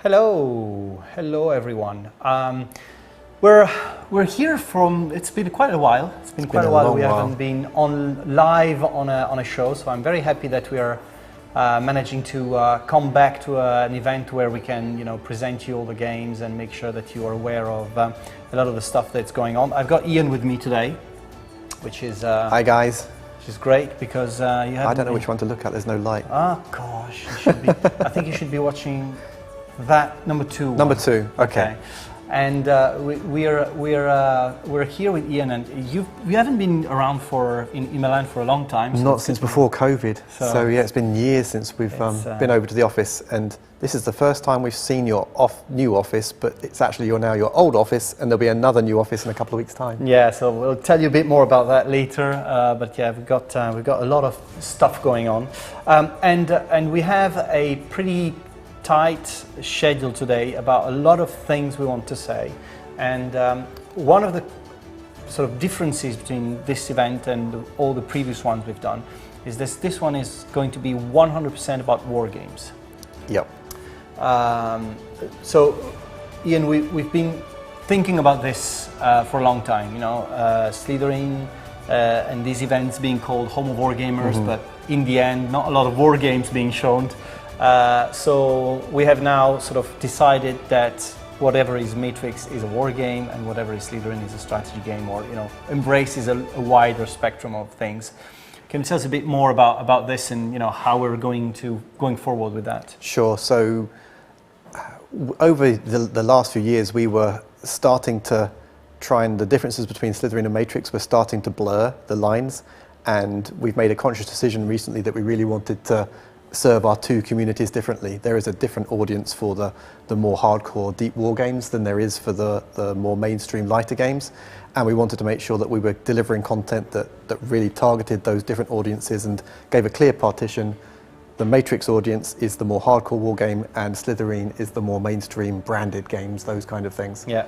Hello everyone. We're here from. It's been quite a while. It's been quite a while. We haven't been on live on a show, so I'm very happy that we are managing to come back to an event where we can, present you all the games and make sure that you are aware of a lot of the stuff that's going on. I've got Ian with me today, which is hi guys. Which is great because you have. I don't know which one to look at. There's no light. Oh gosh, you should be. I think you should be watching. That number two. Number two. Okay. And we're here with Ian, and you haven't been around in Milan for a long time. Not since before COVID. So yeah, it's been years since we've been over to the office, and this is the first time we've seen your new office. But it's actually your old office, and there'll be another new office in a couple of weeks' time. Yeah. So we'll tell you a bit more about that later. But yeah, we've got a lot of stuff going on, and we have a pretty tight schedule today about a lot of things we want to say, and one of the sort of differences between this event and all the previous ones we've done is this one is going to be 100% about Wargames. Yep. So Ian, we've been thinking about this for a long time, Slytherin and these events being called Home of Wargamers, but in the end not a lot of war games being shown. So we have now sort of decided that whatever is Matrix is a war game, and whatever is Slytherin is a strategy game, or embraces a wider spectrum of things. Can you tell us a bit more about this and how we're going forward with that? Sure. So over the last few years, we were starting to try, and the differences between Slytherin and Matrix were starting to blur the lines, and we've made a conscious decision recently that we really wanted to serve our two communities differently. There is a different audience for the more hardcore deep war games than there is for the more mainstream lighter games, and we wanted to make sure that we were delivering content that really targeted those different audiences and gave a clear partition. The Matrix audience is the more hardcore war game, and Slytherin is the more mainstream branded games, those kind of things. Yeah,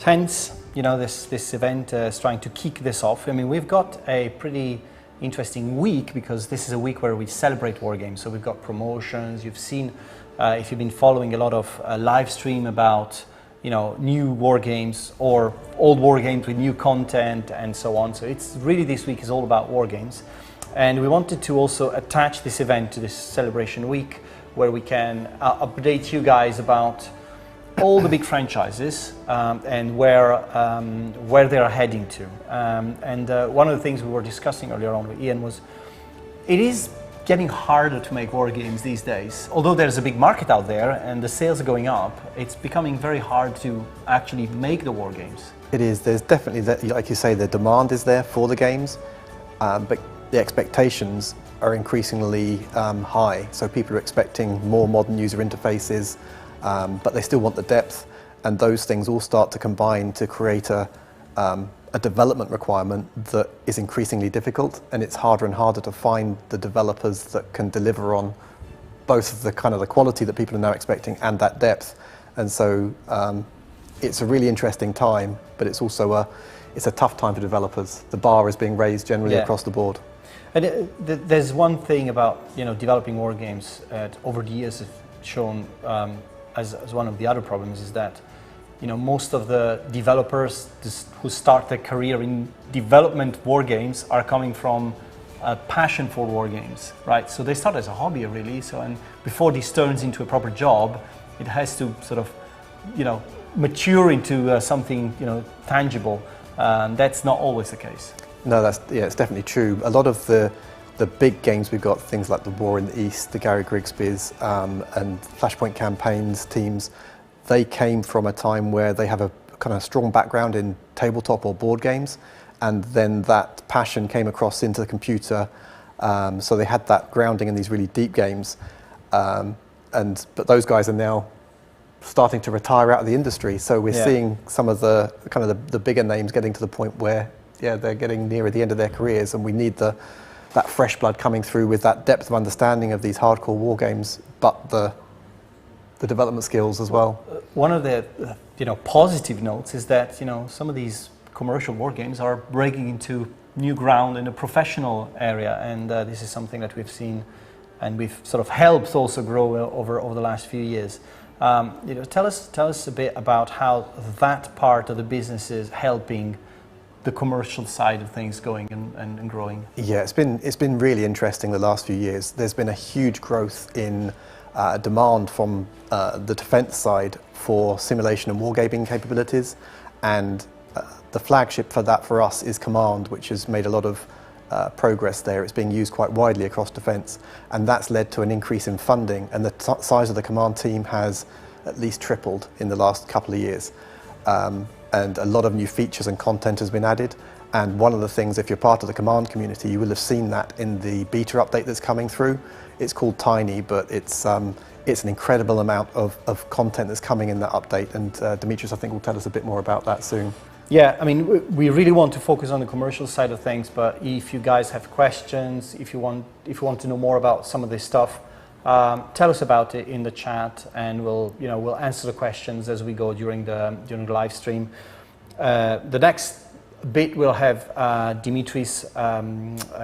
hence this event is trying to kick this off. I mean, we've got a pretty interesting week because this is a week where we celebrate war games. So we've got promotions. You've seen, if you've been following a lot of live stream about new war games or old war games with new content and so on. So it's really, this week is all about war games, and we wanted to also attach this event to this celebration week where we can update you guys about all the big franchises and where they are heading to. One of the things we were discussing earlier on with Ian was it is getting harder to make war games these days. Although there's a big market out there and the sales are going up, it's becoming very hard to actually make the war games. It is. There's definitely, like you say, the demand is there for the games, but the expectations are increasingly high. So people are expecting more modern user interfaces, but they still want the depth, and those things all start to combine to create a development requirement that is increasingly difficult, and it's harder and harder to find the developers that can deliver on both the quality that people are now expecting and that depth. And so it's a really interesting time, but it's also it's a tough time for developers. The bar is being raised generally across the board. And there's one thing about developing war games over the years have shown as one of the other problems is that most of the developers who start their career in development war games are coming from a passion for war games, right? So they start as a hobby really. So, and before this turns into a proper job, it has to sort of mature into something tangible. That's not always the case. No, it's definitely true. A lot of the big games we've got, things like the War in the East, the Gary Grigsby's, and Flashpoint campaigns teams, they came from a time where they have a kind of strong background in tabletop or board games, and then that passion came across into the computer, so they had that grounding in these really deep games, but those guys are now starting to retire out of the industry, so we're seeing some of the the bigger names getting to the point where they're getting nearer the end of their careers, and we need that fresh blood coming through with that depth of understanding of these hardcore war games, but the development skills as well. One of the positive notes is that some of these commercial war games are breaking into new ground in the professional area, and this is something that we've seen and we've sort of helped also grow over the last few years. Tell us a bit about how that part of the business is helping the commercial side of things going and growing. Yeah, it's been really interesting the last few years. There's been a huge growth in demand from the defence side for simulation and wargaming capabilities, and the flagship for that for us is Command, which has made a lot of progress there. It's being used quite widely across defence, and that's led to an increase in funding, and the size of the Command team has at least tripled in the last couple of years. And a lot of new features and content has been added. And one of the things, if you're part of the Command community, you will have seen that in the beta update that's coming through. It's called Tiny, but it's an incredible amount of content that's coming in that update. And Dimitris, I think, will tell us a bit more about that soon. Yeah, I mean, we really want to focus on the commercial side of things, but if you guys have questions, if you want to know more about some of this stuff, tell us about it in the chat, and we'll answer the questions as we go during the live stream. The next bit we'll have Dimitris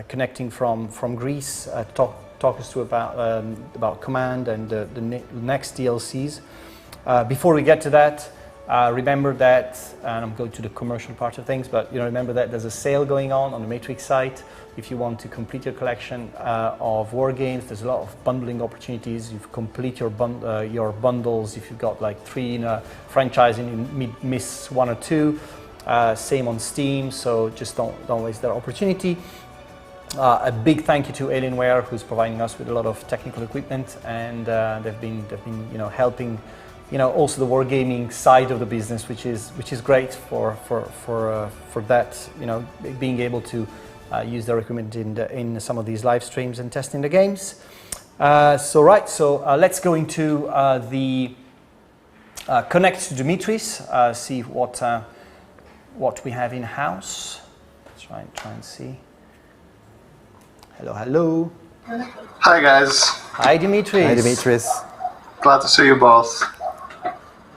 connecting from Greece to talk us through about Command and the next DLCs. Before we get to that, remember that, and I'm going to the commercial part of things, but remember that there's a sale going on the Matrix site. If you want to complete your collection of Wargames, there's a lot of bundling opportunities. You complete your bundles. If you've got like 3 in a franchise and you miss 1 or 2, same on Steam. So just don't waste that opportunity. A big thank you to Alienware, who's providing us with a lot of technical equipment, and they've been helping also the wargaming side of the business, which is great for that, being able to use their equipment in some of these live streams and testing the games. So let's go into the connect to Dimitris, see what we have in house. Let's try and see. Hello. Hi guys. Hi Dimitris. Hi Dimitris. Glad to see you both.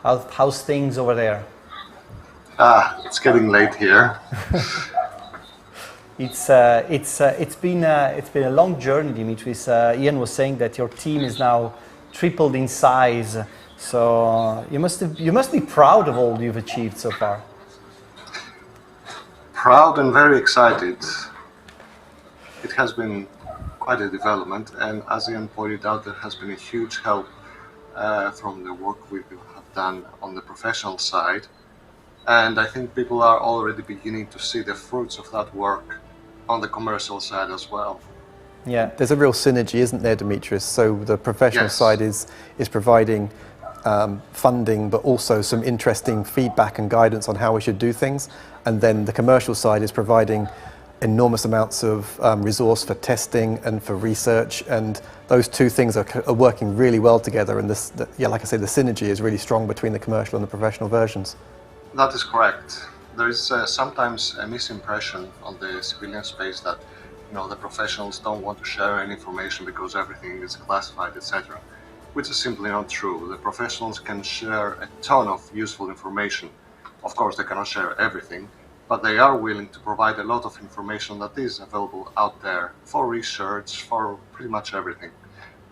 How's things over there? It's getting late here. It's been a long journey, Dimitris. Ian was saying that your team is now tripled in size, so you must be proud of all you've achieved so far. Proud and very excited. It has been quite a development, and as Ian pointed out, there has been a huge help from the work we have done on the professional side, and I think people are already beginning to see the fruits of that work on the commercial side as well. Yeah, there's a real synergy, isn't there, Dimitris? So the professional side is providing funding, but also some interesting feedback and guidance on how we should do things, and then the commercial side is providing enormous amounts of resource for testing and for research, and those two things are working really well together, and like I say, the synergy is really strong between the commercial and the professional versions. That is correct. There is sometimes a misimpression on the civilian space that the professionals don't want to share any information because everything is classified, etc., which is simply not true. The professionals can share a ton of useful information. Of course, they cannot share everything, but they are willing to provide a lot of information that is available out there for research, for pretty much everything.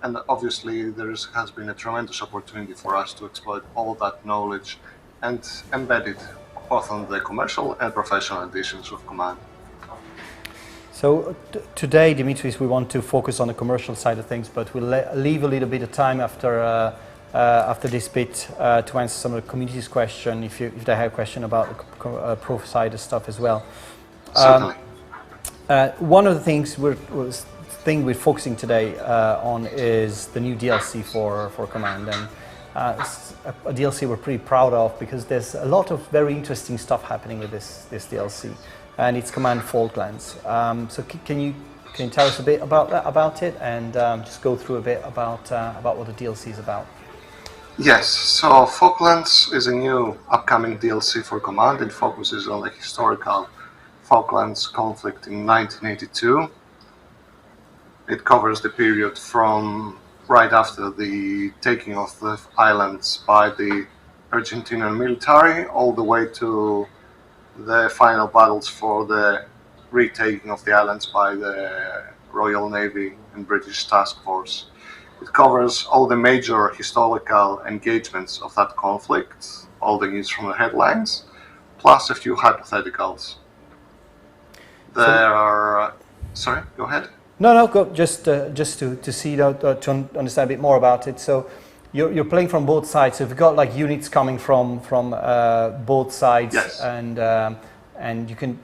And obviously there has been a tremendous opportunity for us to exploit all that knowledge and embed it both on the commercial and professional editions of Command. So today, Dimitris, we want to focus on the commercial side of things, but we'll leave a little bit of time after this bit to answer some of the community's question, if they have a question about the pro side of stuff as well. Certainly. One of the things we're focusing today on is the new DLC for Command, and it's a DLC we're pretty proud of because there's a lot of very interesting stuff happening with this DLC, and it's Command Falklands. So can you tell us a bit about it, and just go through a bit about what the DLC is about? Yes, so Falklands is a new upcoming DLC for Command. It focuses on the historical Falklands conflict in 1982. It covers the period from right after the taking of the islands by the Argentinian military all the way to the final battles for the retaking of the islands by the Royal Navy and British Task Force. It covers all the major historical engagements of that conflict, all the news from the headlines, plus a few hypotheticals. There are... Sorry, go ahead. No, go, just to see that, to understand a bit more about it. So you're playing from both sides. So you've got like units coming from both sides, yes. And you can.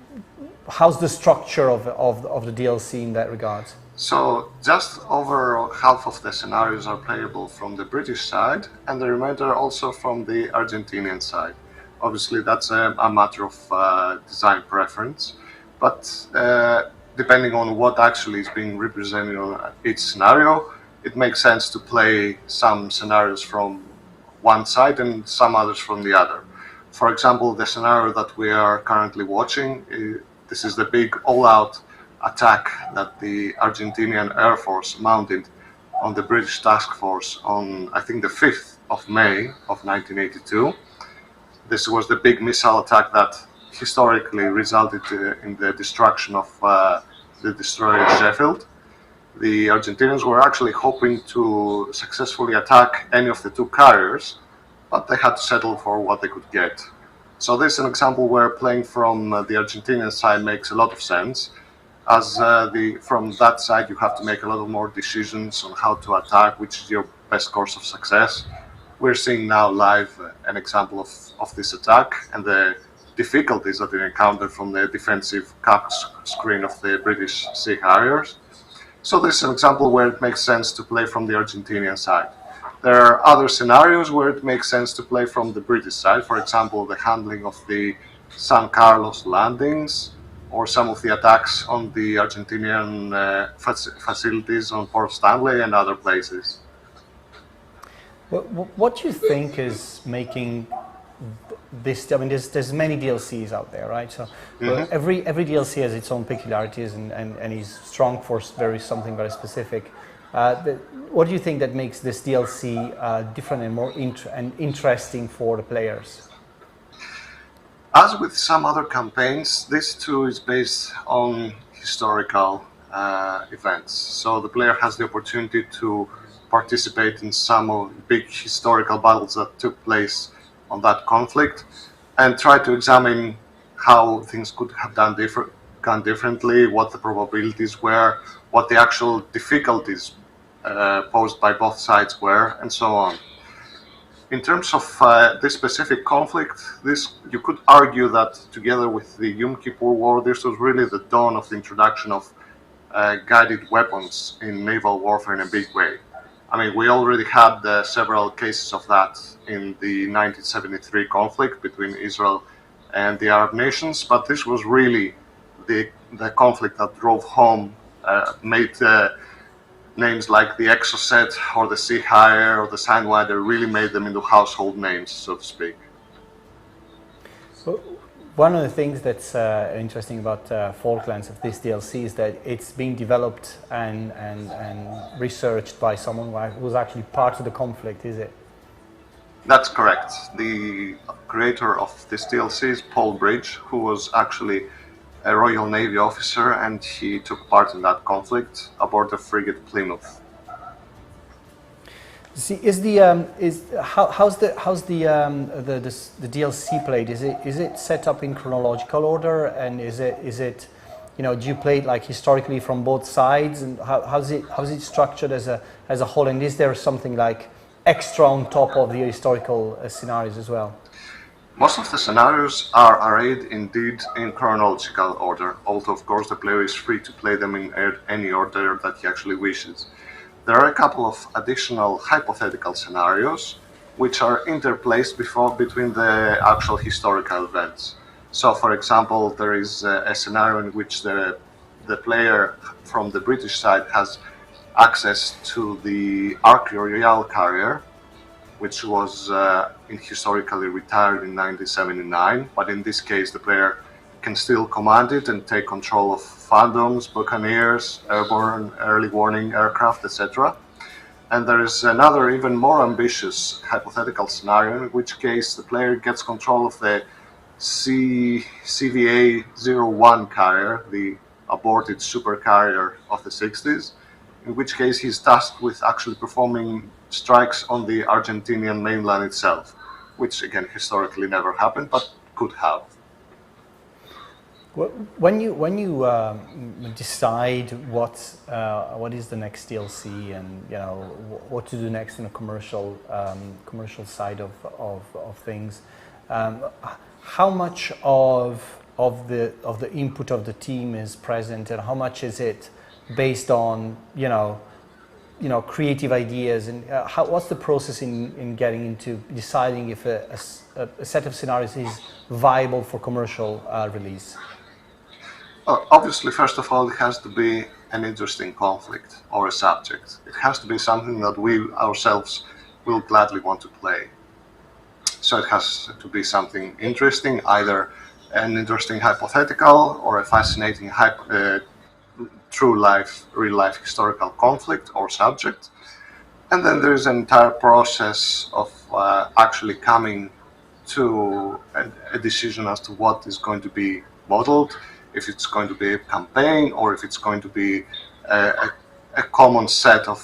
How's the structure of the DLC in that regard? So just over half of the scenarios are playable from the British side, and the remainder also from the Argentinian side. Obviously, that's a matter of design preference, but depending on what actually is being represented on each scenario, it makes sense to play some scenarios from one side and some others from the other. For example, the scenario that we are currently watching, this is the big all-out attack that the Argentinian Air Force mounted on the British Task Force on, I think, the 5th of May of 1982. This was the big missile attack that historically resulted in the destruction of the destroyer Sheffield. The Argentinians were actually hoping to successfully attack any of the two carriers, but they had to settle for what they could get. So this is an example where playing from the Argentinian side makes a lot of sense, as from that side you have to make a lot more decisions on how to attack, which is your best course of success. We're seeing now live an example of this attack and the difficulties that they encountered from the defensive cap screen of the British Sea Harriers. So this is an example where it makes sense to play from the Argentinian side. There are other scenarios where it makes sense to play from the British side, for example, the handling of the San Carlos landings, or some of the attacks on the Argentinian facilities on Port Stanley and other places. What do you think is making this? I mean, there's many DLCs out there, right? So every DLC has its own peculiarities and is strong for something very specific. What do you think that makes this DLC different and more interesting for the players? As with some other campaigns, this too is based on historical events. So the player has the opportunity to participate in some of the big historical battles that took place on that conflict and try to examine how things could have gone differently, what the probabilities were, what the actual difficulties posed by both sides were, and so on. In terms of this specific conflict, you could argue that together with the Yom Kippur War, this was really the dawn of the introduction of guided weapons in naval warfare in a big way. I mean, we already had several cases of that in the 1973 conflict between Israel and the Arab nations, but this was really the conflict that drove home, made names like the Exocet or the Sea Harrier or the Sandwinder really made them into household names, so to speak. One of the things that's interesting about Falklands of this DLC is that it's being developed and researched by someone who's actually part of the conflict, is it? That's correct. The creator of this DLC is Paul Bridge, who was actually a Royal Navy officer, and he took part in that conflict aboard the frigate Plymouth. See, how's the DLC played? Is it set up in chronological order, and is it do you play it like historically from both sides, and how's it structured as a whole? And is there something like extra on top of the historical scenarios as well? Most of the scenarios are arrayed indeed in chronological order, although of course the player is free to play them in any order that he actually wishes. There are a couple of additional hypothetical scenarios which are interplaced between the actual historical events. So for example, there is a scenario in which the player from the British side has access to the Ark Royal carrier, which was historically retired in 1979, but in this case the player can still command it and take control of Phantoms, Buccaneers, airborne early warning aircraft, etc. And there is another even more ambitious hypothetical scenario, in which case the player gets control of the CVA-01 carrier, the aborted supercarrier of the 60s, in which case he's tasked with actually performing strikes on the Argentinian mainland itself, which again historically never happened, but could have. When you decide what is the next DLC and what to do next in a commercial side of things, how much of the input of the team is present, and how much is it based on creative ideas, and what's the process in getting into deciding if a set of scenarios is viable for commercial release? Obviously, first of all, it has to be an interesting conflict or a subject. It has to be something that we ourselves will gladly want to play. So it has to be something interesting, either an interesting hypothetical or a fascinating true life, real life historical conflict or subject. And then there's an entire process of actually coming to a decision as to what is going to be modeled, if it's going to be a campaign or if it's going to be a common set of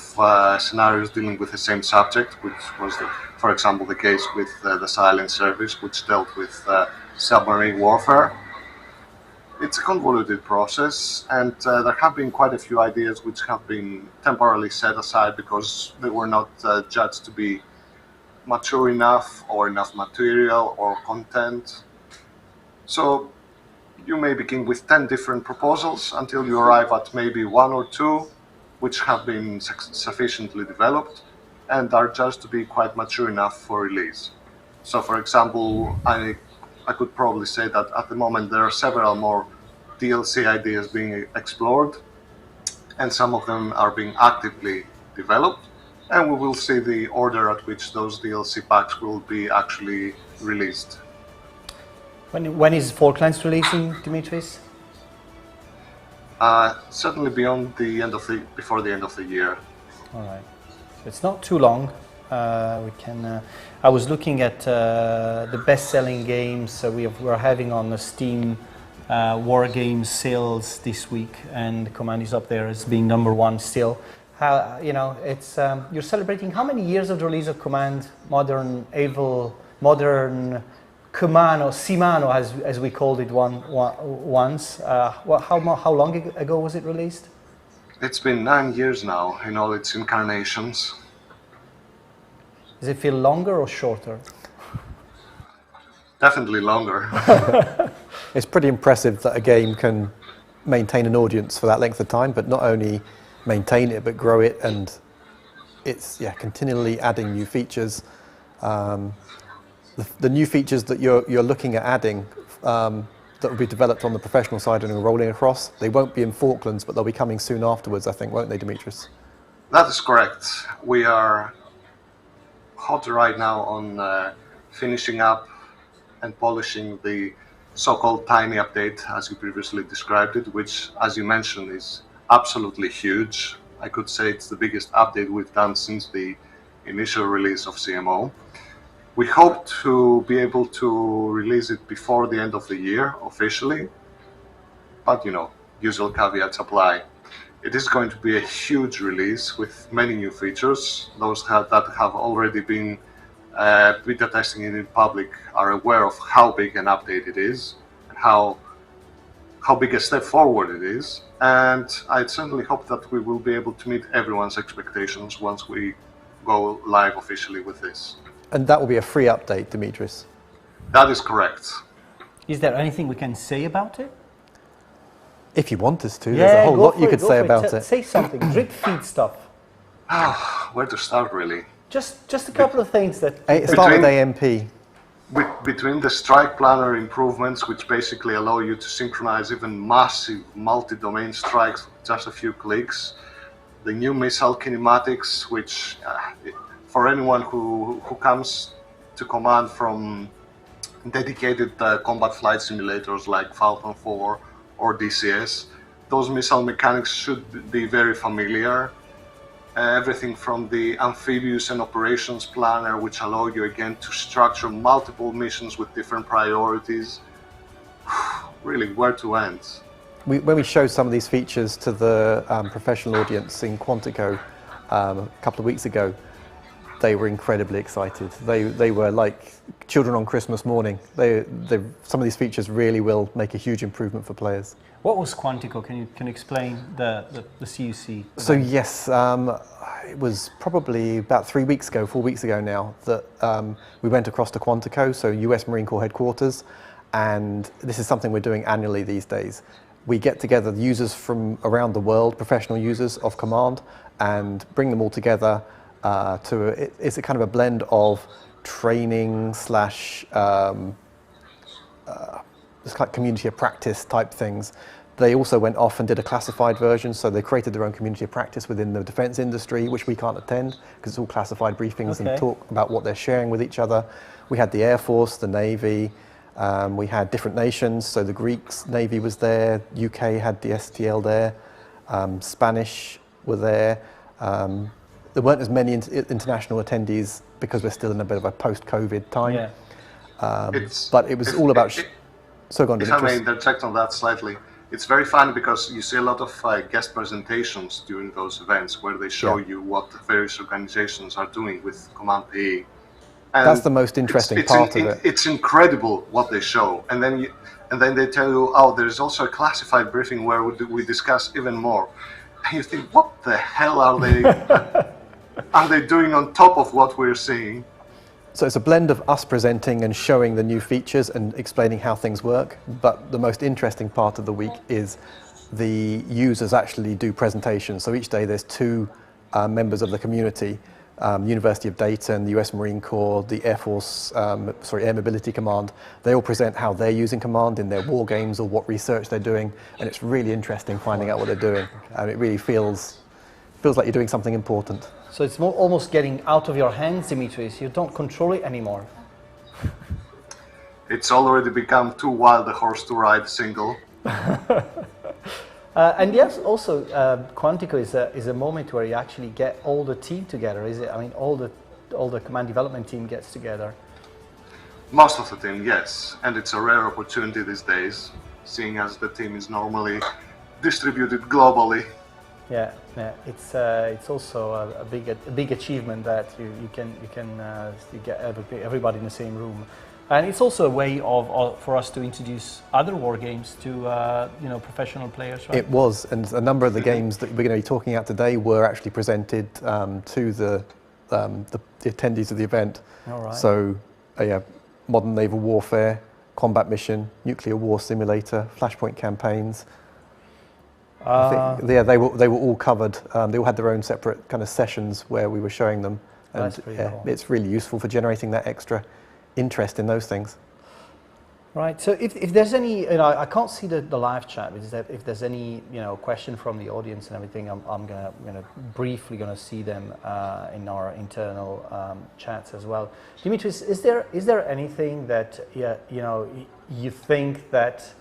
scenarios dealing with the same subject, which was, for example, the case with the Silent Service, which dealt with submarine warfare. It's a convoluted process, and there have been quite a few ideas which have been temporarily set aside because they were not judged to be mature enough or enough material or content. So you may begin with 10 different proposals until you arrive at maybe one or two which have been sufficiently developed and are judged to be quite mature enough for release. So for example, I could probably say that at the moment there are several more DLC ideas being explored, and some of them are being actively developed, and we will see the order at which those DLC packs will be actually released. When is Falklands releasing, Dimitris? Certainly before the end of the year. All right, it's not too long. We can. I was looking at the best-selling games we're having on the Steam Wargames sales this week, and Command is up there as being #1 still. It's you're celebrating how many years of the release of Command? Modern Command, or Simano, as we called it once. How long ago was it released? It's been 9 years now in all its incarnations. Does it feel longer or shorter? Definitely longer. It's pretty impressive that a game can maintain an audience for that length of time, but not only maintain it, but grow it, and it's continually adding new features. The new features that you're looking at adding that will be developed on the professional side and rolling across, they won't be in Falklands, but they'll be coming soon afterwards, I think, won't they, Dimitris? That is correct. We are hot right now on finishing up and polishing the so-called tiny update, as you previously described it, which, as you mentioned, is absolutely huge. I could say it's the biggest update we've done since the initial release of CMO. We hope to be able to release it before the end of the year officially, but usual caveats apply. It is going to be a huge release with many new features. Those that have already been beta testing it in public are aware of how big an update it is and how big a step forward it is. And I certainly hope that we will be able to meet everyone's expectations once we go live officially with this. And that will be a free update, Dimitris? That is correct. Is there anything we can say about it? If you want us to, there's a whole lot you could say about it. Say something, drip feed stuff. Where to start, really? Just a couple of things that... Start with AMP. Between the strike planner improvements, which basically allow you to synchronize even massive multi-domain strikes with just a few clicks, the new missile kinematics, which for anyone who comes to Command from dedicated combat flight simulators like Falcon 4 or DCS, those missile mechanics should be very familiar. Everything from the amphibious and operations planner, which allow you again to structure multiple missions with different priorities. Really, where to end? when we showed some of these features to the professional audience in Quantico a couple of weeks ago, they were incredibly excited. They were like children on Christmas morning. Some of these features really will make a huge improvement for players. What was Quantico? Can you explain the CUC? So yes, it was probably about 4 weeks ago now, that we went across to Quantico, so US Marine Corps headquarters, and this is something we're doing annually these days. We get together the users from around the world, professional users of Command, and bring them all together it's a kind of a blend of training slash it's like community of practice type things. They also went off and did a classified version, so they created their own community of practice within the defense industry, which we can't attend because it's all classified briefings and talk about what they're sharing with each other. We had the Air Force, the Navy, we had different nations, so the Greeks, Navy was there, UK had the STL there, Spanish were there. There weren't as many international attendees because we're still in a bit of a post-COVID time. Yeah. But it was all about... So go on, if I may interject on that slightly, it's very funny because you see a lot of guest presentations during those events where they show you what the various organizations are doing with Command PE. And that's the most interesting part of it. It's incredible what they show, and then they tell you, oh, there's also a classified briefing where we discuss even more. And you think, what the hell are they doing on top of what we're seeing? So it's a blend of us presenting and showing the new features and explaining how things work. But the most interesting part of the week is the users actually do presentations. So each day there's two members of the community, University of Data and the US Marine Corps, the Air Force, Air Mobility Command. They all present how they're using Command in their Wargames or what research they're doing. And it's really interesting finding out what they're doing. And it really feels like you're doing something important. So it's almost getting out of your hands, Dimitris. You don't control it anymore. It's already become too wild a horse to ride single. And yes, also Quantico is a moment where you actually get all the team together. Is it? I mean, all the command development team gets together. Most of the team, yes, and it's a rare opportunity these days, seeing as the team is normally distributed globally. Yeah, it's also a big achievement that you get everybody in the same room, and it's also a way for us to introduce other war games to professional players. Right? It was, and a number of the games that we're going to be talking about today were actually presented to the attendees of the event. All right. So, modern naval warfare, combat mission, nuclear war simulator, flashpoint campaigns. I think, they were all covered. They all had their own separate kind of sessions where we were showing them, and that's pretty cool. It's really useful for generating that extra interest in those things. Right. So if there's any, I can't see the live chat. If there's any question from the audience and everything, I'm gonna briefly see them in our internal chats as well. Dimitris, is there anything that you think that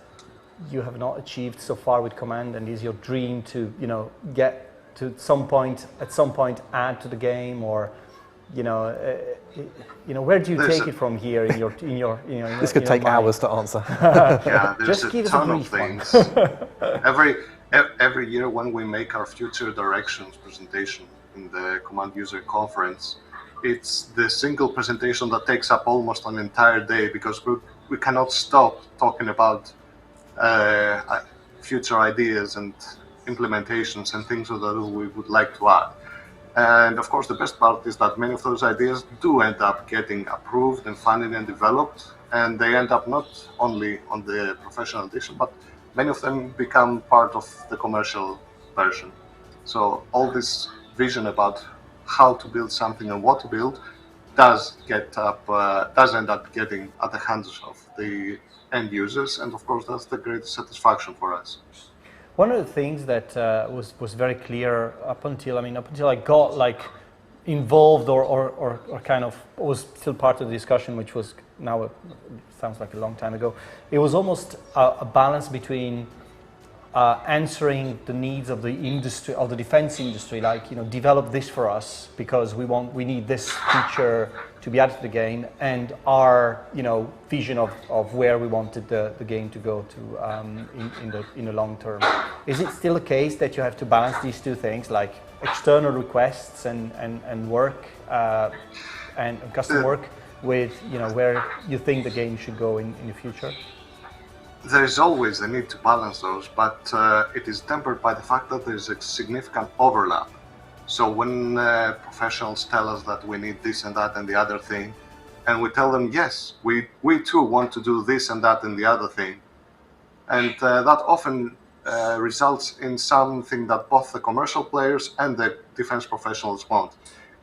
you have not achieved so far with Command, and is your dream to get to at some point add to the game, or where do you take it from here in your this could take hours to answer. Yeah, there's Just a ton of things. Every year when we make our future directions presentation in the Command User Conference, it's the single presentation that takes up almost an entire day because we cannot stop talking about future ideas and implementations and things that we would like to add. And of course, the best part is that many of those ideas do end up getting approved and funded and developed, and they end up not only on the professional edition, but many of them become part of the commercial version. So all this vision about how to build something and what to build does end up getting at the hands of the end users, and of course that's the greatest satisfaction for us. One of the things that was very clear up until I got involved or kind of was still part of the discussion, which was now sounds like a long time ago. It was almost a balance between answering the needs of the industry, of the defense industry, like, you know, develop this for us because we need this feature to be added to the game, and our, you know, vision of where we wanted the game to go to in the long term. Is it still the case that you have to balance these two things, like external requests and work and custom work with, you know, where you think the game should go in the future? There is always the need to balance those, but it is tempered by the fact that there is a significant overlap. So when professionals tell us that we need this and that and the other thing, and we tell them, yes, we too want to do this and that and the other thing, and that often results in something that both the commercial players and the defense professionals want.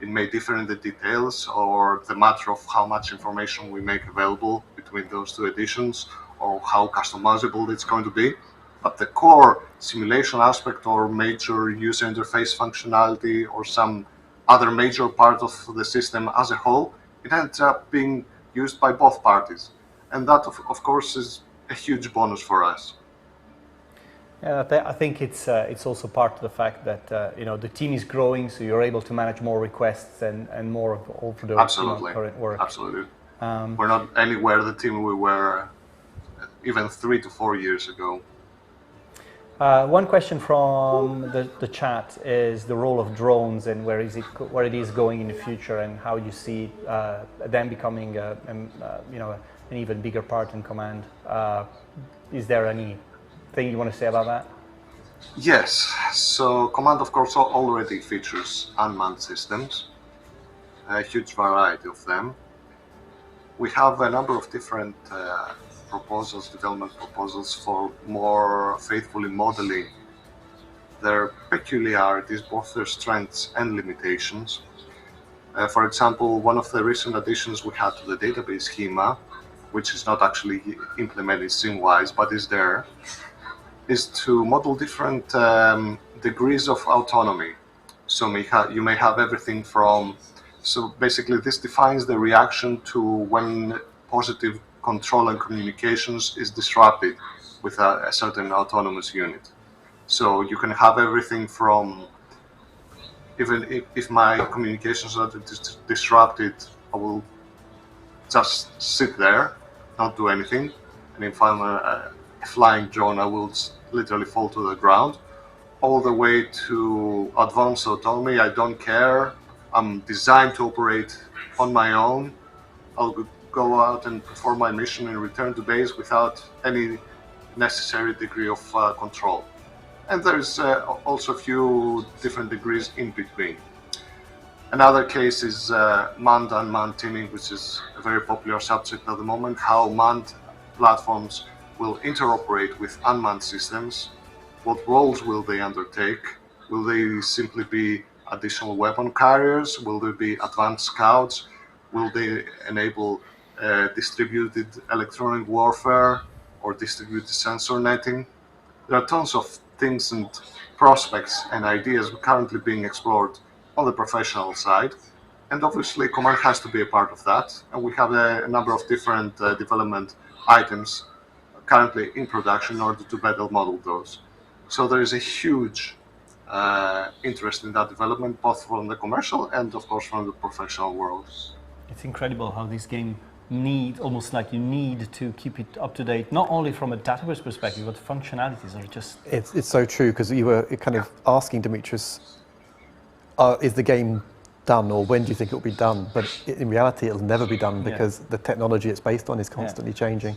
It may differ in the details or the matter of how much information we make available between those two editions, or how customizable it's going to be. But the core simulation aspect or major user interface functionality or some other major part of the system as a whole, it ends up being used by both parties. And that, of course, is a huge bonus for us. Yeah, I think it's also part of the fact that you know, the team is growing, so you're able to manage more requests and more of the, Absolutely. you know, current work. Absolutely. We're not anywhere the team we were even 3 to 4 years ago. One question from the chat is the role of drones and where it is going in the future, and how you see them becoming you know, an even bigger part in Command. Is there anything you want to say about that? Yes. So Command, of course, already features unmanned systems, a huge variety of them. We have a number of different development proposals for more faithfully modeling their peculiarities, both their strengths and limitations. For example, one of the recent additions we had to the database schema, which is not actually implemented sim-wise, but is there, is to model different degrees of autonomy. So you may have everything from, so basically this defines the reaction to when positive control and communications is disrupted with a certain autonomous unit. So you can have everything from, even if my communications are disrupted, I will just sit there, not do anything, and if I'm a flying drone, I will literally fall to the ground, all the way to advanced autonomy. I don't care, I'm designed to operate on my own, I'll go out and perform my mission and return to base without any necessary degree of control. And there's also a few different degrees in between. Another case is manned-unmanned teaming, which is a very popular subject at the moment, how manned platforms will interoperate with unmanned systems. What roles will they undertake? Will they simply be additional weapon carriers? Will they be advanced scouts? Will they enable distributed electronic warfare or distributed sensor netting? There are tons of things and prospects and ideas currently being explored on the professional side, and obviously Command has to be a part of that, and we have a number of different development items currently in production in order to better model those. So there is a huge interest in that development, both from the commercial and of course from the professional world. It's incredible how this game almost like you need to keep it up to date, not only from a database perspective, but functionalities are just... It's so true, because you were kind of asking Demetrius, is the game done, or when do you think it will be done? But in reality, it'll never be done, because the technology it's based on is constantly changing.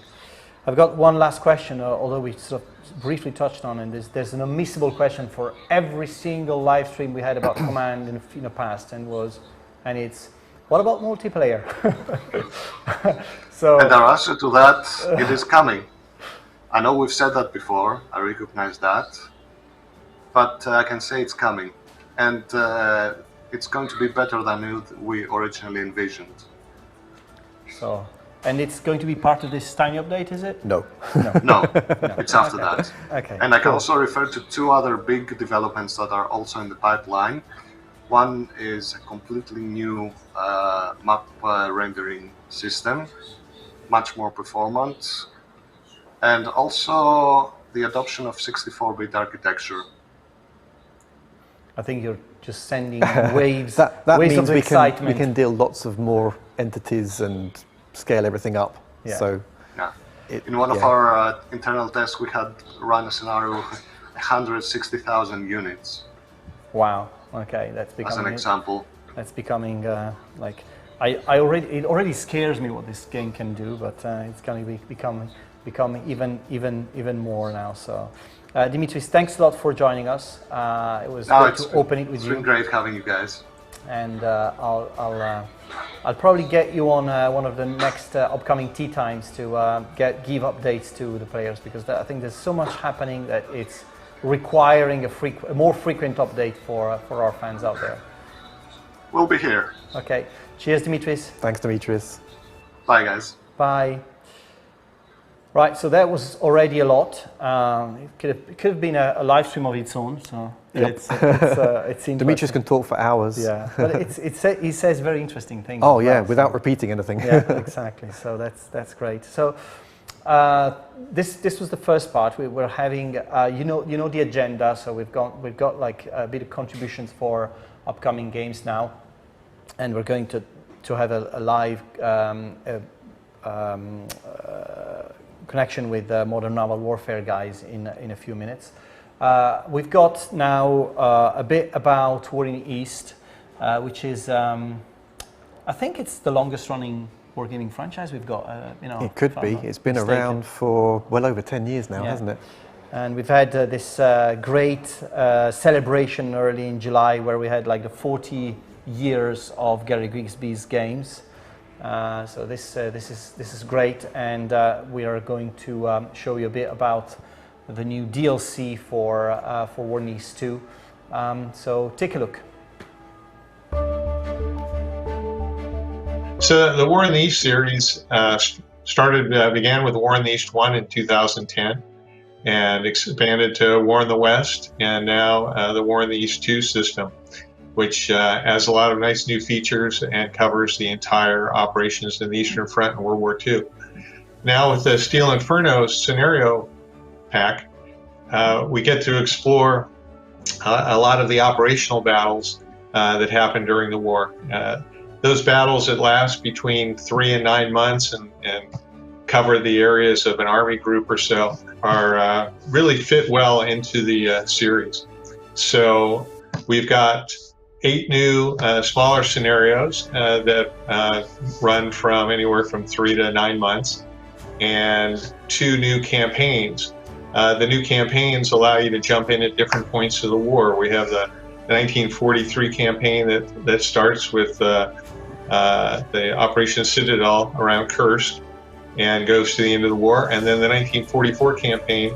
I've got one last question, although we sort of briefly touched on it. There's an unmissable question for every single live stream we had about Command in the past, and it's, what about multiplayer? And our answer to that, it is coming. I know we've said that before, I recognize that, but I can say it's coming. And it's going to be better than we originally envisioned. And it's going to be part of this tiny update, is it? No. No, it's after that. Okay. And I can also refer to two other big developments that are also in the pipeline. One is a completely new map rendering system, much more performant. And also the adoption of 64-bit architecture. I think you're just sending waves, that waves means of excitement. we can deal lots of more entities and scale everything up. Yeah. So Yeah. In one of our internal tests, we had run a scenario of 160,000 units. Wow. Okay, that's becoming as an example. That's becoming like it already scares me what this game can do, but it's going to be becoming even more now. So, Dimitris, thanks a lot for joining us. It was great to open it with you. It's been great having you guys. And I'll probably get you on one of the next upcoming tea times to give updates to the players, because I think there's so much happening that it's requiring a more frequent update for our fans out there. We'll be here. Okay. Cheers, Dimitris. Thanks, Dimitris. Bye, guys. Bye. Right, so that was already a lot. It could have been a live stream of its own. So yep. it's interesting. Dimitris can talk for hours. Yeah, but he says very interesting things. Oh yeah, without repeating anything. Yeah, exactly. So that's great. So this was the first part. We're having you know the agenda. So we've got like a bit of contributions for upcoming games now, and we're going to have a live connection with Modern Naval Warfare guys in a few minutes. We've got now a bit about War in the East, which is I think it's the longest running wargaming franchise we've got. It could be. It's been around for well over 10 years now, hasn't it? And we've had this great celebration early in July where we had like the 40 years of Gary Grigsby's games. So this is great, and we are going to show you a bit about the new DLC for War in the East 2. So take a look. So the War in the East series began with War in the East 1 in 2010 and expanded to War in the West, and now the War in the East 2 system, which has a lot of nice new features and covers the entire operations in the Eastern Front in World War II. Now with the Steel Inferno scenario pack, we get to explore a lot of the operational battles that happened during the war. Those battles that last between 3 and 9 months and cover the areas of an army group or so are really fit well into the series. So we've got 8 new smaller scenarios that run from anywhere from 3 to 9 months, and 2 new campaigns. The new campaigns allow you to jump in at different points of the war. We have the 1943 campaign that starts with the Operation Citadel around Kursk and goes to the end of the war, and then the 1944 campaign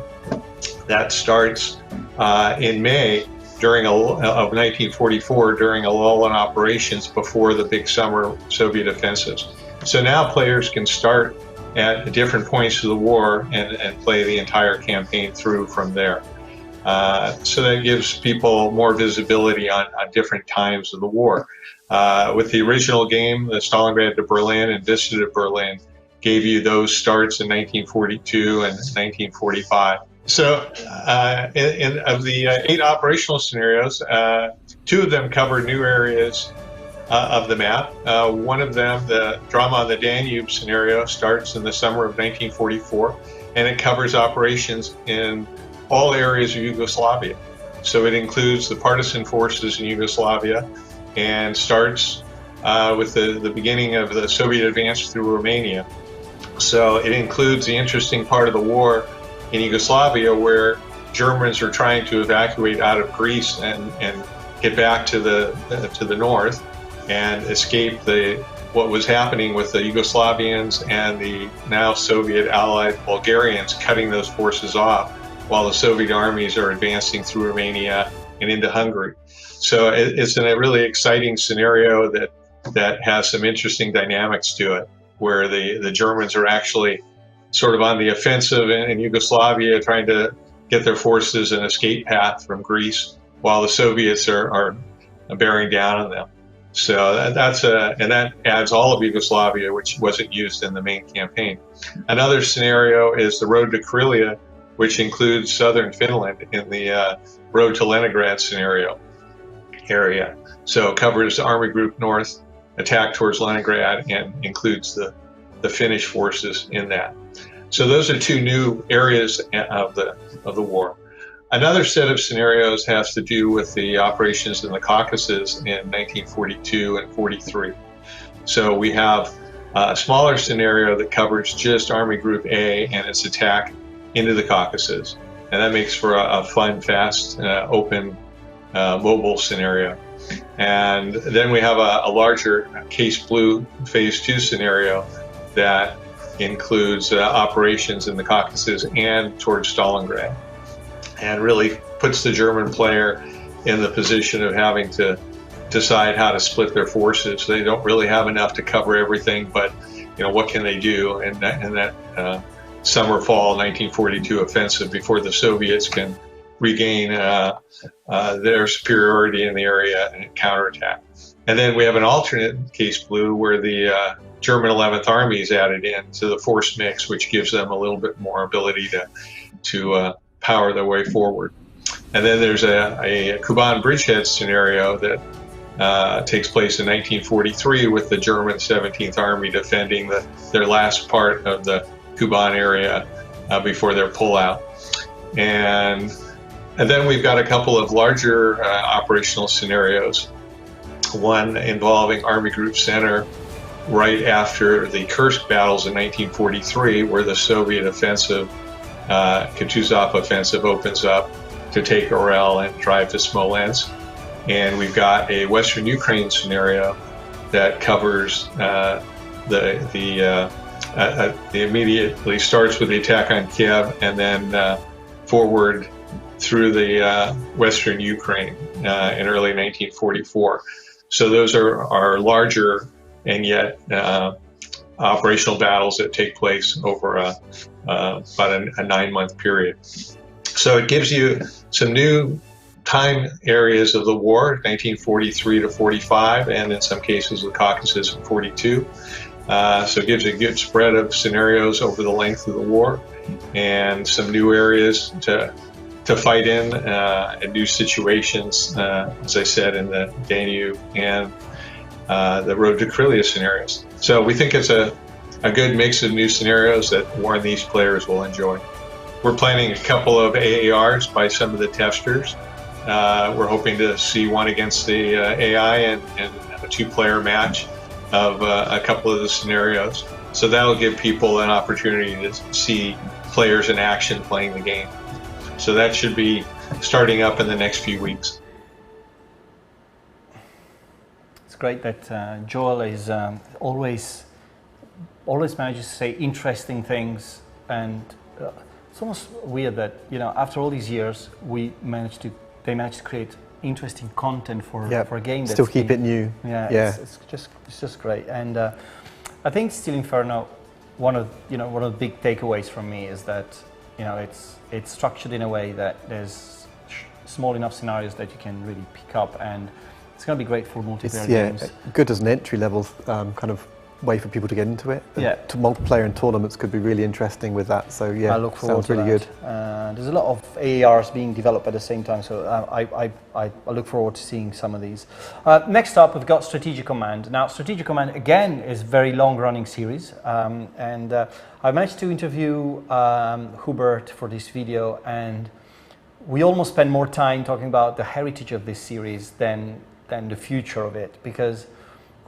that starts in May of 1944 during a lull in operations before the big summer Soviet offensives. So now players can start at different points of the war and play the entire campaign through from there. So that gives people more visibility on different times of the war. With the original game, the Stalingrad to Berlin and Vista to Berlin gave you those starts in 1942 and 1945. So of the 8 operational scenarios, 2 of them cover new areas of the map. One of them, the Drama on the Danube scenario, starts in the summer of 1944, and it covers operations in all areas of Yugoslavia. So it includes the partisan forces in Yugoslavia and starts with the beginning of the Soviet advance through Romania. So it includes the interesting part of the war in Yugoslavia where Germans are trying to evacuate out of Greece and get back to the north and escape what was happening with the Yugoslavians and the now Soviet allied Bulgarians cutting those forces off while the Soviet armies are advancing through Romania and into Hungary. So it's a really exciting scenario that has some interesting dynamics to it, where the Germans are actually sort of on the offensive in Yugoslavia, trying to get their forces an escape path from Greece, while the Soviets are bearing down on them. So and that adds all of Yugoslavia, which wasn't used in the main campaign. Another scenario is the Road to Karelia, which includes southern Finland in the Road to Leningrad scenario area. So it covers Army Group North, attack towards Leningrad, and includes the Finnish forces in that. So those are two new areas of the war. Another set of scenarios has to do with the operations in the Caucasus in 1942 and 43. So we have a smaller scenario that covers just Army Group A and its attack into the Caucasus. And that makes for a fun, fast, open, mobile scenario. And then we have a larger Case Blue Phase 2 scenario that includes operations in the Caucasus and towards Stalingrad, and really puts the German player in the position of having to decide how to split their forces. They don't really have enough to cover everything, but what can they do in that summer-fall 1942 offensive before the Soviets can regain their superiority in the area and counterattack. And then we have an alternate Case Blue where the German 11th Army is added in to the force mix, which gives them a little bit more ability to power their way forward. And then there's a Kuban bridgehead scenario that takes place in 1943 with the German 17th Army defending their last part of the Kuban area before their pullout. And then we've got a couple of larger operational scenarios, one involving Army Group Center right after the Kursk battles in 1943, where the Soviet offensive, Kutuzov offensive, opens up to take Orel and drive to Smolensk. And we've got a Western Ukraine scenario that covers immediately starts with the attack on Kiev and then forward through the Western Ukraine in early 1944. So those are larger and yet operational battles that take place over about a 9-month period. So it gives you some new time areas of the war, 1943 to 45, and in some cases the Caucasus in 42. So it gives a good spread of scenarios over the length of the war and some new areas to fight in and new situations, as I said, in the Danube and the Road to Krylia scenarios. So we think it's a good mix of new scenarios that War in the East players will enjoy. We're planning a couple of AARs by some of the testers. We're hoping to see one against the AI and a 2-player match of a couple of the scenarios. So that'll give people an opportunity to see players in action playing the game. So that should be starting up in the next few weeks. It's great that Joel is always manages to say interesting things, and it's almost weird that after all these years they managed to create interesting content for a game. Still keep it new. Yeah. It's just great. And I think Steel Inferno, one of the big takeaways from me is that it's structured in a way that there's small enough scenarios that you can really pick up, and it's going to be great for multiplayer games. Good as an entry level kind of way for people to get into it. To multiplayer and tournaments could be really interesting with that. So I look forward sounds really good. There's a lot of AARs being developed at the same time, so I look forward to seeing some of these. Next up, we've got Strategic Command. Now, Strategic Command again is a very long-running series, and I managed to interview Hubert for this video, and we almost spent more time talking about the heritage of this series than the future of it, because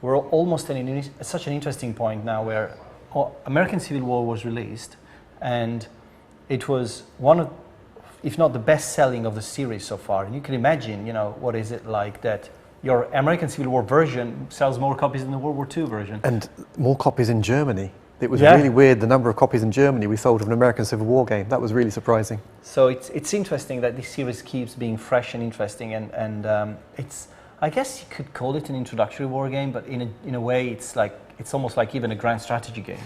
we're almost at such an interesting point now where American Civil War was released, and it was one of, if not the best selling of the series so far. And you can imagine, what is it like that your American Civil War version sells more copies than the World War II version. And more copies in Germany. It was really weird, the number of copies in Germany we sold of an American Civil War game. That was really surprising. So it's interesting that this series keeps being fresh and interesting, and it's, I guess you could call it an introductory war game, but in a way it's almost like even a grand strategy game.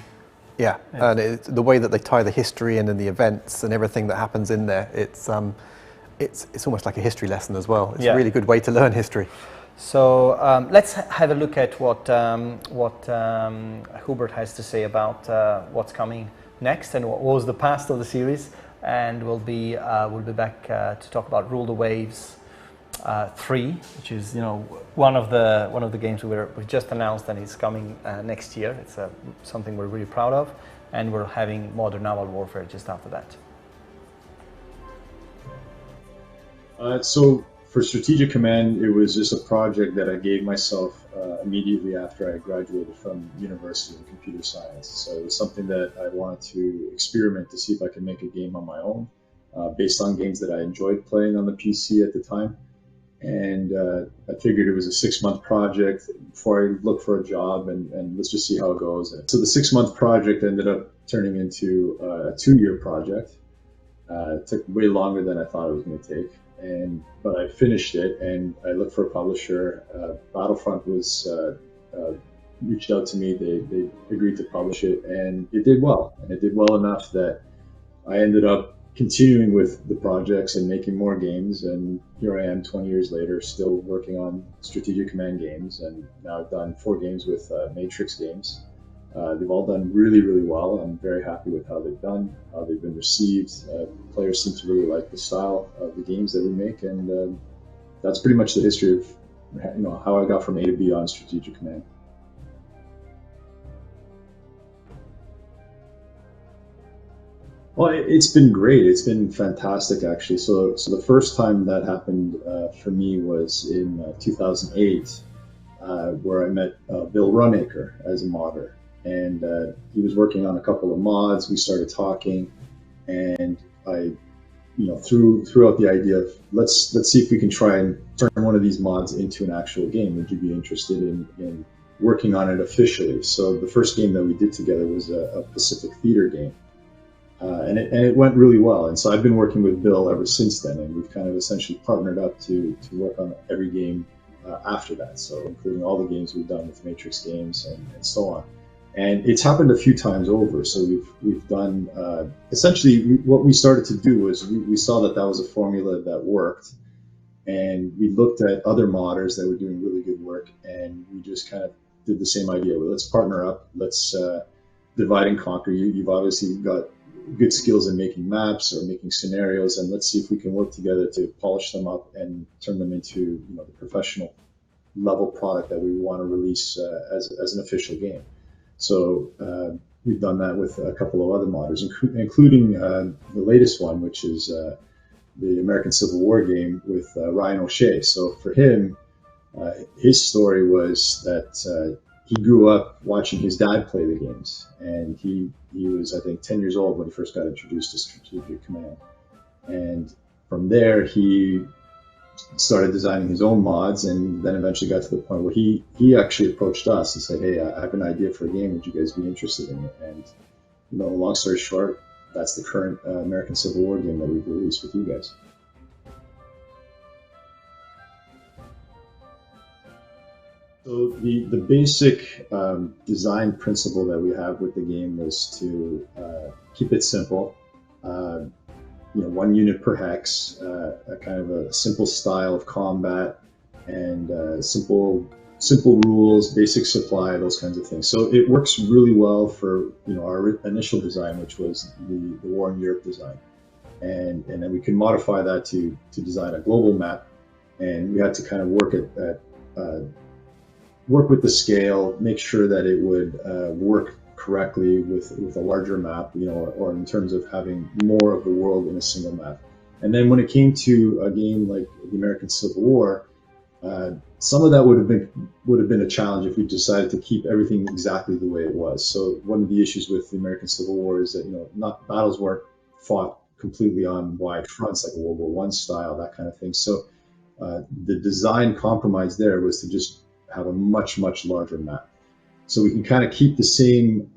Yeah, and the way that they tie the history in and the events and everything that happens in there, it's almost like a history lesson as well. It's a really good way to learn history. So let's have a look at what Hubert has to say about what's coming next and what was the past of the series. and we'll be back to talk about Rule the Waves 3, which is one of the games we just announced and is coming next year. It's something we're really proud of, and we're having Modern Naval Warfare just after that. So for Strategic Command, it was just a project that I gave myself immediately after I graduated from University of Computer Science. So it was something that I wanted to experiment to see if I could make a game on my own, based on games that I enjoyed playing on the PC at the time. And I figured it was a 6-month project before I looked for a job, and let's just see how it goes. And so the 6-month project ended up turning into a 2-year project. It took way longer than I thought it was going to take. But I finished it, and I looked for a publisher. Battlefront was reached out to me. They agreed to publish it, and it did well. And it did well enough that I ended up continuing with the projects and making more games. And here I am 20 years later, still working on Strategic Command games. And now I've done 4 games with Matrix Games. They've all done really, really well. I'm very happy with how they've done, how they've been received. Players seem to really like the style of the games that we make, and that's pretty much the history of how I got from A to B on Strategic Command. Well, it's been great. It's been fantastic, actually. So the first time that happened for me was in 2008, where I met Bill Runacre as a modder. And he was working on a couple of mods. We started talking, and I, threw out the idea of let's see if we can try and turn one of these mods into an actual game. Would you be interested in working on it officially? So the first game that we did together was a Pacific Theater game, and it went really well. And so I've been working with Bill ever since then, and we've kind of essentially partnered up to work on every game after that. So including all the games we've done with Matrix Games and so on. And it's happened a few times over. So we've done, essentially what we started to do was we saw that was a formula that worked. And we looked at other modders that were doing really good work, and we just kind of did the same idea. Well, let's partner up, let's divide and conquer. You've obviously got good skills in making maps or making scenarios, and let's see if we can work together to polish them up and turn them into the professional level product that we want to release as an official game. So we've done that with a couple of other modders, including the latest one, which is the American Civil War game with Ryan O'Shea. So for him, his story was that he grew up watching his dad play the games, and he was, I think, 10 years old when he first got introduced to Strategic Command. And from there, he started designing his own mods, and then eventually got to the point where he actually approached us and said, hey, I have an idea for a game. Would you guys be interested in it? And long story short, that's the current American Civil War game that we've released with you guys. So the basic design principle that we have with the game was to keep it simple. 1 unit per hex, a kind of a simple style of combat, and simple rules, basic supply, those kinds of things. So it works really well for our initial design, which was the War in Europe design, and then we can modify that to design a global map, and we had to kind of work with the scale, make sure that it would work correctly with a larger map, or in terms of having more of the world in a single map. And then when it came to a game like the American Civil War, some of that would have been a challenge if we decided to keep everything exactly the way it was. So one of the issues with the American Civil War is that battles weren't fought completely on wide fronts like a World War I style, that kind of thing. So the design compromise there was to just have a much larger map. So we can kind of keep the same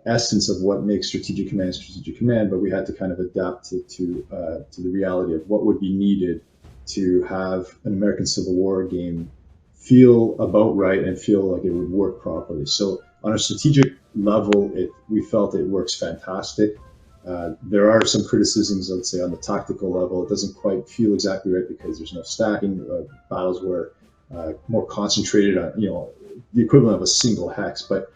essence of what makes Strategic Command, but we had to kind of adapt to the reality of what would be needed to have an American Civil War game feel about right and feel like it would work properly. So on a strategic level, we felt it works fantastic. There are some criticisms, let's say, on the tactical level. It doesn't quite feel exactly right because there's no stacking. Battles were more concentrated on, the equivalent of a single hex. But,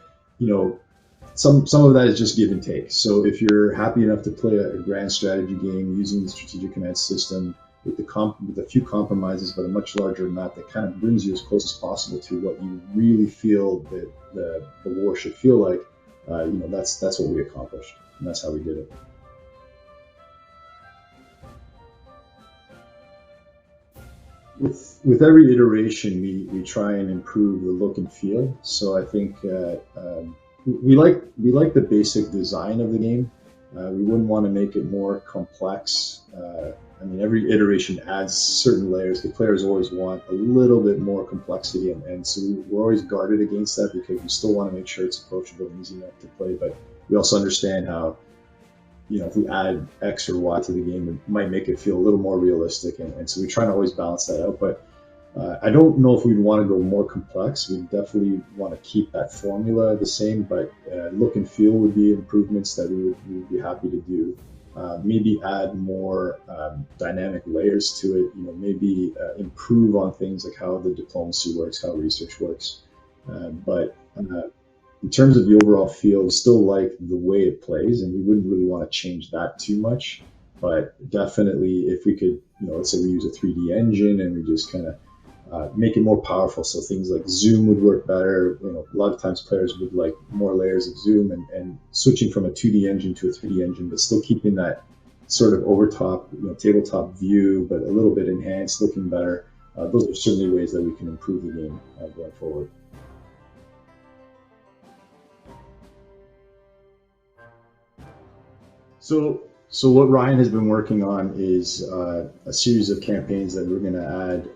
some of that is just give and take. So if you're happy enough to play a grand strategy game using the strategic command system with with a few compromises, but a much larger map that kind of brings you as close as possible to what you really feel that the war should feel like, that's what we accomplished, and that's how we did it. With every iteration, we try and improve the look and feel. So I think we like the basic design of the game. We wouldn't want to make it more complex. I mean, every iteration adds certain layers. The players always want a little bit more complexity, and so we're always guarded against that because we still want to make sure it's approachable and easy enough to play. But we also understand how, if we add X or Y to the game, it might make it feel a little more realistic, and so we try to always balance that out. But I don't know if we'd want to go more complex. We definitely want to keep that formula the same, but look and feel would be improvements that we would be happy to do. Maybe add more dynamic layers to it. Maybe improve on things like how the diplomacy works, how research works. But in terms of the overall feel, we still like the way it plays, and we wouldn't really want to change that too much. But definitely, if we could, let's say we use a 3D engine and we just kind of make it more powerful, so things like zoom would work better. A lot of times players would like more layers of zoom, and switching from a 2D engine to a 3D engine, but still keeping that sort of overtop, tabletop view, but a little bit enhanced, looking better. Those are certainly ways that we can improve the game going forward. So what Ryan has been working on is a series of campaigns that we're going to add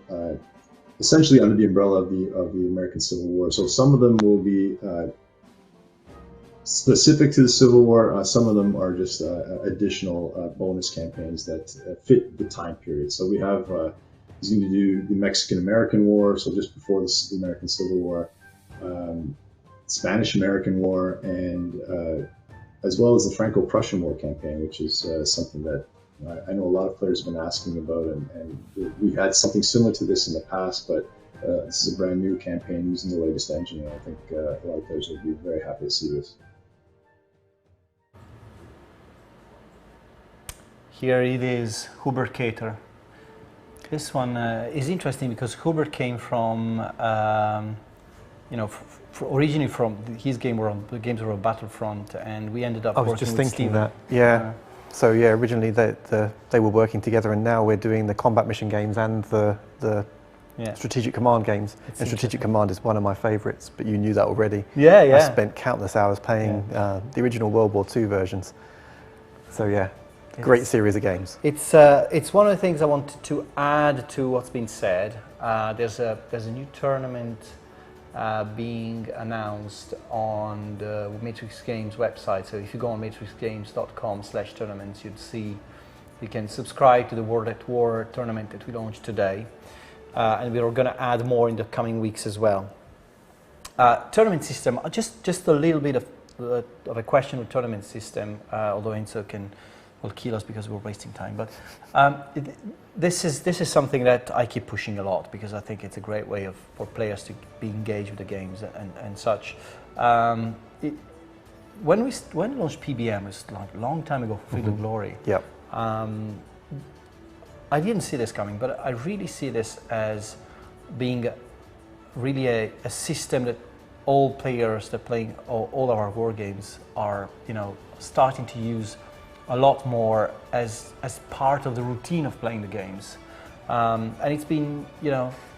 essentially under the umbrella of the American Civil War. So some of them will be specific to the Civil War. Some of them are just additional bonus campaigns that fit the time period. So we have he's going to do the Mexican-American War, so just before the American Civil War, Spanish-American War, and as well as the Franco-Prussian War campaign, which is something that I know a lot of players have been asking about, and we had something similar to this in the past, but this is a brand new campaign using the latest engine, and I think a lot of players will be very happy to see this. Here it is, Hubert Cater. This one is interesting because Hubert came from, originally from his game the games were on Battlefront, and we ended up working with I was just thinking Steven. that, yeah. So yeah, originally they were working together, and now we're doing the combat mission games and the strategic command games. And strategic command is one of my favourites, but you knew that already. Yeah, yeah. I spent countless hours playing the original World War II versions. So yeah, great series of games. It's one of the things I wanted to add to what's been said. There's a new tournament being announced on the Matrix Games website. So if you go on matrixgames.com/tournaments, you'd see you can subscribe to the World at War tournament that we launched today, and we're going to add more in the coming weeks as well. Tournament system, just a little bit of a question with tournament system, although Enzo will kill us because we're wasting time. But this is something that I keep pushing a lot because I think it's a great way for players to be engaged with the games and such. When we launched PBM, it was like a long time ago, for the Glory. Yep. I didn't see this coming, but I really see this as being really a system that all players that playing all of our war games are starting to use a lot more as part of the routine of playing the games, and it's been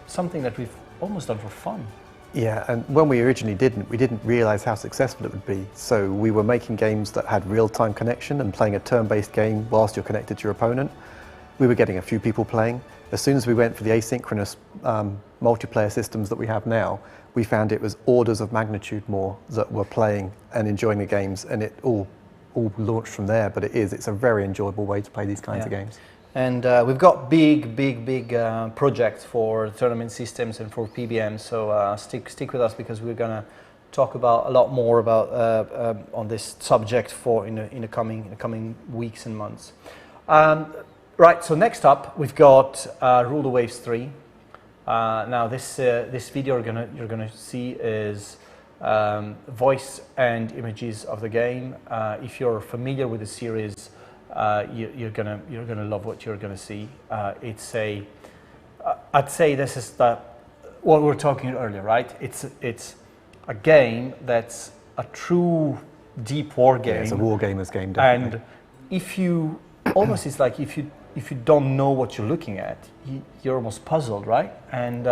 something that we've almost done for fun. Yeah, and when we originally we didn't realise how successful it would be. So we were making games that had real-time connection and playing a turn-based game whilst you're connected to your opponent. We were getting a few people playing. As soon as we went for the asynchronous multiplayer systems that we have now, we found it was orders of magnitude more that were playing and enjoying the games, and it all launched from there. But it's a very enjoyable way to play these kinds of games. And we've got big projects for tournament systems and for PBM. So stick with us because we're gonna talk about a lot more about on this subject in the coming weeks and months. Right. So next up, we've got Rule the Waves 3. Now this video you're gonna see is voice and images of the game. If you're familiar with the series, you're gonna love what you're gonna see. I'd say this is what we were talking earlier, right? It's a game that's a true deep war game. Yeah, it's a Wargamers game, definitely. And if you almost, it's like if you don't know what you're looking at, you're almost puzzled, right? And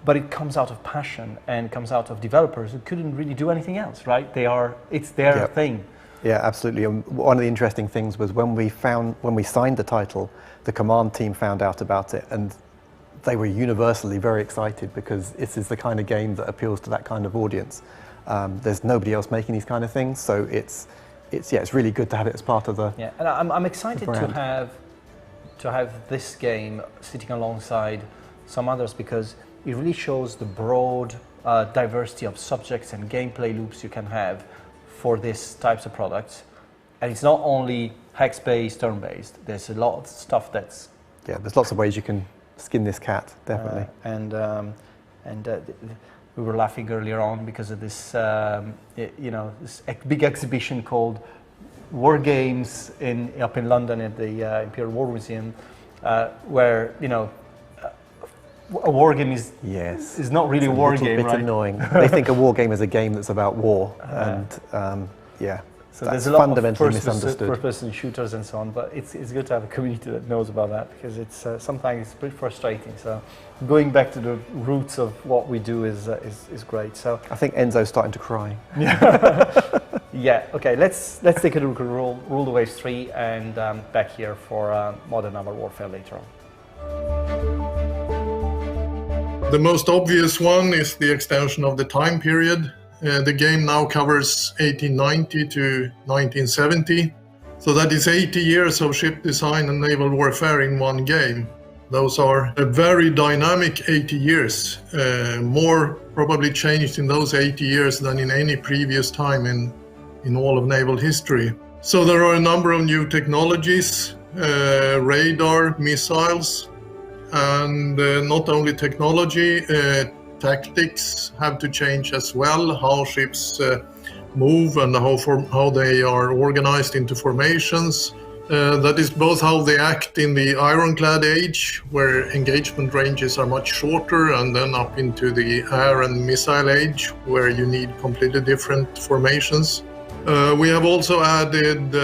but it comes out of passion and comes out of developers who couldn't really do anything else, right? It's their thing. Yeah, absolutely. And one of the interesting things was when we signed the title, the Command team found out about it, and they were universally very excited because this is the kind of game that appeals to that kind of audience. There's nobody else making these kind of things, so it's really good to have it as part of the. Yeah, and I'm excited to have this game sitting alongside some others because it really shows the broad diversity of subjects and gameplay loops you can have for these types of products. And it's not only hex-based, turn-based. There's a lot of stuff that's. Yeah, there's lots of ways you can skin this cat, definitely. We were laughing earlier on because of this, this big exhibition called Wargames up in London at the Imperial War Museum, where a war game is not really a war game, right? It's a bit annoying. They think a war game is a game that's about war, and so there's a lot fundamentally of first-person shooters and so on. But it's good to have a community that knows about that because it's sometimes it's pretty frustrating. So going back to the roots of what we do is great. So I think Enzo's starting to cry. Yeah. Okay. Let's take a look at Rule the Waves 3 and back here for Modern Naval Warfare later on. The most obvious one is the extension of the time period. The game now covers 1890 to 1970. So that is 80 years of ship design and naval warfare in one game. Those are a very dynamic 80 years. More probably changed in those 80 years than in any previous time in all of naval history. So there are a number of new technologies, radar, missiles, and not only technology, tactics have to change as well, how ships move and how they are organized into formations. That is both how they act in the ironclad age, where engagement ranges are much shorter, and then up into the air and missile age, where you need completely different formations. We have also added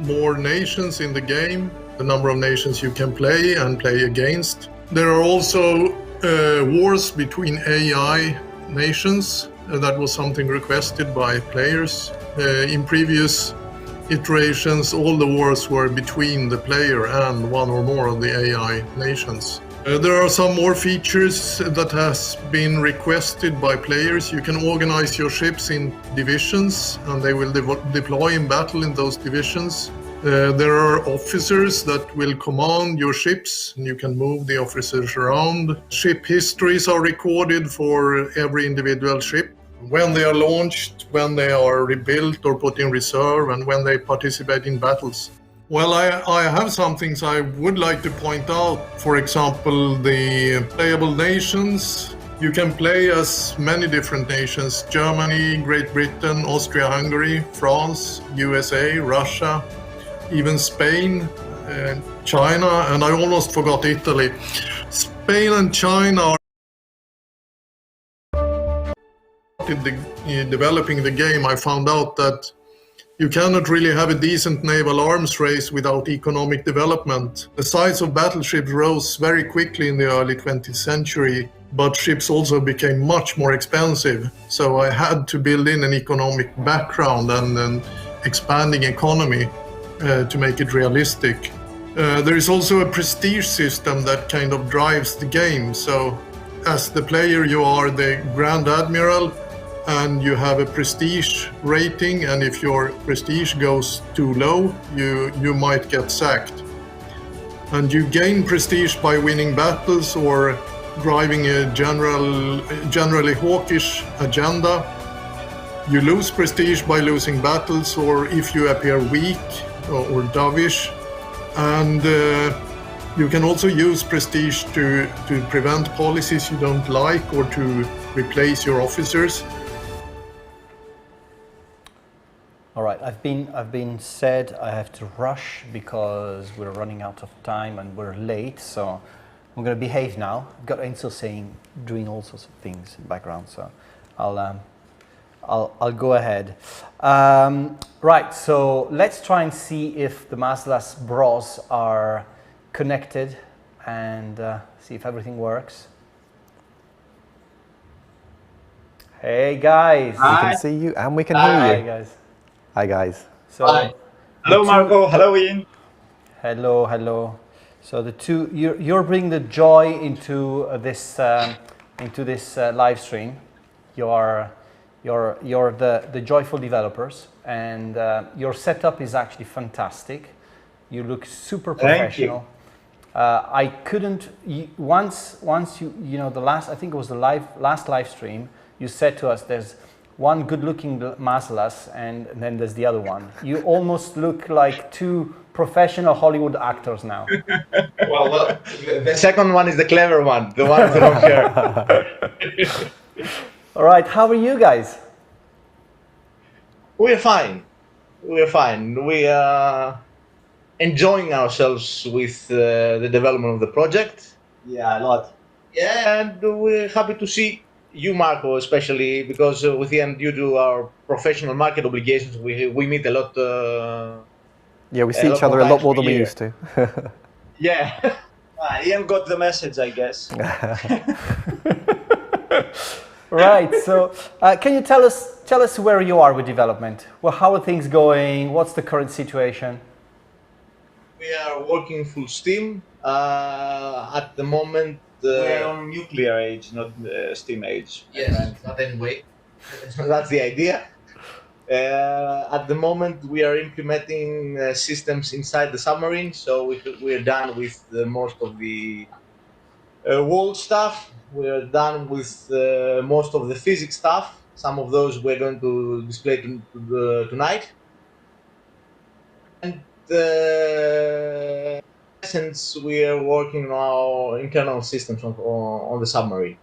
more nations in the game, the number of nations you can play and play against. There are also wars between AI nations. That was something requested by players. In previous iterations, all the wars were between the player and one or more of the AI nations. There are some more features that has been requested by players. You can organize your ships in divisions and they will deploy in battle in those divisions. There are officers that will command your ships, and you can move the officers around. Ship histories are recorded for every individual ship, when they are launched, when they are rebuilt or put in reserve, and when they participate in battles. Well, I have some things I would like to point out. For example, the playable nations. You can play as many different nations: Germany, Great Britain, Austria-Hungary, France, USA, Russia, even Spain, China, and I almost forgot Italy. Spain and China are developing the game. I found out that you cannot really have a decent naval arms race without economic development. The size of battleships rose very quickly in the early 20th century, but ships also became much more expensive. So I had to build in an economic background and an expanding economy to make it realistic. There is also a prestige system that kind of drives the game. So as the player, you are the Grand Admiral and you have a prestige rating, and if your prestige goes too low, you might get sacked. And you gain prestige by winning battles or driving a generally hawkish agenda. You lose prestige by losing battles or if you appear weak or dovish, and you can also use prestige to prevent policies you don't like or to replace your officers. All right, I've been said I have to rush because we're running out of time and we're late, so I'm going to behave now. I've got Ansel saying, doing all sorts of things in the background, so I'll go ahead. Right, so let's try and see if the Maslas bros are connected and see if everything works. Hey guys! We can see you and we can hear Hi you. guys. Hi guys. So, Hi. Hello Marco, hello Ian. Hello, hello. So the two, you're bringing the joy into this live stream. You're the joyful developers, and your setup is actually fantastic. You look super professional. Thank you. I couldn't once you know the last, I think it was the last live stream. You said to us, "There's one good-looking Maslas, and then there's the other one." You almost look like two professional Hollywood actors now. Well, the second one is the clever one, the one with the long hair. All right, how are you guys? We're fine. We're fine. We are enjoying ourselves with the development of the project. Yeah, a lot. Yeah, and we're happy to see you, Marco, especially because with Ian, due to our professional market obligations, we meet a lot. Yeah, we see each other a lot more than we used to. Yeah. Ian got the message, I guess. Right. So, can you tell us where you are with development? Well, how are things going? What's the current situation? We are working full steam at the moment. We're on nuclear age, not steam age. Yes, not anyway. That's the idea. At the moment, we are implementing systems inside the submarine, so we're done with most of the wall stuff. We're done with most of the physics stuff. Some of those we're going to display tonight. And in essence, we are working on our internal systems on the submarine.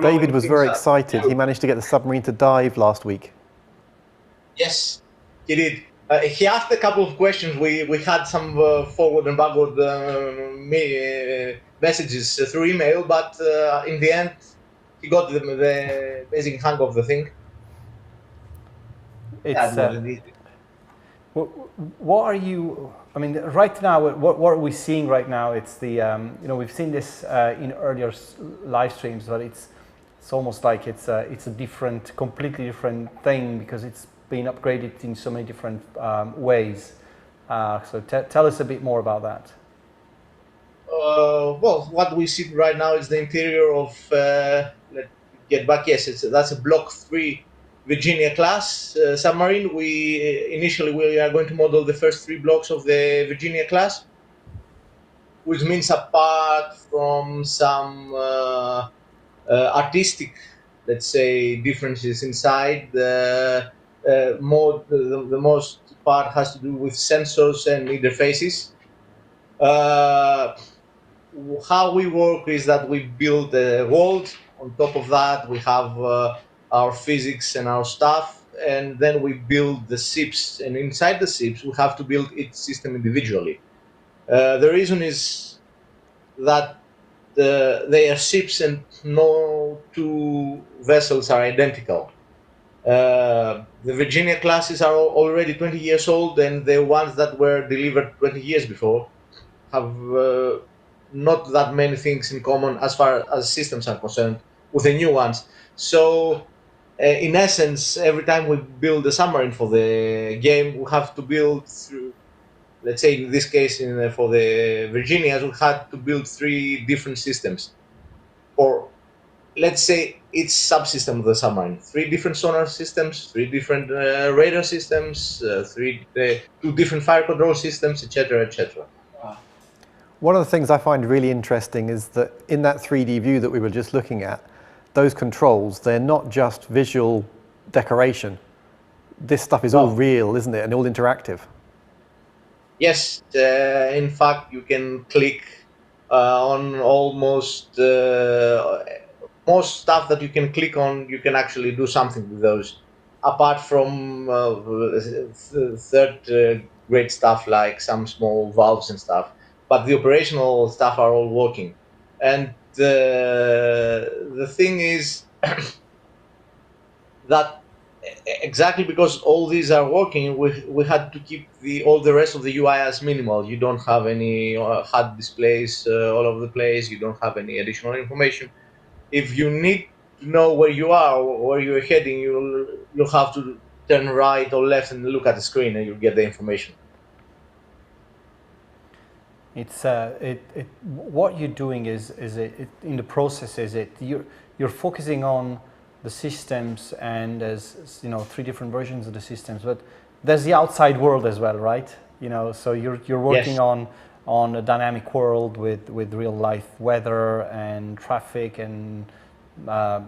David was very excited. He managed to get the submarine to dive last week. Yes, he did. He asked a couple of questions. We had some forward and backward messages through email, but in the end, he got the basic hang of the thing. It's, what are you? I mean, right now, what are we seeing right now? It's the you know, we've seen this in earlier live streams, but it's almost like it's a different, completely different thing because it's been upgraded in so many different ways. So tell us a bit more about that. Well, what we see right now is the interior of. Let's get back. Yes, that's a Block 3 Virginia class submarine. Initially we are going to model the first 3 blocks of the Virginia class, which means apart from some artistic, let's say, differences inside, the most part has to do with sensors and interfaces. How we work is that we build a world. On top of that, we have our physics and our stuff, and then we build the ships. And inside the ships, we have to build each system individually. The reason is that they are ships and no two vessels are identical. The Virginia classes are already 20 years old, and the ones that were delivered 20 years before have not that many things in common as far as systems are concerned with the new ones. So, in essence, every time we build a submarine for the game, we have to build through, let's say in this case, for the Virginias, we had to build 3 different systems. Or let's say each subsystem of the submarine. 3 different sonar systems, 3 different radar systems, 2 different fire control systems, etc., etc. One of the things I find really interesting is that in that 3D view that we were just looking at, those controls, they're not just visual decoration. This stuff is all real, isn't it, and all interactive? Yes, in fact, you can click on almost most stuff that you can click on, you can actually do something with those. Apart from third grade stuff like some small valves and stuff, but the operational stuff are all working. And the thing is that exactly because all these are working, we had to keep all the rest of the UI as minimal. You don't have any HUD displays all over the place. You don't have any additional information. If you need to know where you are or where you're heading, you'll have to turn right or left and look at the screen, and you'll get the information. It's what you're doing is in the process is you're focusing on the systems, and there's, you know, 3 different versions of the systems, but there's the outside world as well, right? You know, so you're working Yes. on a dynamic world with real life weather and traffic and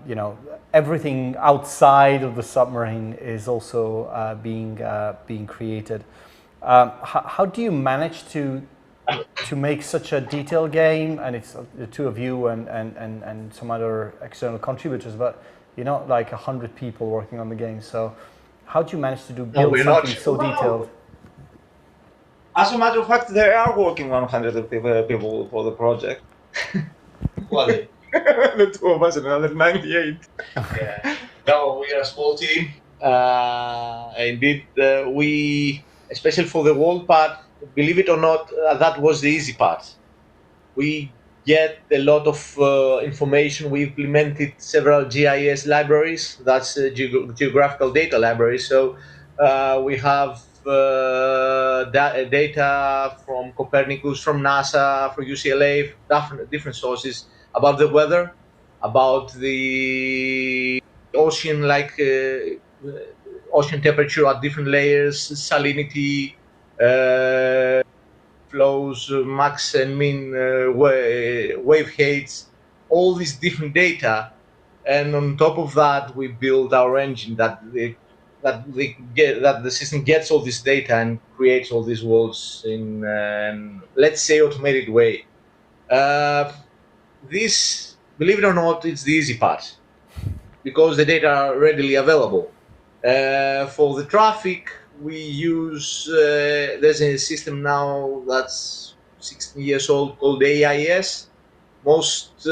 you know, everything outside of the submarine is also being created. How do you manage to make such a detailed game? And it's the 2 of you and some other external contributors, but you're not like 100 people working on the game. So how do you manage to build we're something not. so detailed? As a matter of fact, there are working 100 people for the project. Well, The 2 of us and another 98. yeah. No, we are a small team. Indeed, we, especially for the world part, believe it or not, that was the easy part. We get a lot of information. We implemented several GIS libraries, that's geographical data libraries. So we have data from Copernicus, from NASA, from UCLA, different sources about the weather, about the ocean, like ocean temperature at different layers, salinity, flows, max and mean wave heights, all these different data, and on top of that, we build our engine that the system gets all this data and creates all these worlds in, let's say, automated way. This, believe it or not, it's the easy part because the data are readily available. For the traffic, we use there's a system now that's 16 years old called AIS. Most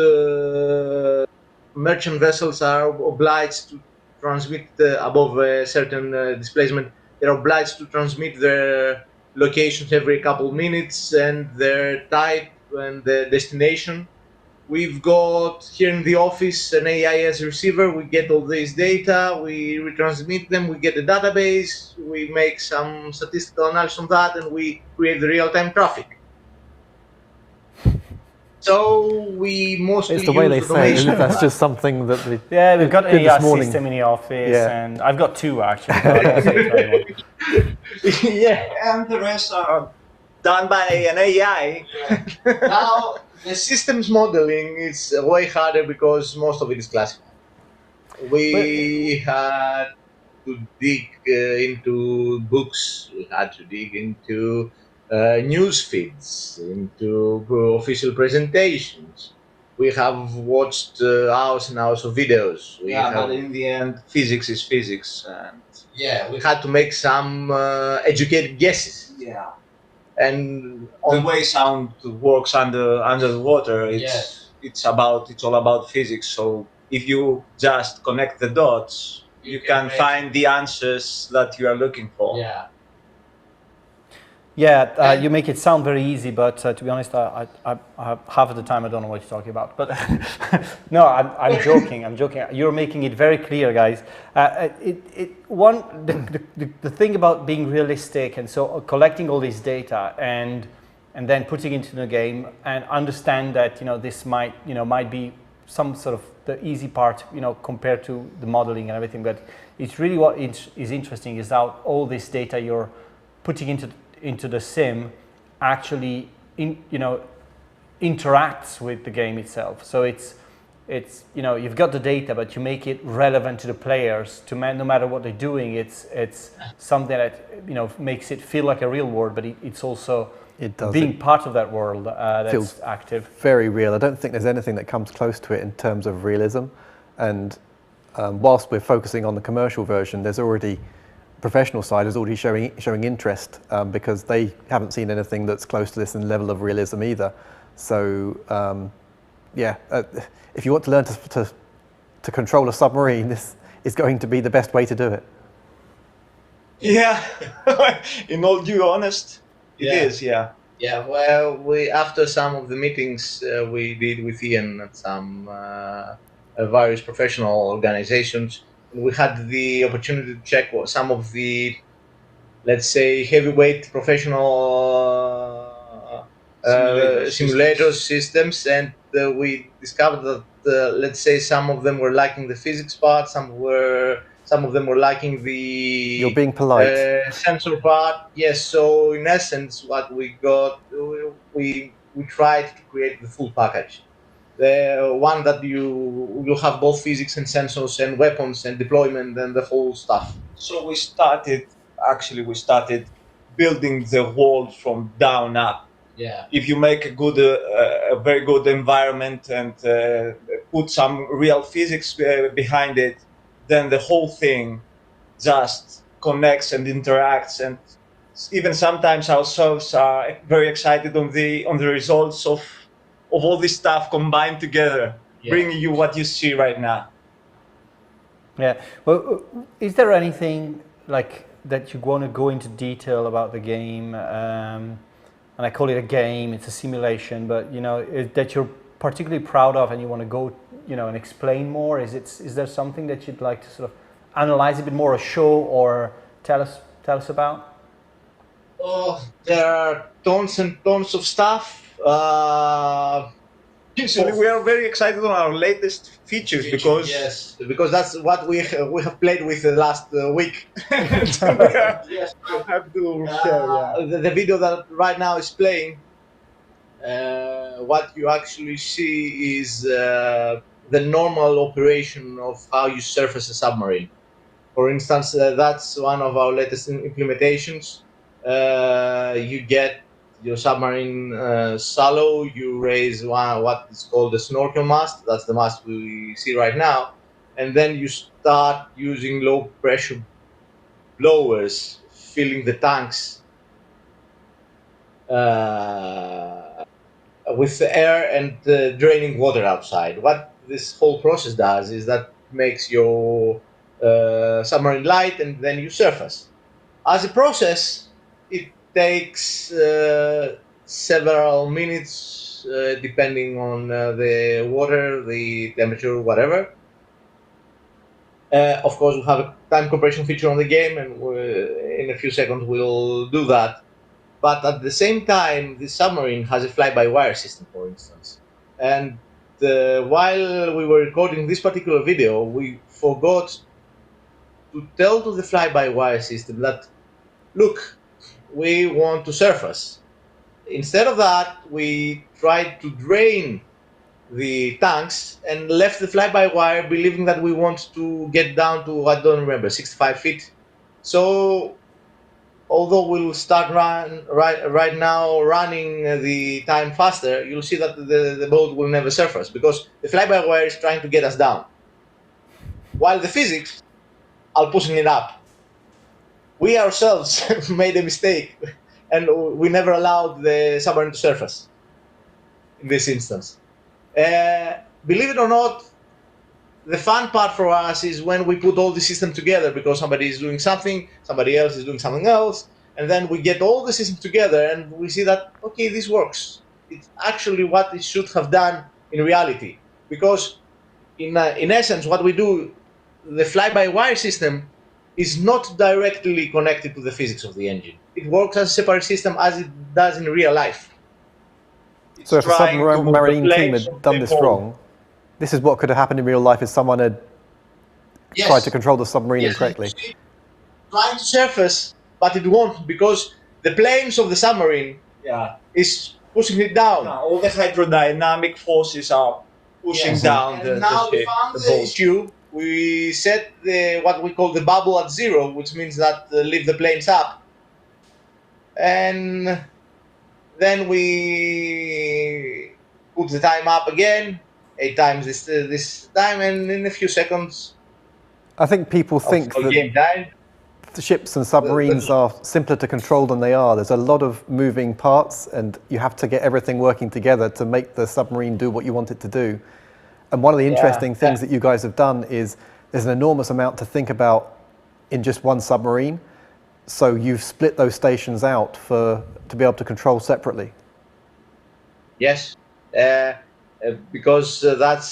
merchant vessels are obliged to transmit above a certain displacement. They're obliged to transmit their locations every couple of minutes and their type and the destination. We've got here in the office an AIS receiver. We get all this data, we retransmit them, we get a database, we make some statistical analysis on that, and we create the real-time traffic. So we mostly It's the way they use say it, automation. that's just something that we Yeah, we've got an did this AI morning. system in the office, Yeah. and I've got 2 actually. But I won't say it to anyone. Yeah, and the rest are done by an AI. Now, the systems modeling is way harder because most of it is classified. We had to dig into books, we had to dig into news feeds, into official presentations. We have watched hours and hours of videos. But in the end, physics is physics, and We had to make some educated guesses. yeah, And the way sound works under the water, it's all about physics. So if you just connect the dots, you can find the answers that you are looking for. Yeah, you make it sound very easy, but to be honest, I half of the time I don't know what you're talking about. But no, I'm joking. I'm joking. You're making it very clear, guys. The thing about being realistic and so collecting all this data and then putting it into the game and understand that, you know, this might be some sort of the easy part, you know, compared to the modeling and everything. But it's really what is interesting is how all this data you're putting into the sim actually interacts with the game itself. So it's you've got the data, but you make it relevant to the players. No matter what they're doing, it's something that makes it feel like a real world, but it's also being part of that world that's active. Very real. I don't think there's anything that comes close to it in terms of realism. And whilst we're focusing on the commercial version, there's already professional side is already showing interest because they haven't seen anything that's close to this in level of realism either. So if you want to learn to control a submarine, this is going to be the best way to do it. Yeah, in all due honest, it is. Yeah. Yeah. Well, after some of the meetings we did with Ian at some various professional organizations, we had the opportunity to check some of the, let's say, heavyweight professional simulator systems, and we discovered that let's say some of them were lacking the physics part, some of them were lacking the You're being polite. sensor part. Yes, so in essence what we got, we tried to create the full package, the one that you have both physics and sensors and weapons and deployment and the whole stuff. So we started building the world from down up. Yeah. If you make a very good environment and put some real physics behind it, then the whole thing just connects and interacts. And even sometimes ourselves are very excited on the results of all this stuff combined together, bringing you what you see right now. Yeah. Well, is there anything like that you want to go into detail about the game? And I call it a game, it's a simulation, but that you're particularly proud of and you want to go, and explain more? Is there something that you'd like to sort of analyze a bit more, or show, or tell us about? Oh, there are tons and tons of stuff. Usually we are very excited on our latest features because that's what we have played with the last week. Yes, I have to share. The video that right now is playing, what you actually see is the normal operation of how you surface a submarine. For instance, that's one of our latest implementations. You get your submarine shallow, you raise what is called the snorkel mast, that's the mast we see right now, and then you start using low pressure blowers, filling the tanks with air and draining water outside. What this whole process does is that makes your submarine light, and then you surface. As a process, it takes several minutes depending on the water, the temperature, whatever. Of course, we have a time compression feature on the game, and in a few seconds we'll do that. But at the same time, the submarine has a fly-by-wire system, for instance. And while we were recording this particular video, we forgot to tell to the fly-by-wire system that, look, we want to surface. Instead of that, we tried to drain the tanks and left the fly-by-wire, believing that we want to get down to, I don't remember, 65 feet. So, although we'll start right now running the time faster, you'll see that the boat will never surface because the fly-by-wire is trying to get us down, while the physics are pushing it up. We ourselves made a mistake, and we never allowed the submarine to surface in this instance. Believe it or not, the fun part for us is when we put all the system together, because somebody is doing something, somebody else is doing something else, and then we get all the system together and we see that, okay, this works. It's actually what it should have done in reality. Because in essence, what we do, the fly-by-wire system is not directly connected to the physics of the engine. It works as a separate system as it does in real life. So if a submarine team had done this wrong, this is what could have happened in real life if someone had tried to control the submarine incorrectly. Trying to surface, but it won't, because the planes of the submarine is pushing it down. All the hydrodynamic forces are pushing Yes. down And the now we ship, found the the boat. issue. We set what we call the bubble at 0, which means that leave the planes up. And then we put the time up again, 8 times this time, and in a few seconds I think people think of that game time. the ships and submarines are simpler to control than they are. There's a lot of moving parts, and you have to get everything working together to make the submarine do what you want it to do. And one of the interesting things that you guys have done is there's an enormous amount to think about in just one submarine. So you've split those stations out to be able to control separately. Yes, because that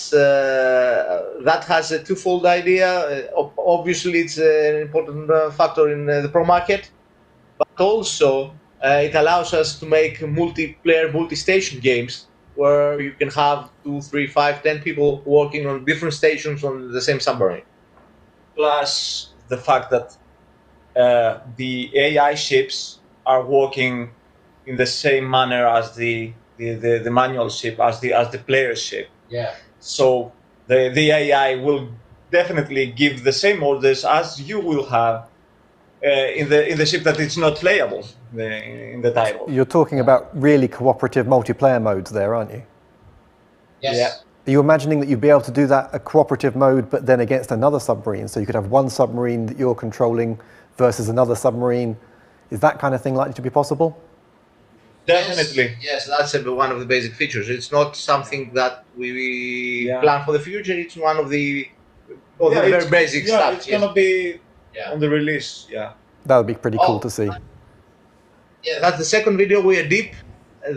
has a twofold idea. Obviously, it's an important factor in the pro market, but also it allows us to make multiplayer, multi-station games where you can have 2, 3, 5, 10 people working on different stations on the same submarine. Plus the fact that the AI ships are working in the same manner as the manual ship, as the player ship. Yeah. So the AI will definitely give the same orders as you will have in the ship that it's not playable in the title. You're talking about really cooperative multiplayer modes there, aren't you? Yes. Yeah. Are you imagining that you'd be able to do that a cooperative mode, but then against another submarine? So you could have one submarine that you're controlling versus another submarine. Is that kind of thing likely to be possible? Definitely. Yes, that's one of the basic features. It's not something that we Yeah. plan for the future. It's one of the very basic stuff. It's gonna be on the release. Yeah. That would be pretty cool to see. Yeah, that's the second video. We are deep.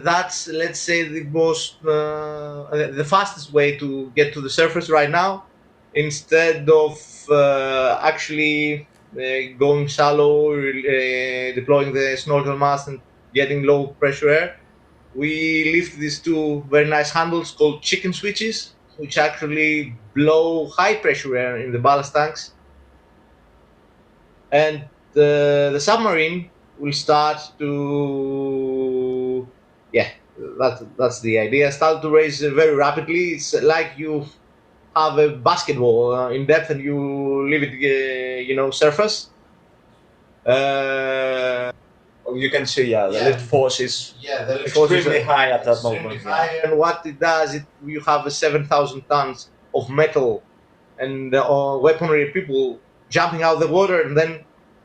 That's, let's say, the most the fastest way to get to the surface right now. Instead of actually going shallow, deploying the snorkel mast and getting low pressure air, we lift these two very nice handles called chicken switches, which actually blow high pressure air in the ballast tanks. And the submarine will start to, that's the idea, start to raise very rapidly. It's like you have a basketball in depth and you leave it, surface. You can see, the lift force is The lift force extremely is high at that extremely moment. high, and what it does, you have 7,000 tons of metal and weaponry, people jumping out of the water and then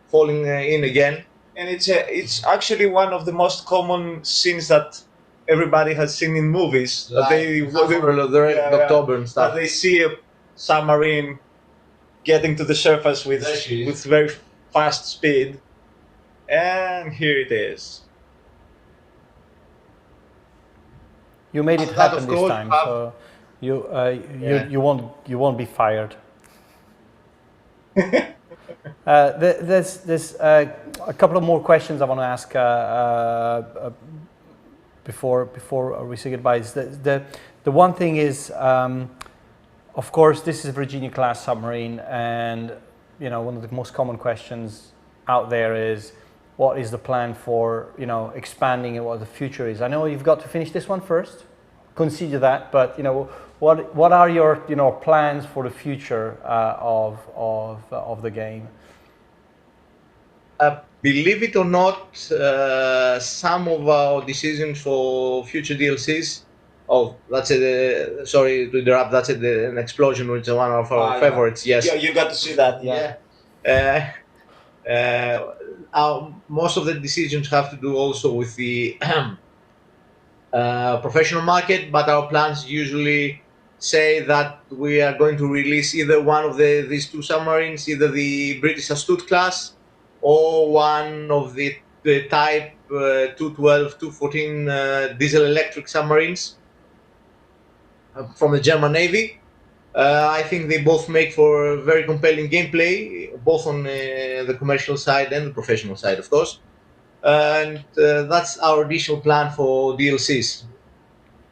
falling in again. And it's actually one of the most common scenes that everybody has seen in movies. That October and stuff. That they see a submarine getting to the surface with very fast speed, and here it is. You made it That, happen of this course, time, so you won't be fired. There's a couple of more questions I want to ask before we say goodbyes. The one thing is, of course, this is a Virginia class submarine, and one of the most common questions out there is, what is the plan for expanding and what the future is? I know you've got to finish this one first, consider that, but what are your plans for the future of the game? Believe it or not, some of our decisions for future DLCs. Oh, that's it. Sorry to interrupt. That's it. An explosion, which is one of our favorites. Yes. Yeah, you got to see that. Yeah. Most of the decisions have to do also with the professional market, but our plans usually say that we are going to release either one of these two submarines, either the British Astute class or one of the type 212, 214 diesel electric submarines from the German Navy. I think they both make for very compelling gameplay, both on the commercial side and the professional side, of course. And that's our initial plan for DLCs.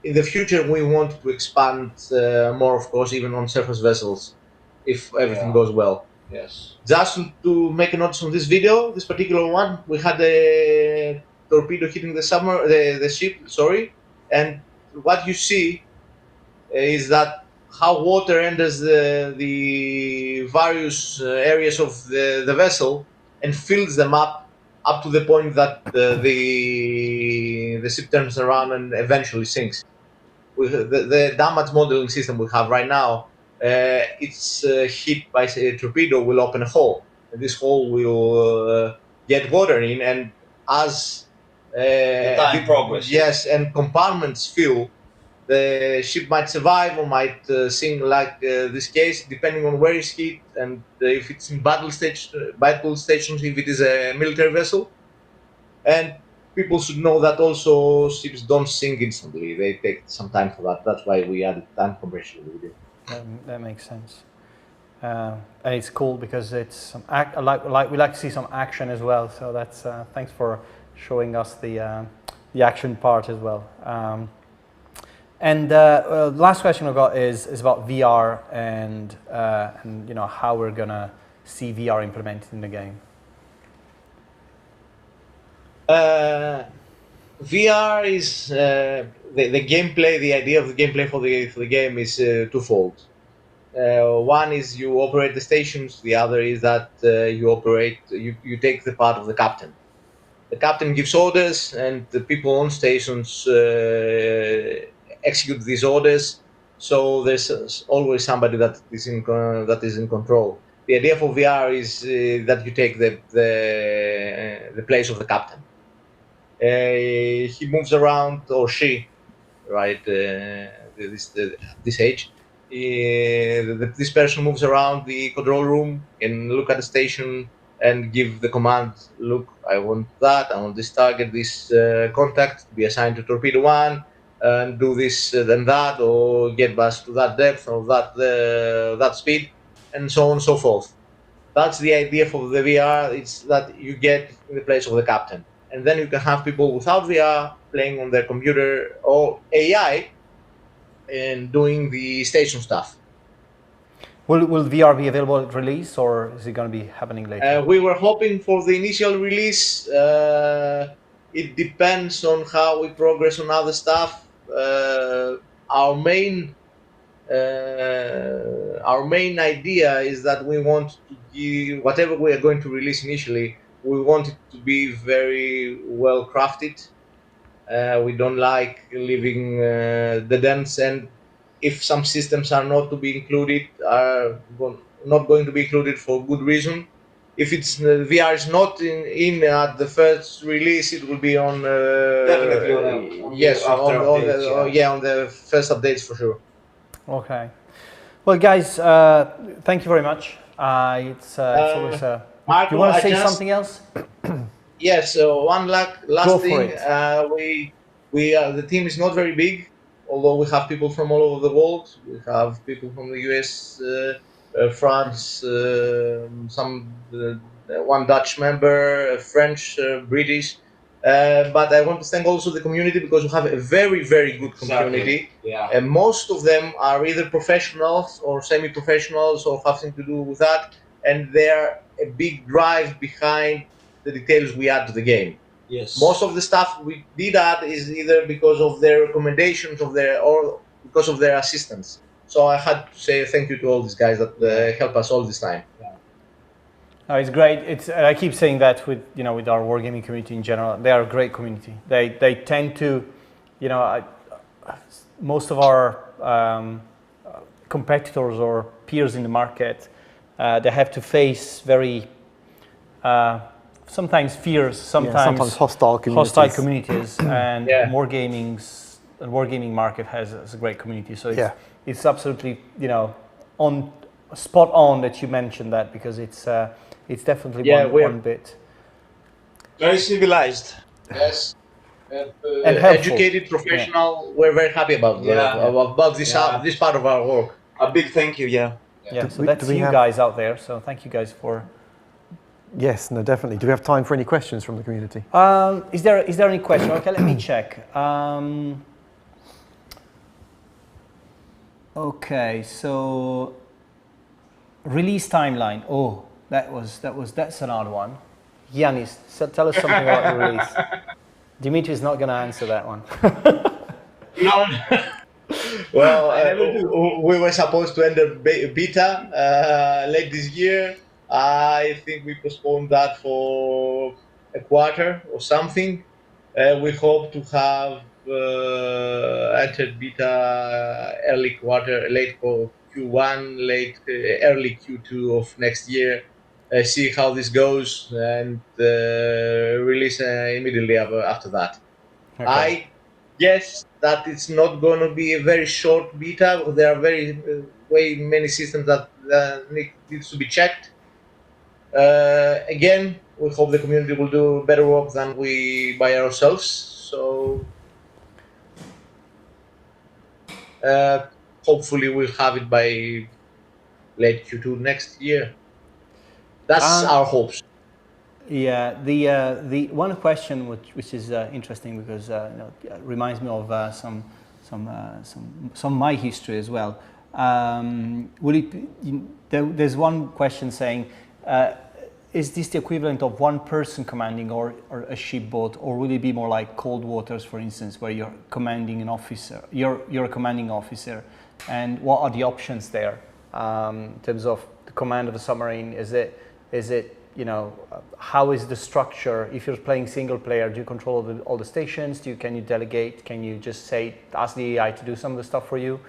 In the future, we want to expand more, of course, even on surface vessels, if everything goes well. Yes. Just to make a notice on this video, this particular one, we had a torpedo hitting the ship, and what you see is that how water enters the various areas of the vessel and fills them up to the point that the ship turns around and eventually sinks. The damage modeling system we have right now, it's hit by a torpedo will open a hole, and this hole will get water in, and as The time progresses. yes, and compartments fill, the ship might survive or might sink, like this case, depending on where it's hit and if it's in battle stations, if it is a military vessel. And people should know that also ships don't sink instantly; they take some time for that. That's why we added time compression. That makes sense. And it's cool because it's some we like to see some action as well. So that's thanks for showing us the action part as well. And last question I've got is about VR and you know how we're gonna see VR implemented in the game. VR is the gameplay. The idea of the gameplay for the game is twofold. One is you operate the stations. The other is that you take the part of the captain. The captain gives orders, and the people on stations execute these orders. So there's always somebody that is in control. The idea for VR is that you take the place of the captain. He moves around, or she, right? This age, this person moves around the control room and look at the station and give the command. Look, I want that. I want this target, this contact to be assigned to torpedo 1, and do this, then that, or get back to that depth or that speed, and so on and so forth. That's the idea for the VR. It's that you get in the place of the captain. And then you can have people without VR playing on their computer or AI and doing the station stuff. Will VR be available at release, or is it going to be happening later? We were hoping for the initial release. It depends on how we progress on other stuff. Our main idea is that we want to give whatever we are going to release initially. We want it to be very well crafted. We don't like leaving the dents, and if some systems are not to be included, are not going to be included for good reason. If it's VR is not in at the first release, it will be on Definitely on the first updates for sure. Okay. Well, guys, thank you very much. It's always a. Marco, do you want to say something else? Yes. One last thing. The team is not very big, although we have people from all over the world. We have people from the US, France, one Dutch member, French, British. But I want to thank also the community, because we have a very, very good community. Exactly. Yeah. And most of them are either professionals or semi-professionals or have something to do with that. And they're a big drive behind the details we add to the game. Yes. Most of the stuff we did add is either because of their recommendations or because of their assistance. So I had to say thank you to all these guys that help us all this time. Yeah. No, it's great. I keep saying that with our wargaming community in general. They are a great community. They tend to, most of our competitors or peers in the market, they have to face very sometimes fierce, sometimes hostile communities. And wargaming market has a great community. So it's absolutely on spot on that you mentioned that, because it's definitely one bit very civilized. Yes. And educated, professional. We're very happy about this part of our work. A big thank you. Yeah. So that's you guys out there. So thank you guys for. Yes, no, definitely. Do we have time for any questions from the community? Is there any question? Okay, let me check. Okay, so release timeline. Oh, that's another one. Yanis, tell us something about the release. Dimitri is not going to answer that one. No. Well, I never do. we were supposed to enter beta late this year. I think we postponed that for a quarter or something. We hope to have entered beta early quarter, late Q1, early Q2 of next year. See how this goes and release immediately after that. Okay. I guess that it's not going to be a very short beta. There are very way many systems that needs to be checked. Again, we hope the community will do better work than we by ourselves. So hopefully we'll have it by late Q2 next year. That's our hopes. Yeah, the one question which is interesting because reminds me of some of my history as well. There's one question saying, is this the equivalent of one person commanding or a shipboat, or will it be more like Cold Waters, for instance, where you're commanding an officer? You're a commanding officer, and what are the options there in terms of the command of a submarine? Is it how is the structure? If you're playing single player, do you control all the stations? Can you delegate? Can you just ask the AI to do some of the stuff for you?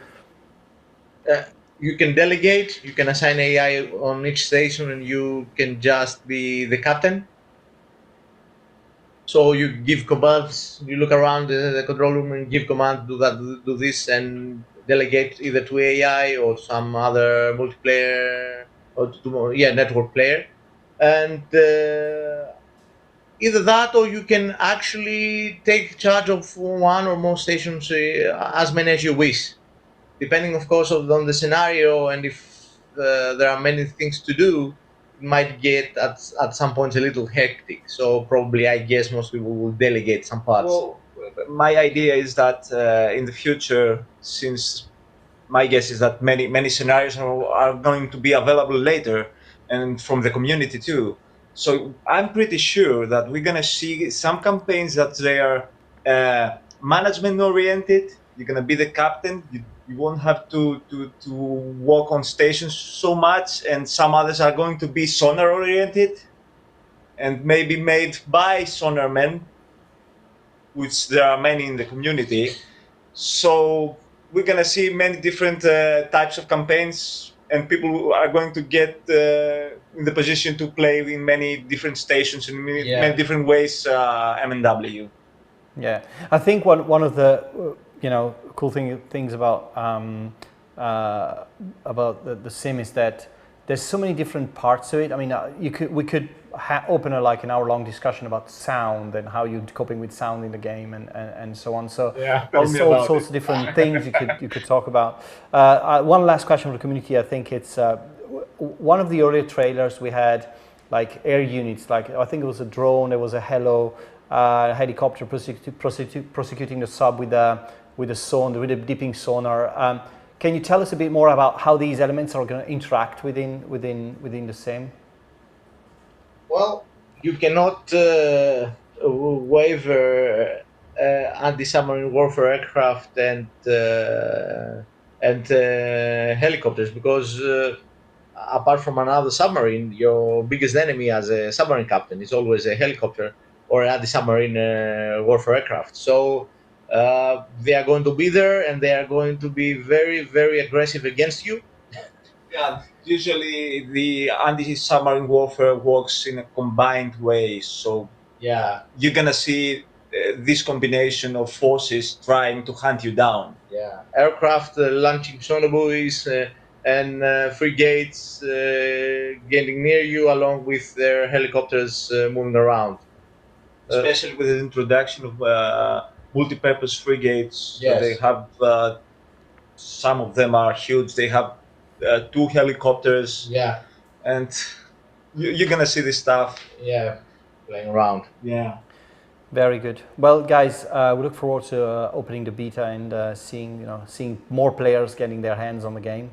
You can delegate, you can assign AI on each station, and you can just be the captain. So you give commands, you look around the control room and give command, do that, do this, and delegate either to AI or some other multiplayer or network player. And either that, or you can actually take charge of one or more stations, as many as you wish, depending, of course, on the scenario. And if there are many things to do, it might get at some point a little hectic. So probably, I guess most people will delegate some parts. Well, my idea is that in the future, since my guess is that many scenarios are going to be available later and from the community too. So I'm pretty sure that we're gonna see some campaigns that they are management oriented. You're gonna be the captain. You won't have to walk on stations so much, and some others are going to be sonar oriented and maybe made by sonar men, which there are many in the community. So we're gonna see many different types of campaigns, and people are going to get in the position to play in many different stations in many different ways. MNW. Yeah, I think one of the cool things about the sim is that there's so many different parts to it. I mean, we could open an hour-long discussion about sound and how you're coping with sound in the game and so on. So there's all sorts of different things you could talk about. One last question for the community. I think it's one of the earlier trailers we had, like air units, like I think it was a drone, there was a helicopter prosecuting the sub with a dipping sonar. Can you tell us a bit more about how these elements are going to interact within the sim? Well, you cannot waver anti-submarine warfare aircraft and helicopters, because apart from another submarine, your biggest enemy as a submarine captain is always a helicopter or an anti-submarine warfare aircraft. So they are going to be there, and they are going to be very, very aggressive against you. Yeah, usually the anti-submarine warfare works in a combined way. So you're gonna see this combination of forces trying to hunt you down. Yeah, aircraft launching sonar buoys and frigates getting near you, along with their helicopters moving around. Especially with the introduction of multi-purpose frigates. Yes. They have some of them are huge. They have 2 helicopters. Yeah. And you're gonna see this stuff. Yeah, playing around. Yeah. Very good. Well, guys, we look forward to opening the beta and seeing more players getting their hands on the game.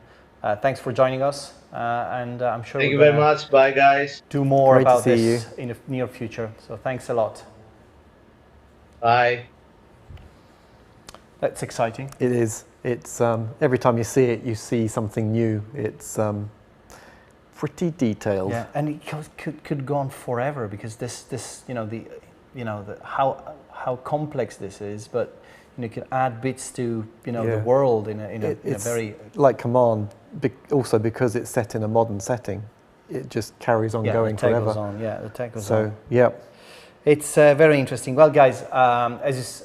Thanks for joining us, and I'm sure. Thank you very much. Bye, guys. Do more Great about to see this in the near future. So thanks a lot. Bye. That's exciting. It is. It's every time you see it, you see something new. It's pretty detailed. Yeah, and it could go on forever because this how complex this is, but you can add bits to the world in a very like Command. Also because it's set in a modern setting, it just carries on going forever. The tech goes on. So yeah. It's very interesting. Well, guys, as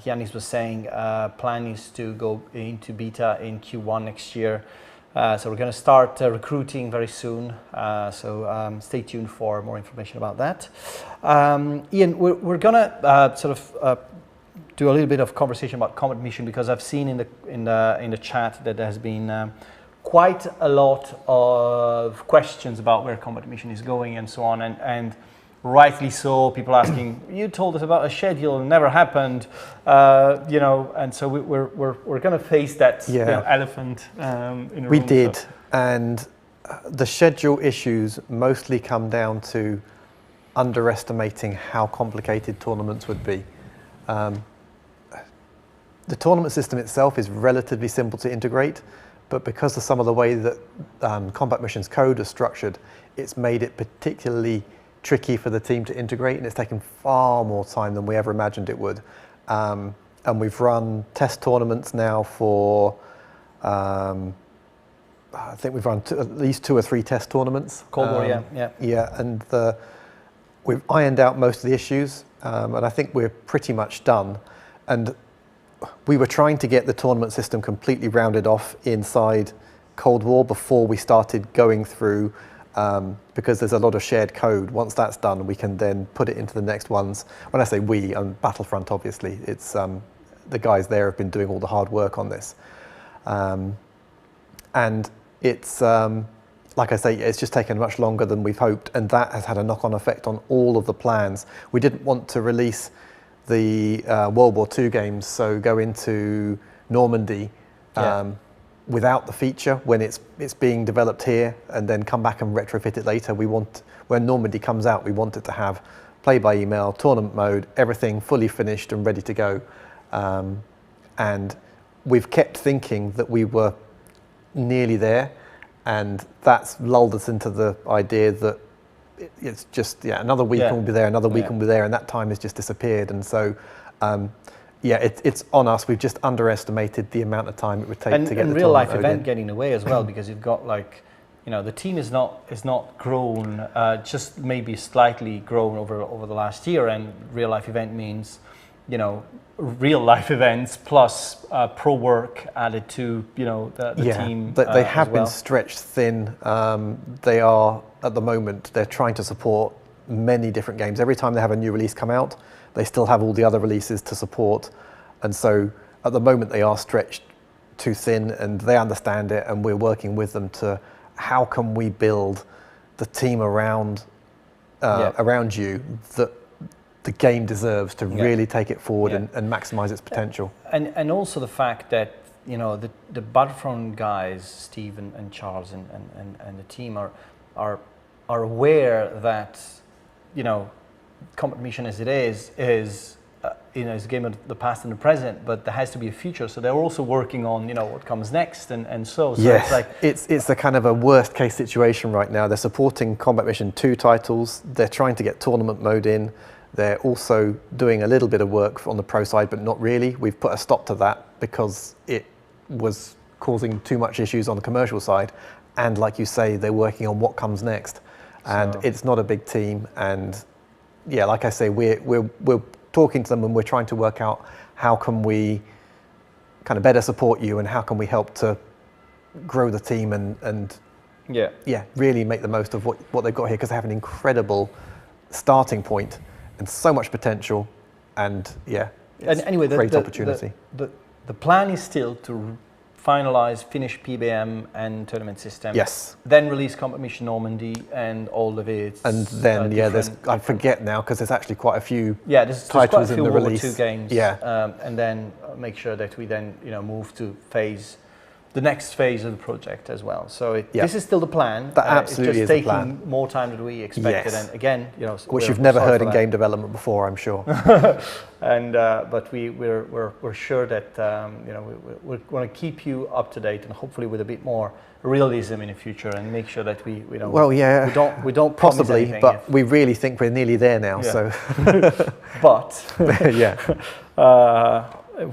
Yannis was saying, plan is to go into beta in Q1 next year. So we're going to start recruiting very soon. So stay tuned for more information about that. Ian, we're going to sort of do a little bit of conversation about Combat Mission because I've seen in the chat that there has been quite a lot of questions about where Combat Mission is going and so on, and rightly so. People asking, you told us about a schedule, it never happened, and so we're going to face that elephant in the room. We did, and the schedule issues mostly come down to underestimating how complicated tournaments would be. The tournament system itself is relatively simple to integrate, but because of some of the way that Combat Mission's code is structured, it's made it particularly tricky for the team to integrate, and it's taken far more time than we ever imagined it would. And we've run test tournaments now for, I think we've run at least 2 or 3 test tournaments. Cold War, Yeah, and we've ironed out most of the issues, and I think we're pretty much done. And we were trying to get the tournament system completely rounded off inside Cold War before we started going through, because there's a lot of shared code. Once that's done, we can then put it into the next ones. When I say we, Battlefront, obviously, it's the guys there have been doing all the hard work on this. And it's, like I say, it's just taken much longer than we've hoped, and that has had a knock-on effect on all of the plans. We didn't want to release the World War II games, so go into Normandy without the feature when it's being developed here, and then come back and retrofit it later. We want, when Normandy comes out, we want it to have play by email, tournament mode, everything fully finished and ready to go. And we've kept thinking that we were nearly there, and that's lulled us into the idea that it's just another week and we'll be there, another week and we'll be there, and that time has just disappeared. And so it's on us. We've just underestimated the amount of time it would take to get the real life tournament event in. getting in the way as well, because you've got the team is not grown, just maybe slightly grown over the last year, and real life event means real life events plus pro work added to the team. They have been stretched thin. They are at the moment, they're trying to support many different games. Every time they have a new release come out, they still have all the other releases to support, and so at the moment they are stretched too thin, and they understand it, and we're working with them to how can we build the team around you that the game deserves to really take it forward and maximize its potential. And also the fact that the Battlefront guys, Steve and Charles and the team are aware that Combat Mission as it is it's a game of the past and the present, but there has to be a future. So they're also working on what comes next, and so yes, it's like it's a kind of a worst case situation right now. They're supporting Combat Mission 2 titles. They're trying to get tournament mode in. They're also doing a little bit of work on the pro side, but not really. We've put a stop to that because it was causing too much issues on the commercial side. And like you say, they're working on what comes next. And it's not a big team. And yeah, like I say, we're talking to them, and we're trying to work out how can we kind of better support you, and how can we help to grow the team and really make the most of what they've got here, because they have an incredible starting point and so much potential, and anyway, great opportunity. The plan is still to finish PBM and tournament system. Yes. Then release Combat Mission Normandy and all of it. And then I forget now, because there's actually quite a few there's titles quite a few in the World War release. II games. Yeah. And then make sure that we then move to phase the next phase of the project as well. So this is still the plan. That absolutely it's just is the taking plan. more time than we expected. Yes. And again, which you've never heard in game development before, I'm sure. And but we're sure that we're going to keep you up to date, and hopefully with a bit more realism in the future, and make sure that we don't. Well, yeah, we don't possibly, promise but we really think we're nearly there now. Yeah. So, but yeah.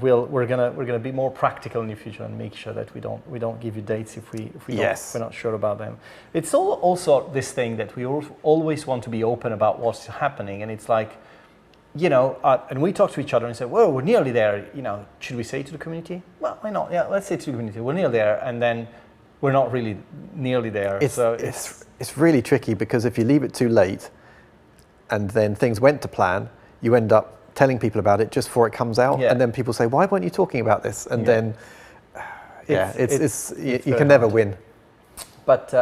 we're gonna be more practical in the future and make sure that we don't give you dates if we're not sure about them. It's also this thing that we always want to be open about what's happening, and it's like, and we talk to each other and say, well, we're nearly there. Should we say to the community? Well, why not? Yeah, let's say to the community, we're nearly there, and then we're not really nearly there. It's really tricky, because if you leave it too late, and then things went to plan, you end up telling people about it just before it comes out, and then people say, why weren't you talking about this? And then you can never win. But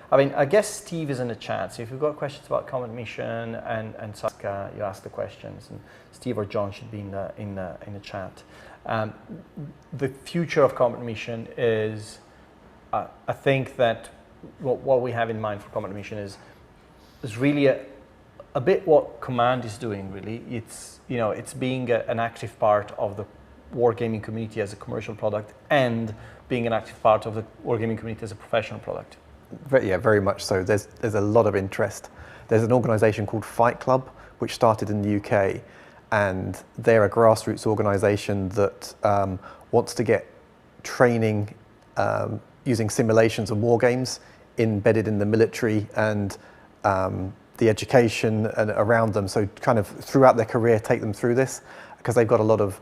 I guess Steve is in the chat, so if you've got questions about Combat Mission and such, you ask the questions, and Steve or John should be in the chat. The future of Combat Mission is, I think that what we have in mind for Combat Mission is really a bit what Command is doing. Really, it's being an active part of the wargaming community as a commercial product, and being an active part of the wargaming community as a professional product. Very much so. There's a lot of interest. There's an organisation called Fight Club, which started in the UK, and they're a grassroots organisation that wants to get training using simulations and war games embedded in the military and the education and around them. So kind of throughout their career, take them through this, because they've got a lot of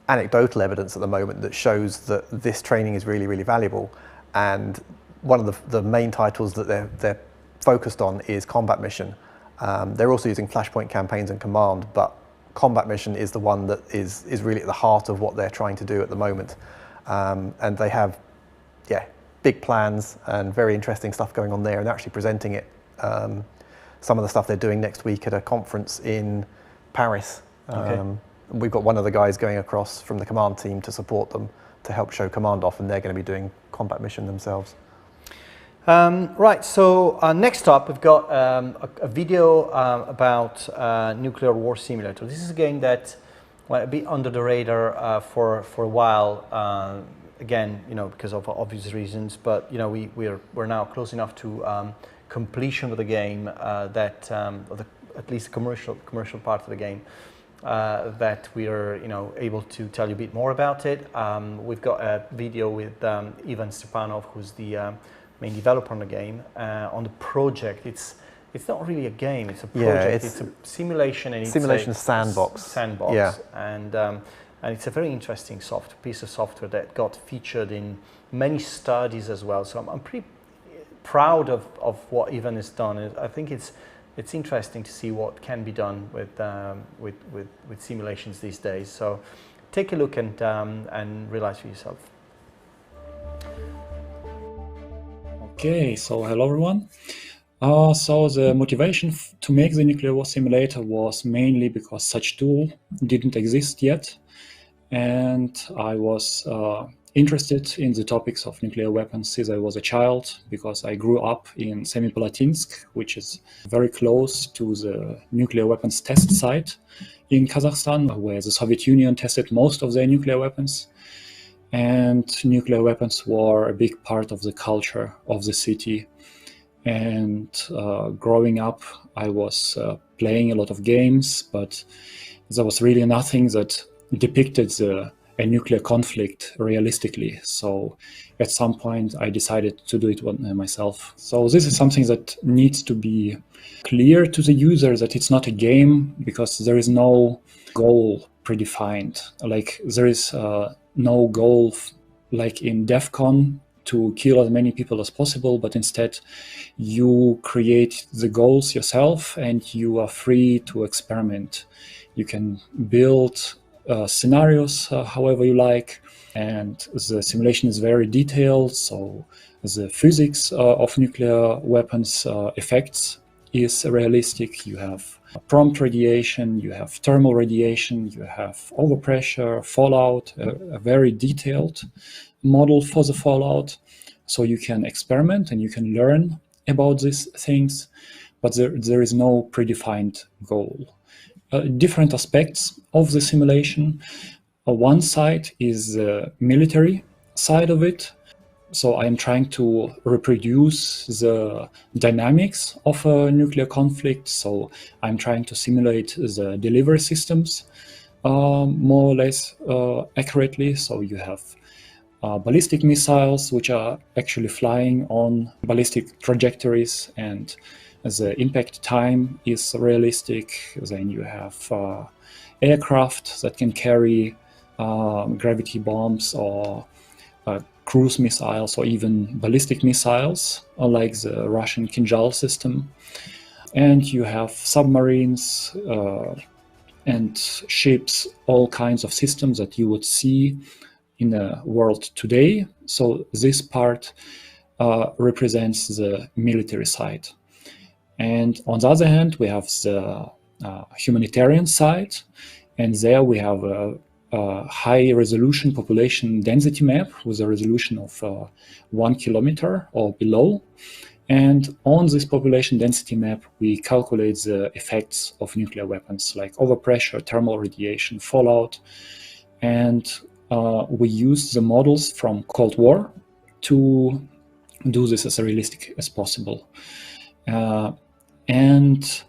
anecdotal evidence at the moment that shows that this training is really, really valuable. And one of the main titles that they're focused on is Combat Mission. They're also using Flashpoint campaigns and Command, but Combat Mission is the one that is really at the heart of what they're trying to do at the moment. And they have, big plans and very interesting stuff going on there, and they're actually presenting it. Some of the stuff they're doing next week at a conference in Paris. We've got one of the guys going across from the Command team to support them, to help show Command off, and they're going to be doing Combat Mission themselves. Right, so next up we've got a video about Nuclear War Simulator. This is a game that went a bit under the radar for a while, again, because of obvious reasons, but we're now close enough to completion of the game, that at least the commercial part of the game, that we are able to tell you a bit more about it. We've got a video with Ivan Stepanov, who's the main developer on the game, on the project. It's not really a game, it's a project. It's a simulation, and simulation sandbox. And it's a very interesting piece of software that got featured in many studies as well. So I'm pretty proud of what Ivan has done. I think it's interesting to see what can be done with simulations these days. So take a look and realize for yourself. Okay, so hello everyone. So the motivation to make the Nuclear War Simulator was mainly because such tool didn't exist yet, and I was interested in the topics of nuclear weapons since I was a child, because I grew up in Semipalatinsk, which is very close to the nuclear weapons test site in Kazakhstan, where the Soviet Union tested most of their nuclear weapons. And nuclear weapons were a big part of the culture of the city. And growing up, I was playing a lot of games, but there was really nothing that depicted a nuclear conflict realistically. So at some point, I decided to do it myself. So this is something that needs to be clear to the user, that it's not a game, because there is no goal predefined. Like there is no goal like in DEF CON to kill as many people as possible, but instead you create the goals yourself and you are free to experiment. You can build scenarios however you like, and the simulation is very detailed, so the physics of nuclear weapons effects is realistic. You have prompt radiation, you have thermal radiation, you have overpressure, fallout, a very detailed model for the fallout. So you can experiment and you can learn about these things, but there is no predefined goal. Different aspects of the simulation. One side is the military side of it. So I'm trying to reproduce the dynamics of a nuclear conflict. So I'm trying to simulate the delivery systems more or less accurately. So you have ballistic missiles, which are actually flying on ballistic trajectories, and the impact time is realistic. Then you have aircraft that can carry gravity bombs or cruise missiles or even ballistic missiles, like the Russian Kinjal system. And you have submarines and ships, all kinds of systems that you would see in the world today. So this part represents the military side. And on the other hand, we have the humanitarian side, and there we have a high resolution population density map with a resolution of 1 kilometer or below. And on this population density map, we calculate the effects of nuclear weapons like overpressure, thermal radiation, fallout. And we use the models from Cold War to do this as realistic as possible. And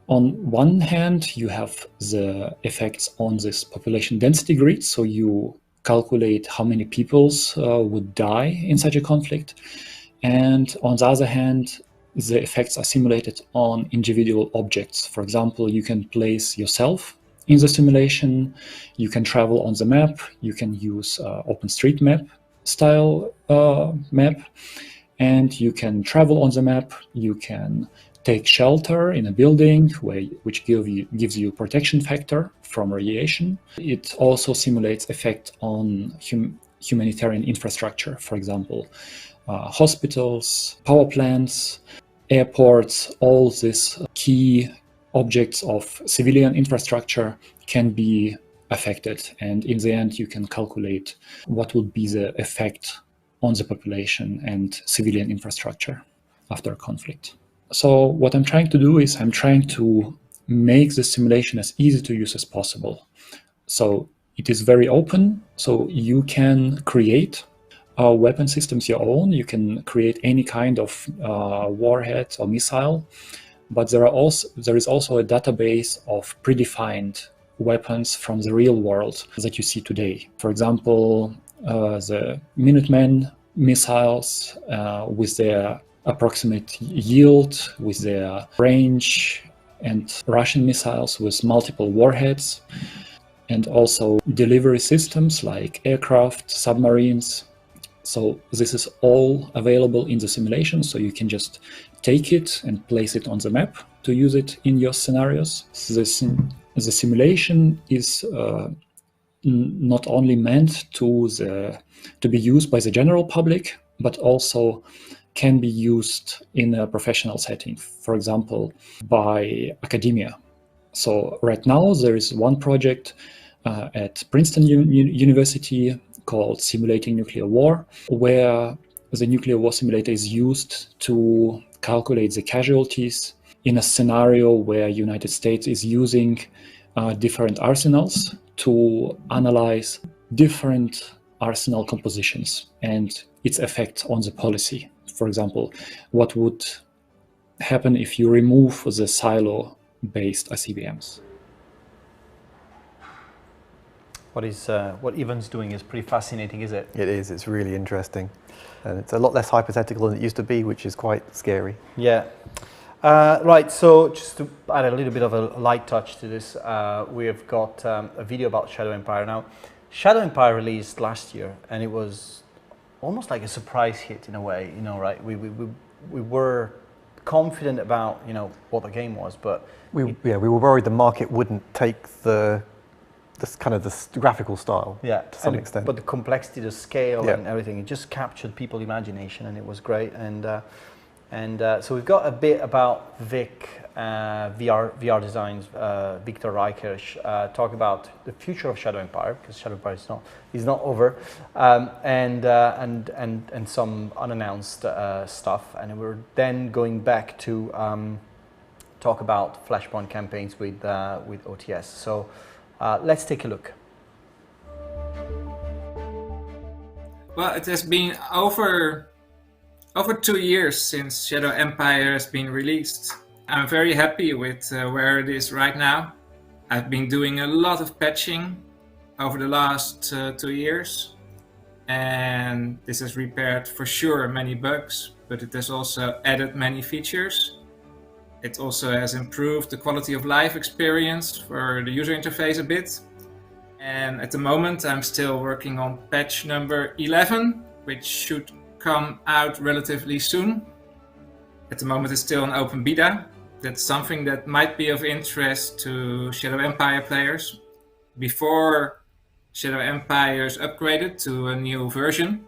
on one hand, you have the effects on this population density grid. So you calculate how many peoples would die in such a conflict. And on the other hand, the effects are simulated on individual objects. For example, you can place yourself in the simulation, you can travel on the map, you can use OpenStreetMap style map, and you can travel on the map, you can take shelter in a building which gives you protection factor from radiation. It also simulates effect on humanitarian infrastructure, for example, hospitals, power plants, airports. All these key objects of civilian infrastructure can be affected, and in the end you can calculate what would be the effect on the population and civilian infrastructure after a conflict. So what I'm trying to do is I'm trying to make the simulation as easy to use as possible. So it is very open, so you can create weapon systems your own. You can create any kind of warhead or missile, but there is also a database of predefined weapons from the real world that you see today. For example, the Minuteman missiles with their approximate yield, with their range, and Russian missiles with multiple warheads, and also delivery systems like aircraft, submarines. So this is all available in the simulation, so you can just take it and place it on the map to use it in your scenarios. The simulation is not only meant to be used by the general public, but also can be used in a professional setting, for example, by academia. So right now there is one project at Princeton University called Simulating Nuclear War, where the nuclear war simulator is used to calculate the casualties in a scenario where United States is using different arsenals to analyze different arsenal compositions and its effect on the policy. For example, what would happen if you remove the silo-based ICBMs? What Ivan's doing is pretty fascinating, is it? It is. It's really interesting. And it's a lot less hypothetical than it used to be, which is quite scary. Yeah. Right, so just to add a little bit of a light touch to this, we've got a video about Shadow Empire now. Shadow Empire released last year, and it was almost like a surprise hit in a way, right? We were confident about, what the game was, but... We were worried the market wouldn't take the graphical style to some extent. But the complexity, the scale and everything, it just captured people's imagination, and it was great. And so we've got a bit about Vic VR Designs, Victor Reichersch, talk about the future of Shadow Empire, because Shadow Empire is not over, and some unannounced stuff. And we're then going back to talk about Flashpoint campaigns with OTS. So let's take a look. Well, it has been over 2 years since Shadow Empire has been released. I'm very happy with where it is right now. I've been doing a lot of patching over the last 2 years, and this has repaired for sure many bugs, but it has also added many features. It also has improved the quality of life experience for the user interface a bit. And at the moment I'm still working on patch number 11, which should come out relatively soon. At the moment it's still an open beta. That's something that might be of interest to Shadow Empire players. Before Shadow Empire is upgraded to a new version,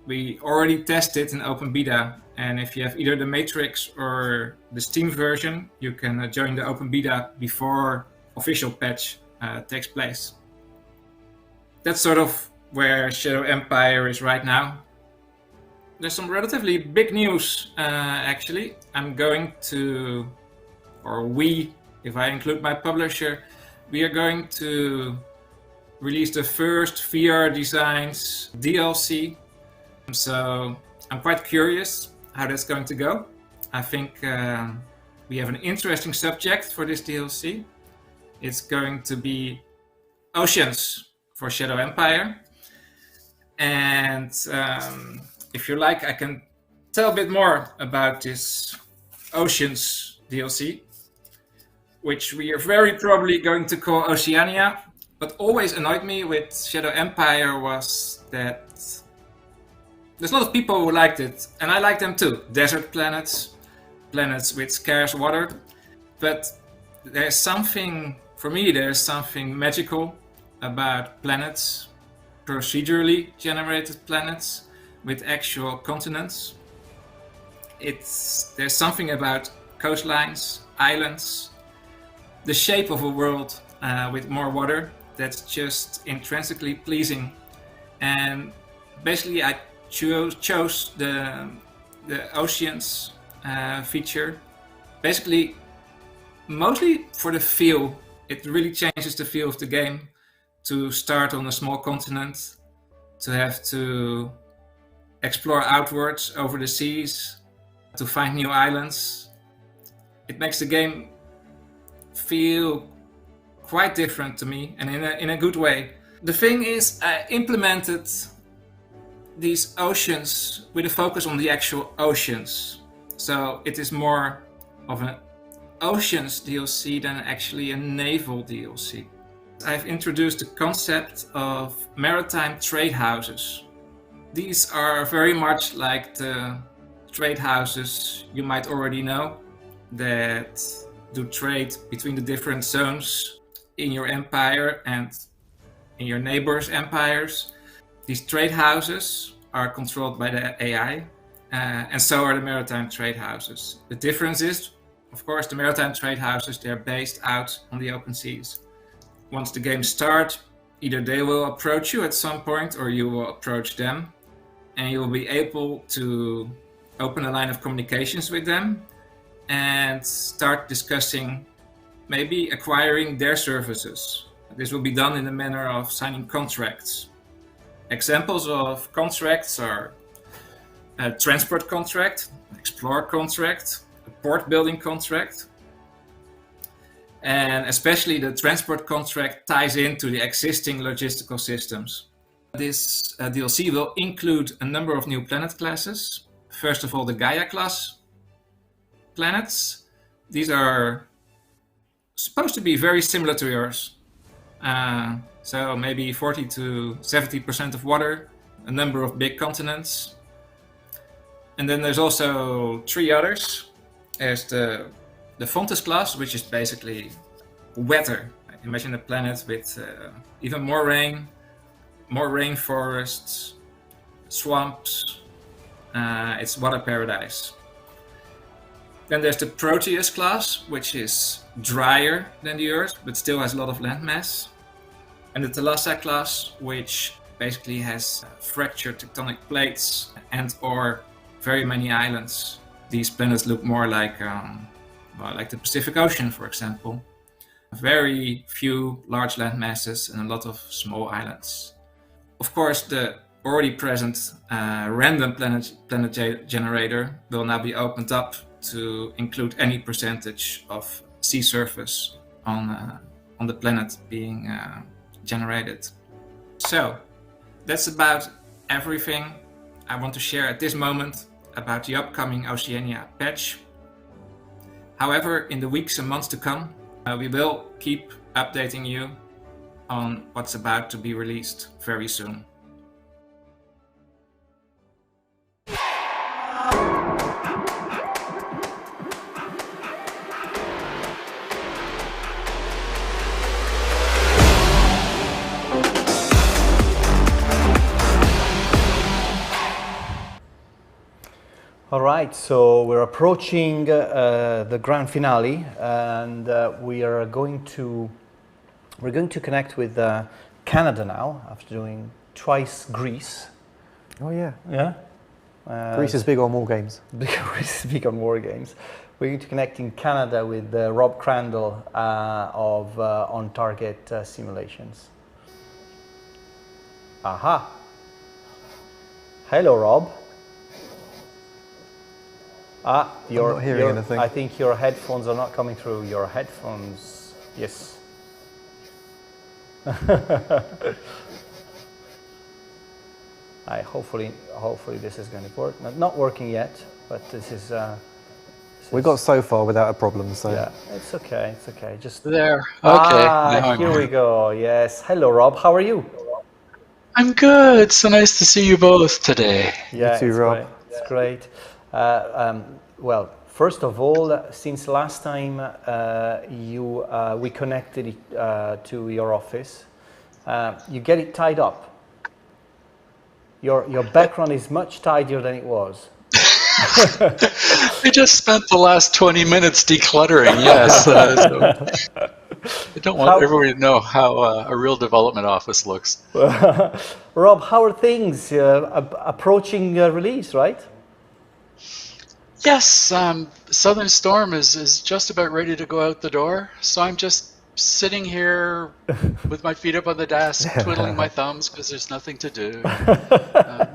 we already tested in open beta. And if you have either the Matrix or the Steam version, you can join the open beta before official patch takes place. That's sort of where Shadow Empire is right now. There's some relatively big news, actually. I'm going to, or we, if I include my publisher, we are going to release the first VR Designs DLC. So I'm quite curious how that's going to go. I think we have an interesting subject for this DLC. It's going to be oceans for Shadow Empire. And if you like, I can tell a bit more about this Oceans DLC, which we are very probably going to call Oceania. What always annoyed me with Shadow Empire was that there's a lot of people who liked it, and I like them too. Desert planets, planets with scarce water. But there's something, for me, there's something magical about planets, procedurally generated planets with actual continents. There's something about coastlines, islands, the shape of a world with more water that's just intrinsically pleasing. And basically I chose the oceans feature, basically mostly for the feel. It really changes the feel of the game to start on a small continent, to have to explore outwards over the seas, to find new islands. It makes the game feel quite different to me, and in a good way. The thing is, I implemented these oceans with a focus on the actual oceans. So it is more of an oceans DLC than actually a naval DLC. I've introduced the concept of maritime trade houses. These are very much like the trade houses you might already know that do trade between the different zones in your empire and in your neighbors' empires. These trade houses are controlled by the AI, and so are the maritime trade houses. The difference is, of course, the maritime trade houses, they're based out on the open seas. Once the game starts, either they will approach you at some point or you will approach them, and you will be able to open a line of communications with them and start discussing maybe acquiring their services. This will be done in the manner of signing contracts. Examples of contracts are a transport contract, explorer contract, a port building contract, and especially the transport contract ties into the existing logistical systems. This DLC will include a number of new planet classes. First of all, the Gaia class planets. These are supposed to be very similar to yours. So maybe 40 to 70% of water, a number of big continents. And then there's also 3 others. There's the Fontes class, which is basically wetter. Imagine a planet with even more rain, more rainforests, swamps. It's water paradise. Then there's the Proteus class, which is drier than the Earth, but still has a lot of landmass. And the Thalassa class, which basically has fractured tectonic plates and or very many islands. These planets look more like the Pacific Ocean, for example. Very few large land masses and a lot of small islands. Of course, the already present random planet generator will now be opened up to include any percentage of sea surface on the planet being generated. So that's about everything I want to share at this moment about the upcoming Oceania patch. However, in the weeks and months to come, we will keep updating you on what's about to be released very soon. All right, so we're approaching the grand finale, and we're going to connect with Canada now after doing twice Greece. Oh yeah. Yeah. Greece is big on Wargames. Greece is big on Wargames. We're going to connect in Canada with Rob Crandall of On Target Simulations. Aha. Hello, Rob. You're not hearing anything. I think your headphones are not coming through. Your headphones, yes. Hopefully this is going to work. Not working yet, but this is. We got so far without a problem, so. Yeah, it's okay. It's okay. Just there. Okay. Here we go. Yes. Hello, Rob. How are you? I'm good. So nice to see you both today. Yeah, you too, Rob. Great. It's great. Well, first of all, since last time we connected to your office, you get it tied up. Your background is much tidier than it was. I just spent the last 20 minutes decluttering, yes. I don't want everybody to know how a real development office looks. Rob, how are things approaching release, right? Yes, Southern Storm is just about ready to go out the door, so I'm just sitting here with my feet up on the desk, twiddling my thumbs because there's nothing to do.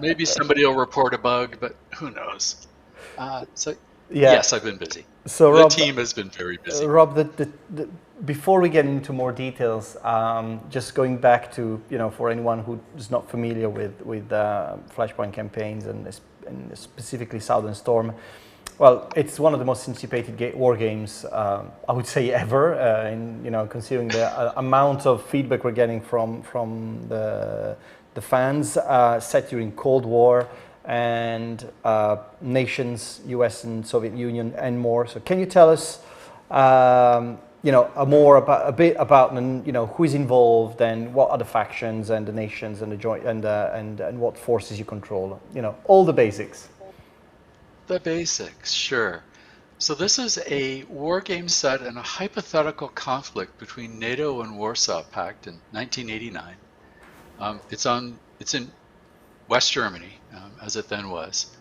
Maybe somebody will report a bug, but who knows? Yes, I've been busy. So the Rob, team has been very busy. Rob, before we get into more details, just going back to, for anyone who is not familiar with Flashpoint campaigns and specifically Southern Storm, well, it's one of the most anticipated war games, I would say, ever. Considering the amount of feedback we're getting from the fans, set during Cold War and nations, U.S. and Soviet Union, and more. So, can you tell us, more about who is involved and what are the factions and the nations and the joint and what forces you control? All the basics. The basics, sure. So this is a war game set in a hypothetical conflict between NATO and Warsaw Pact in 1989. It's in West Germany, as it then was.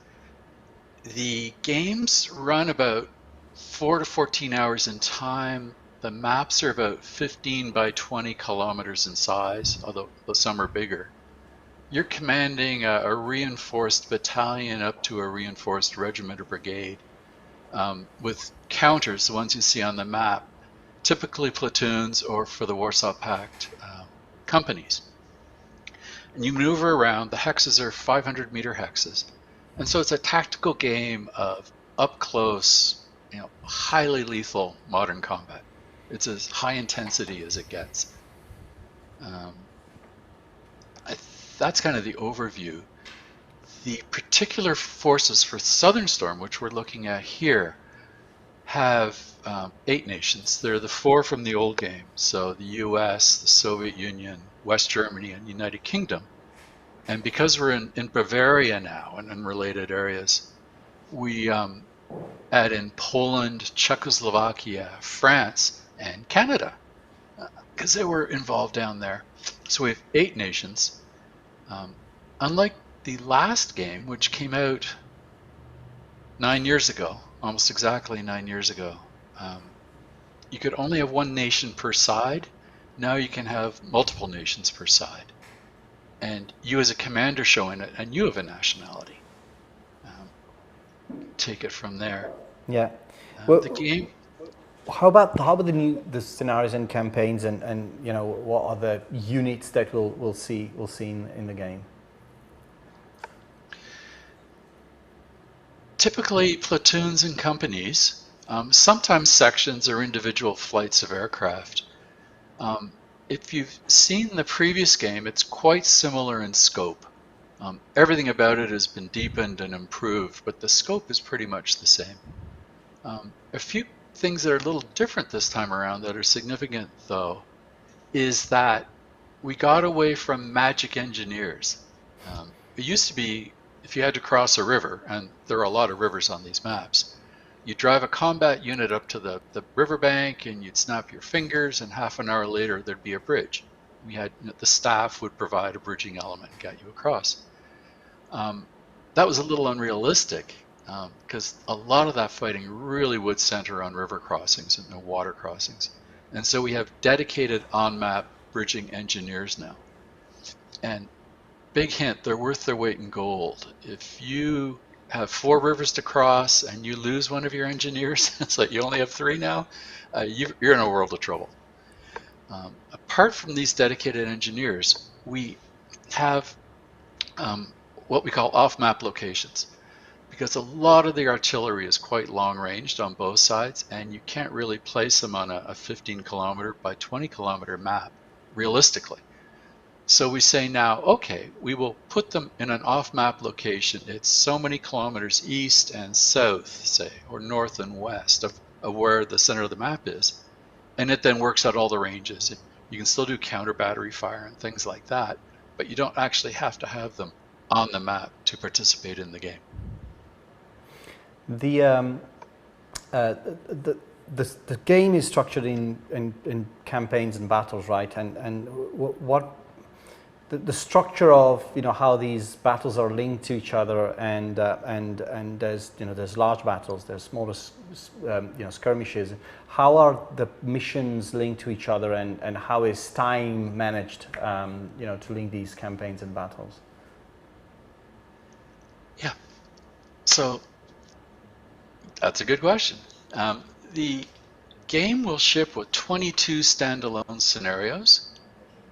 The games run about 4 to 14 hours in time. The maps are about 15 by 20 kilometers in size, although some are bigger. You're commanding a reinforced battalion up to a reinforced regiment or brigade with counters, the ones you see on the map, typically platoons or, for the Warsaw Pact, companies. And you maneuver around. The hexes are 500-meter hexes. And so it's a tactical game of up-close, highly lethal modern combat. It's as high intensity as it gets. That's kind of the overview. The particular forces for Southern Storm, which we're looking at here, have 8 nations. They're the 4 from the old game. So the US, the Soviet Union, West Germany, and United Kingdom. And because we're in Bavaria now and in related areas, we're add in Poland, Czechoslovakia, France, and Canada, because they were involved down there. So we have 8 nations. Unlike the last game, which came out 9 years ago, almost exactly 9 years ago, you could only have 1 nation per side. Now you can have multiple nations per side. And you as a commander show in it, and you have a nationality. Take it from there. Yeah. The game. How about the scenarios and campaigns, and what are the units that we'll see in the game? Typically platoons and companies, sometimes sections or individual flights of aircraft. If you've seen the previous game, it's quite similar in scope. Everything about it has been deepened and improved, but the scope is pretty much the same. A few things that are a little different this time around that are significant, though, is that we got away from magic engineers. It used to be, if you had to cross a river, and there are a lot of rivers on these maps, you'd drive a combat unit up to the riverbank and you'd snap your fingers, and half an hour later there'd be a bridge. We had the staff would provide a bridging element and get you across. That was a little unrealistic because a lot of that fighting really would center on river crossings and no water crossings. And so we have dedicated on-map bridging engineers now. And big hint, they're worth their weight in gold. If you have 4 rivers to cross and you lose one of your engineers, so you only have 3 now, you're in a world of trouble. Apart from these dedicated engineers, we have what we call off-map locations, because a lot of the artillery is quite long-ranged on both sides, and you can't really place them on a 15-kilometer by 20-kilometer map, realistically. So we say now, okay, we will put them in an off-map location. It's so many kilometers east and south, say, or north and west of where the center of the map is, and it then works out all the ranges. You can still do counter battery fire and things like that, but you don't actually have to have them on the map to participate in the game. The game is structured in campaigns and battles, right? And what the structure of how these battles are linked to each other, and there's large battles, there's smaller skirmishes. How are the missions linked to each other, and how is time managed to link these campaigns and battles? Yeah, so that's a good question. The game will ship with 22 standalone scenarios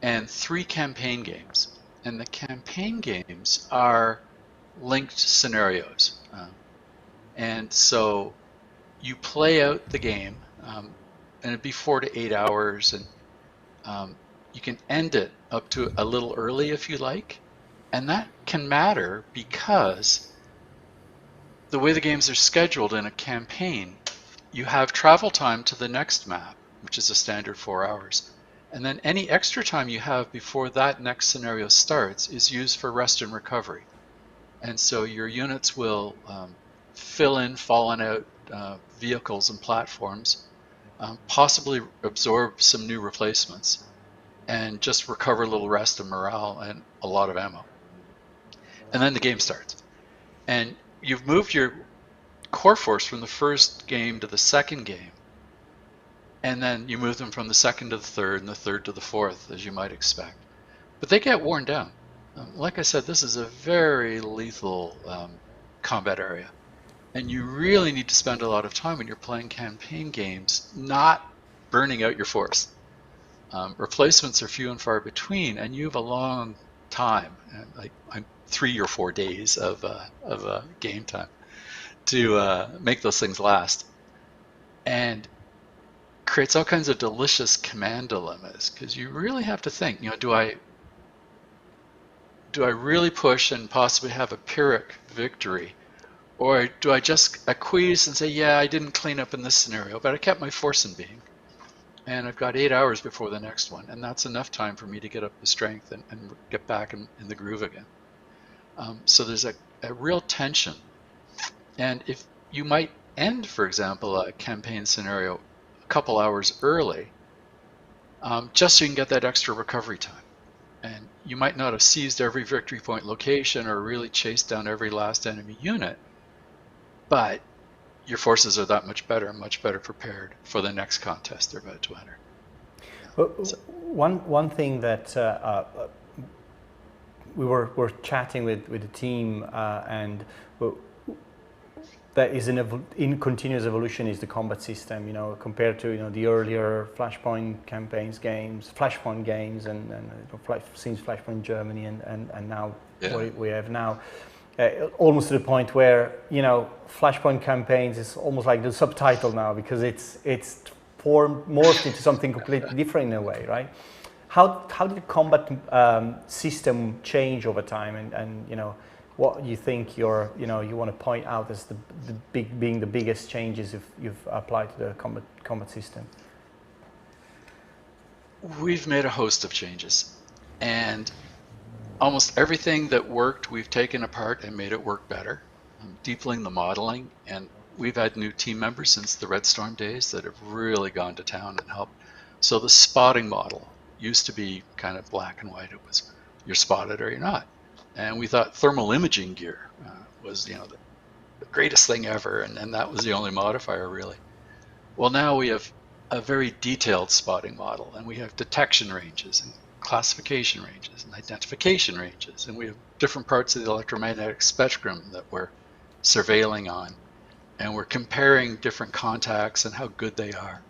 and 3 campaign games. And the campaign games are linked scenarios. And so you play out the game, and it'd be 4 to 8 hours, and you can end it up to a little early if you like. And that can matter because the way the games are scheduled in a campaign, you have travel time to the next map, which is a standard 4 hours. And then any extra time you have before that next scenario starts is used for rest and recovery. And so your units will fill in fallen out vehicles and platforms, possibly absorb some new replacements, and just recover a little rest and morale and a lot of ammo. And then the game starts. And you've moved your core force from the first game to the second game. And then you move them from the second to the third and the third to the fourth, as you might expect. But they get worn down. Like I said, this is a very lethal combat area. And you really need to spend a lot of time when you're playing campaign games not burning out your force. Replacements are few and far between, and you have a long time, like 3 or 4 days of game time to make those things last. And creates all kinds of delicious command dilemmas, because you really have to think, do I really push and possibly have a Pyrrhic victory, or do I just acquiesce and say, yeah, I didn't clean up in this scenario, but I kept my force in being, and I've got 8 hours before the next one, and that's enough time for me to get up the strength and get back in the groove again. So there's a real tension, and if you might end, for example, a campaign scenario a couple hours early, just so you can get that extra recovery time. And you might not have seized every victory point location or really chased down every last enemy unit, but your forces are that much better prepared for the next contest they're about to enter. Well, one thing that we were chatting with the team, and that is in continuous evolution is the combat system. You know, compared to the earlier Flashpoint campaigns games, Flashpoint games, and since Flashpoint Germany, and now what we have now. Almost to the point where Flashpoint campaigns is almost like the subtitle now, because it's morphed into something completely different in a way, right? How did the combat system change over time, and what you think you want to point out as being the biggest changes if you've applied to the combat system? We've made a host of changes, and almost everything that worked, we've taken apart and made it work better, deepening the modeling. And we've had new team members since the Red Storm days that have really gone to town and helped. So the spotting model used to be kind of black and white. It was you're spotted or you're not. And we thought thermal imaging gear was the greatest thing ever, and that was the only modifier really. Well, now we have a very detailed spotting model, and we have detection ranges and classification ranges and identification ranges, and we have different parts of the electromagnetic spectrum that we're surveilling on, and we're comparing different contacts and how good they are,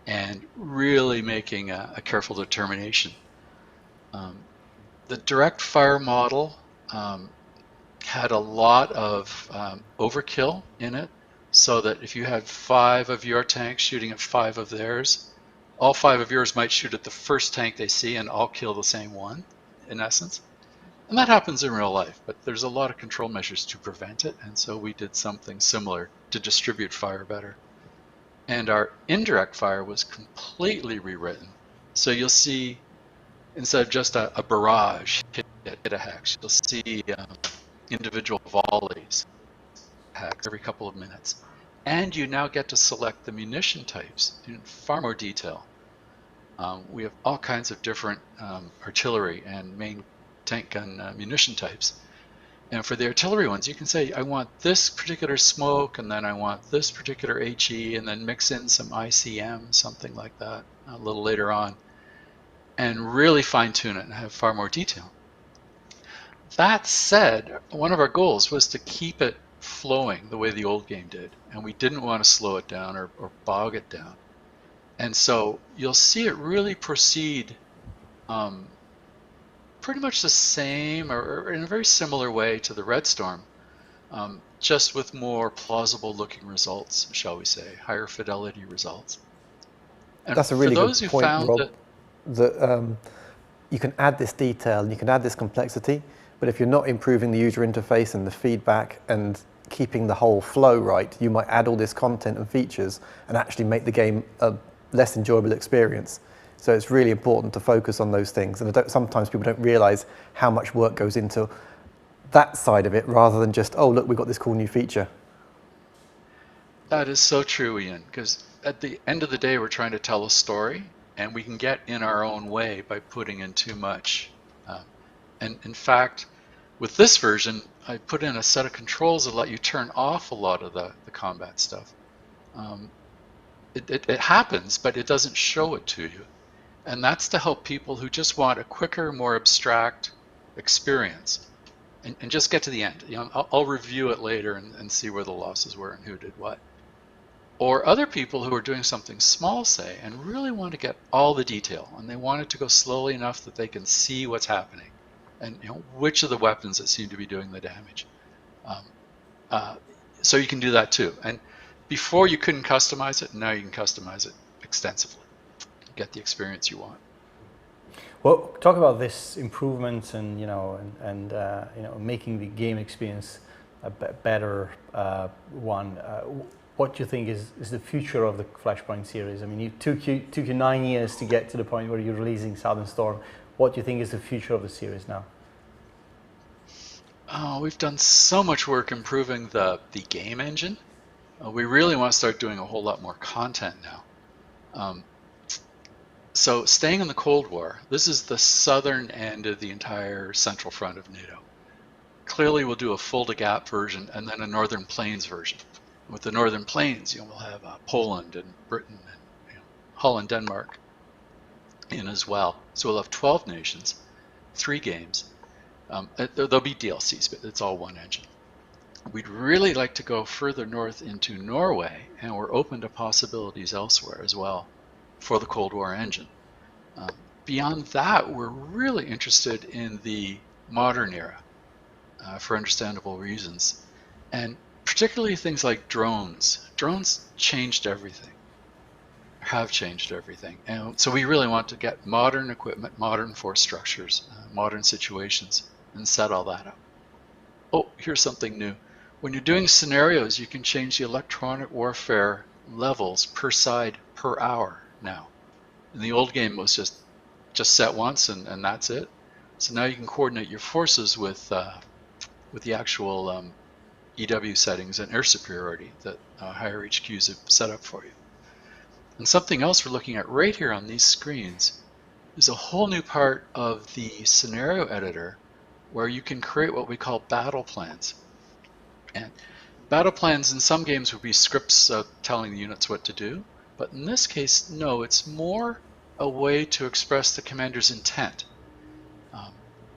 and really making a careful determination. The direct fire model had a lot of overkill in it, so that if you had 5 of your tanks shooting at 5 of theirs, all 5 of yours might shoot at the first tank they see and all kill the same one, in essence. And that happens in real life, but there's a lot of control measures to prevent it, and so we did something similar to distribute fire better. And our indirect fire was completely rewritten. So you'll see, instead of just a barrage hit a hex, you'll see individual volleys hex every couple of minutes. And you now get to select the munition types in far more detail. We have all kinds of different artillery and main tank gun munition types. And for the artillery ones, you can say, I want this particular smoke, and then I want this particular HE, and then mix in some ICM, something like that, a little later on, and really fine tune it and have far more detail. That said, one of our goals was to keep it flowing the way the old game did, and we didn't want to slow it down or bog it down. And so you'll see it really proceed pretty much the same or in a very similar way to the Red Storm, just with more plausible looking results, shall we say, higher fidelity results. And that's a really for those good who point, found Rob, that you can add this detail and you can add this complexity, but if you're not improving the user interface and the feedback and keeping the whole flow right, you might add all this content and features and actually make the game a less enjoyable experience. So it's really important to focus on those things. And sometimes people don't realize how much work goes into that side of it rather than just, oh, look, we've got this cool new feature. That is so true, Ian, because at the end of the day, we're trying to tell a story, and we can get in our own way by putting in too much. And in fact, with this version, I put in a set of controls that let you turn off a lot of the combat stuff. It happens, but it doesn't show it to you. And that's to help people who just want a quicker, more abstract experience and just get to the end. I'll review it later and see where the losses were and who did what. Or other people who are doing something small, say, and really want to get all the detail, and they want it to go slowly enough that they can see what's happening and which of the weapons that seem to be doing the damage. So you can do that too. And before you couldn't customize it, now you can customize it extensively. Get the experience you want. Well, talk about this improvements and making the game experience a better one. What do you think is the future of the Flashpoint series? I mean, it took you 9 years to get to the point where you're releasing Southern Storm. What do you think is the future of the series now? Oh, we've done so much work improving the game engine. We really want to start doing a whole lot more content now. So staying in the Cold War, this is the southern end of the entire central front of NATO. Clearly we'll do a full-to-gap version and then a Northern Plains version. With the Northern Plains, we'll have Poland and Britain and Holland, Denmark in as well. So we'll have 12 nations, 3 games. There'll be DLCs, but it's all one engine. We'd really like to go further north into Norway, and we're open to possibilities elsewhere as well for the Cold War engine. Beyond that, we're really interested in the modern era for understandable reasons, and particularly things like drones. Drones changed everything, have changed everything, and so we really want to get modern equipment, modern force structures, modern situations, and set all that up. Oh, here's something new. When you're doing scenarios, you can change the electronic warfare levels per side per hour now. In the old game was just set once and that's it. So now you can coordinate your forces with the actual EW settings and air superiority that higher HQs have set up for you. And something else we're looking at right here on these screens is a whole new part of the scenario editor where you can create what we call battle plans. And battle plans in some games would be scripts telling the units what to do, but in this case, no, it's more a way to express the commander's intent.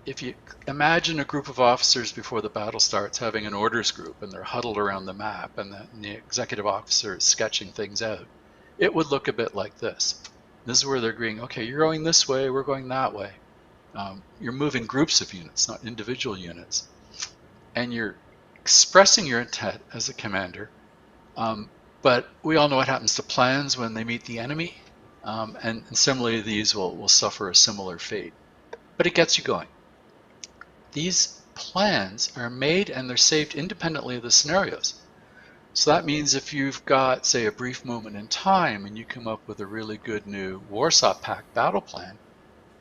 If you imagine a group of officers before the battle starts having an orders group and they're huddled around the map and the executive officer is sketching things out, it would look a bit like this. This is where they're agreeing, okay, you're going this way, we're going that way. You're moving groups of units, not individual units. And you're expressing your intent as a commander. But we all know what happens to plans when they meet the enemy. And similarly, these will suffer a similar fate. But it gets you going. These plans are made and they're saved independently of the scenarios. So that means if you've got, say, a brief moment in time and you come up with a really good new Warsaw Pact battle plan,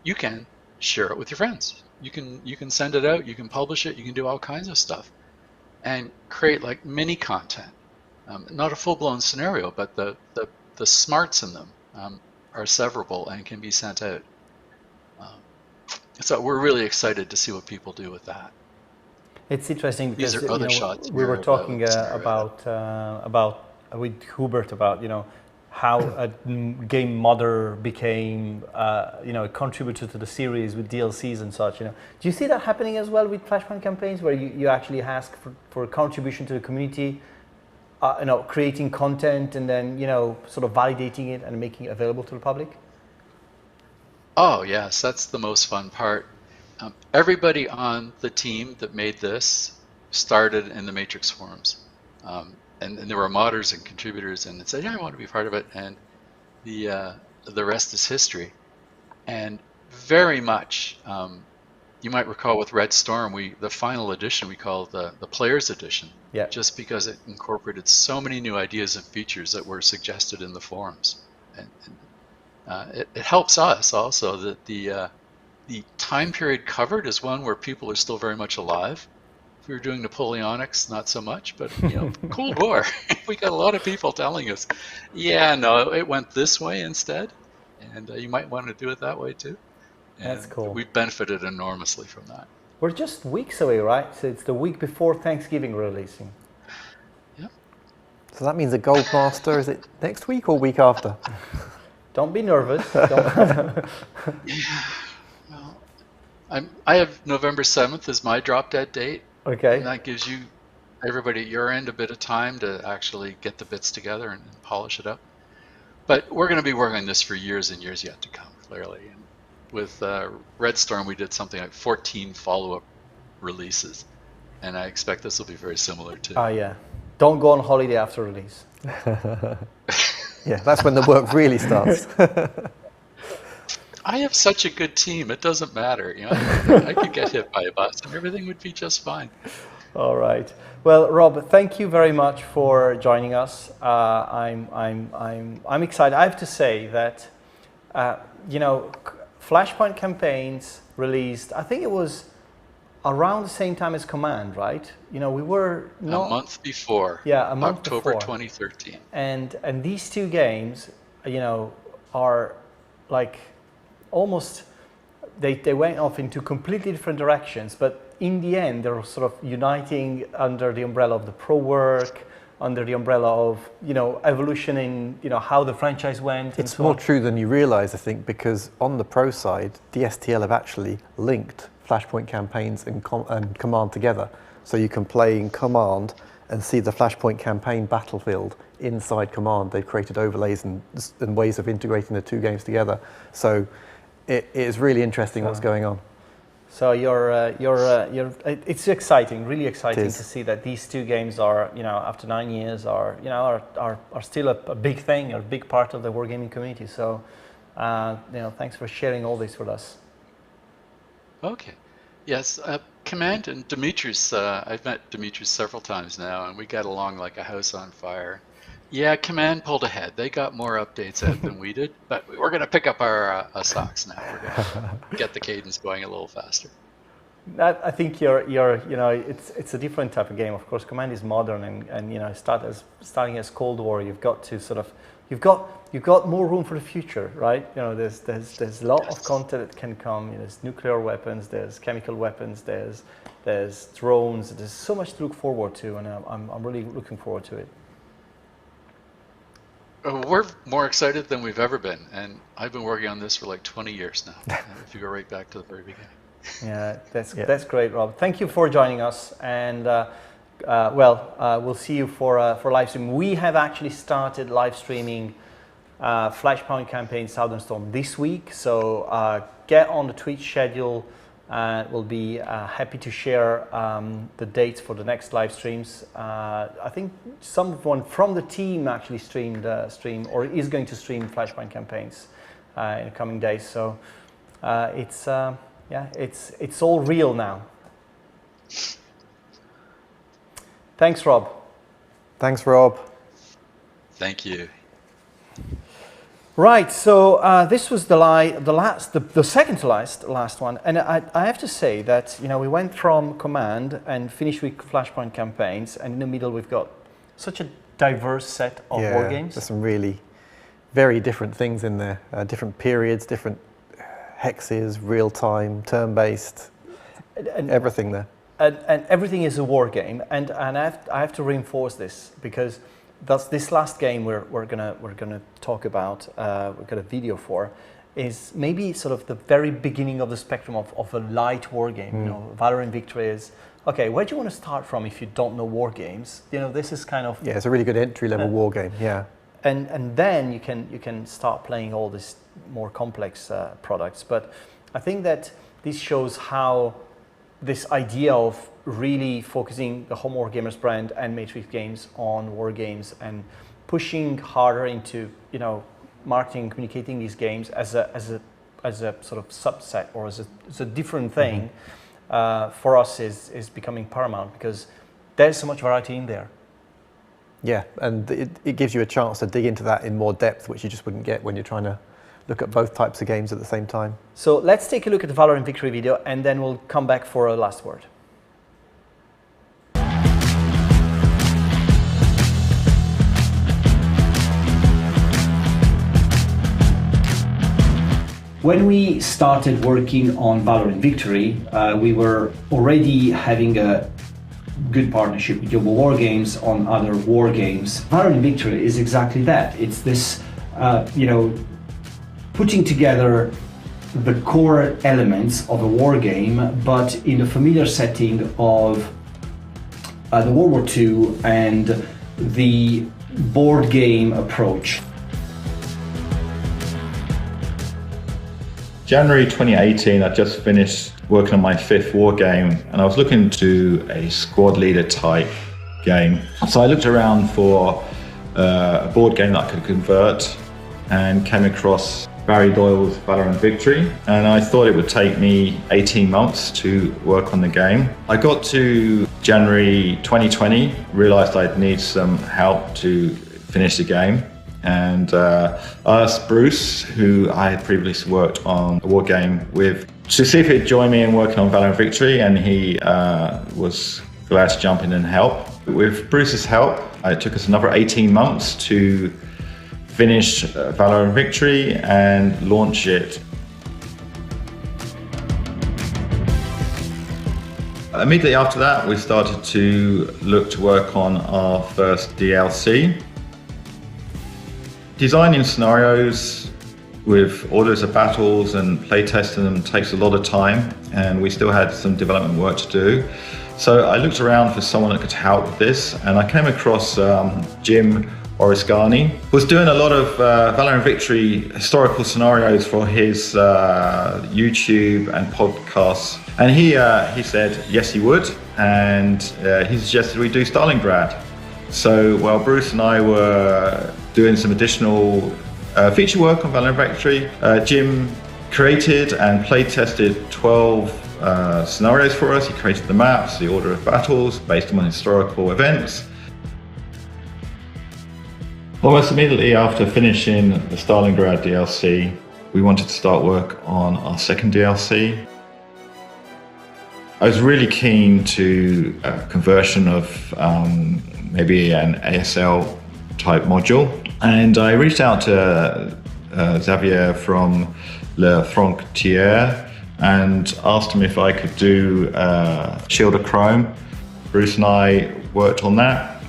you can share it with your friends. You can send it out, you can publish it, you can do all kinds of stuff and create like mini content. Not a full-blown scenario, but the smarts in them are severable and can be sent out. So we're really excited to see what people do with that. It's interesting because These are other shots we were talking about with Hubert about how a game modder became a contributor to the series with DLCs and such. Do you see that happening as well with Flashpoint campaigns, where you actually ask for a contribution to the community, creating content and then sort of validating it and making it available to the public? Oh yes, that's the most fun part. Everybody on the team that made this started in the Matrix forums, and there were modders and contributors, and they said, "Yeah, I want to be part of it," and the rest is history. And very much, you might recall with Red Storm, the final edition we called the Players Edition, just because it incorporated so many new ideas and features that were suggested in the forums. And it helps us also that the time period covered is one where people are still very much alive. If we were doing Napoleonics, not so much, but Cold War, we got a lot of people telling us, yeah, no, it went this way instead, and you might want to do it that way too. And that's cool. We've benefited enormously from that. We're just weeks away, right? So it's the week before Thanksgiving we're releasing. Yeah. So that means the Gold Master, is it next week or week after? Don't be nervous. Well, I have November 7th as my drop dead date. Okay. And that gives you, everybody at your end, a bit of time to actually get the bits together and polish it up. But we're going to be working on this for years and years yet to come, clearly. And with Red Storm, we did something like 14 follow-up releases. And I expect this will be very similar too. Yeah. Don't go on holiday after release. Yeah, that's when the work really starts. I have such a good team, it doesn't matter. I could get hit by a bus and everything would be just fine. All right. Well, Rob, thank you very much for joining us. I'm excited. I have to say that Flashpoint campaigns released, I think it was around the same time as Command, right? You know, we were not... A month before. Yeah, a month October before. 2013. And these two games, you know, are like almost... They went off into completely different directions, but in the end, they're sort of uniting under the umbrella of the pro work, under the umbrella of, you know, evolution in, you know, how the franchise went. It's more true than you realise, I think, because on the pro side, the STL have actually linked Flashpoint campaigns and Command together. So you can play in Command and see the Flashpoint campaign battlefield inside Command. They've created overlays and ways of integrating the two games together. So it is really interesting what's going on. So it's exciting, really exciting to see that these two games are, you know, after 9 years, are still a big thing, a big part of the wargaming community. So, you know, thanks for sharing all this with us. Okay. Yes, Command and Demetrius, I've met Demetrius several times now, and we got along like a house on fire. Yeah, Command pulled ahead. They got more updates out than we did, but we're going to pick up our socks now. We're going to get the cadence going a little faster. I think you know, it's a different type of game. Of course, Command is modern, and you know, starting as Cold War, you've got to sort of, you've got more room for the future, right? You know, there's a lot of content that can come. You know, there's nuclear weapons, there's chemical weapons, there's drones. There's so much to look forward to, and I'm really looking forward to it. We're more excited than we've ever been, and I've been working on this for like 20 years now, if you go right back to the very beginning. Yeah, that's great, Rob. Thank you for joining us, and we'll see you for live stream. We have actually started live streaming Flashpoint campaign Southern Storm this week, so get on the Twitch schedule. We'll be happy to share the dates for the next live streams. I think someone from the team actually streamed or is going to stream Flashpoint campaigns in the coming days. So it's all real now. Thanks, Rob. Thanks, Rob. Thank you. Right, so this was the second to last one, and I have to say that, you know, we went from Command and finished with Flashpoint campaigns, and in the middle we've got such a diverse set of war games. There's some really very different things in there, different periods, different hexes, real time, turn-based, and everything there. And everything is a war game, and I have to reinforce this, because that's this last game we're gonna talk about. We've got a video for, is maybe sort of the very beginning of the spectrum of a light war game. You know, Valor and Victory is okay. Where do you want to start from if you don't know war games? You know, this is kind of it's a really good entry level war game. Yeah, and then you can start playing all these more complex products. But I think that this shows how this idea of really focusing the home Wargamers brand and Matrix Games on war games and pushing harder into, you know, marketing, communicating these games as a sort of subset or as a different thing for us is becoming paramount, because there's so much variety in there. Yeah, and it gives you a chance to dig into that in more depth, which you just wouldn't get when you're trying to look at both types of games at the same time. So let's take a look at the Valor and Victory video, and then we'll come back for a last word. When we started working on Valor and Victory, we were already having a good partnership with Global Wargames on other war games. Valor and Victory is exactly that. It's this, you know, putting together the core elements of a war game, but in a familiar setting of the World War II and the board game approach. January 2018, I just finished working on my 5th war game, and I was looking to a squad leader type game. So I looked around for a board game that I could convert and came across Barry Doyle's Valor and Victory, and I thought it would take me 18 months to work on the game. I got to January 2020, realized I'd need some help to finish the game, and I asked Bruce, who I had previously worked on a war game with, to see if he'd join me in working on Valorant Victory, and he was glad to jump in and help. With Bruce's help, it took us another 18 months to finish Valorant Victory and launch it. Immediately after that, we started to look to work on our first DLC. Designing scenarios with orders of battles and playtesting them takes a lot of time, and we still had some development work to do. So I looked around for someone that could help with this, and I came across Jim Orisgani, was doing a lot of Valorant Victory historical scenarios for his YouTube and podcasts. And he said yes he would, and he suggested we do Stalingrad. So while Bruce and I were doing some additional feature work on Valorant Victory, Jim created and play tested 12 scenarios for us. He created the maps, the order of battles based on historical events. Almost immediately after finishing the Stalingrad DLC, we wanted to start work on our second DLC. I was really keen to conversion of maybe an ASL type module, and I reached out to Xavier from Le Frontier and asked him if I could do Shield of Chrome. Bruce and I worked on that,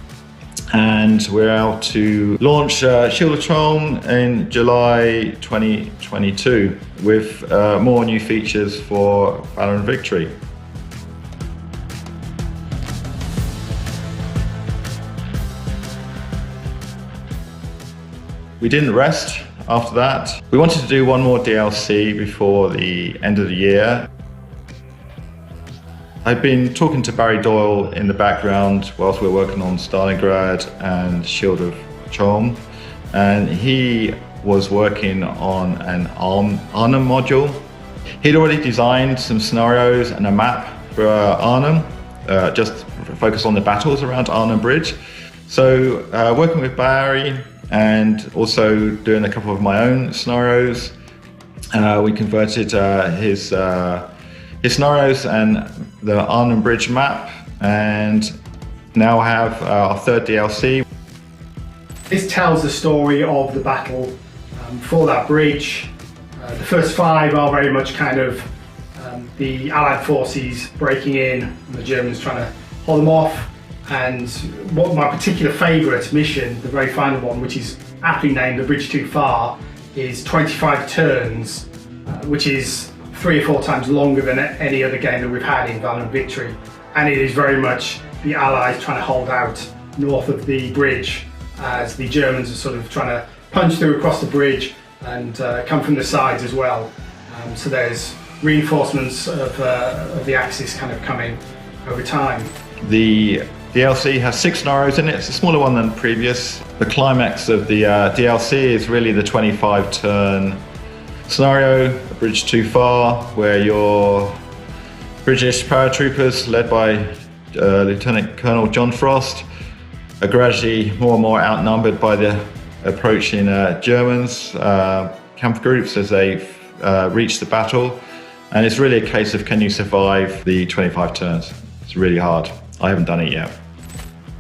and we're out to launch Shield of Chrome in July 2022 with more new features for Valorant Victory. We didn't rest after that. We wanted to do one more DLC before the end of the year. I'd been talking to Barry Doyle in the background whilst we were working on Stalingrad and Shield of Chrome, and he was working on an Arnhem module. He'd already designed some scenarios and a map for Arnhem, just focused on the battles around Arnhem Bridge. So working with Barry and also doing a couple of my own scenarios, we converted his scenarios and the Arnhem Bridge map, and now have our third DLC. This tells the story of the battle for that bridge. The first 5 are very much kind of the Allied forces breaking in and the Germans trying to hold them off. And what my particular favourite mission, the very final one, which is aptly named The Bridge Too Far, is 25 turns, which is 3 or 4 times longer than any other game that we've had in Valorant Victory. And it is very much the Allies trying to hold out north of the bridge as the Germans are sort of trying to punch through across the bridge and come from the sides as well. So there's reinforcements of the Axis kind of coming over time. The DLC has 6 scenarios in it. It's a smaller one than previous. The climax of the DLC is really the 25 turn scenario, A Bridge Too Far, where your British paratroopers led by Lieutenant Colonel John Frost are gradually more and more outnumbered by the approaching Germans camp groups as they reach the battle. And it's really a case of, can you survive the 25 turns? It's really hard. I haven't done it yet.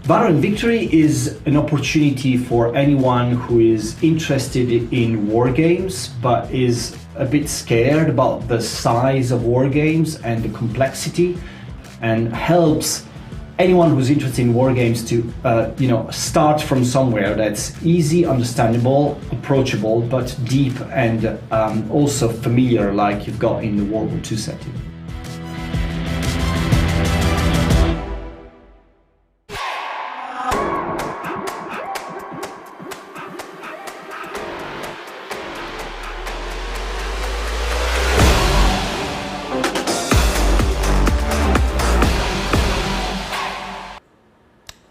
Valorant Victory is an opportunity for anyone who is interested in war games but is a bit scared about the size of war games and the complexity, and helps anyone who's interested in war games to start from somewhere that's easy, understandable, approachable, but deep and also familiar, like you've got in the World War II setting.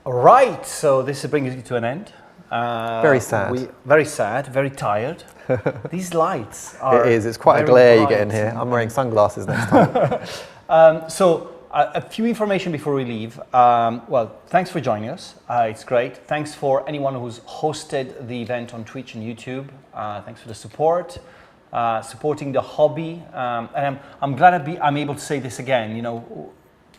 Right, so this brings it to an end. Very sad. Very sad, very tired. These lights are... It is, it's quite a glare you get in here. I'm wearing sunglasses next time. So A few information before we leave. Well, thanks for joining us. It's great. Thanks for anyone who's hosted the event on Twitch and YouTube. Thanks for the support, supporting the hobby. And I'm glad I'm able to say this again. You know,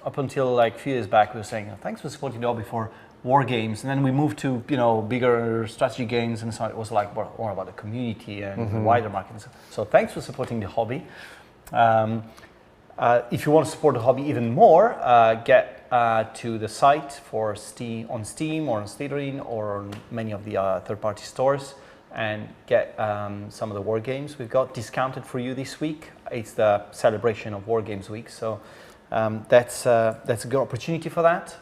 up until like a few years back, we were saying, thanks for supporting the hobby for Wargames. And then we moved to, you know, bigger strategy games. And so it was like more about the community and the wider market. So thanks for supporting the hobby. If you want to support the hobby even more, get to the site for on Steam or on Slytherin or on many of the third-party stores and get some of the war games we've got discounted for you this week. It's the celebration of Wargames Week, so that's a good opportunity for that.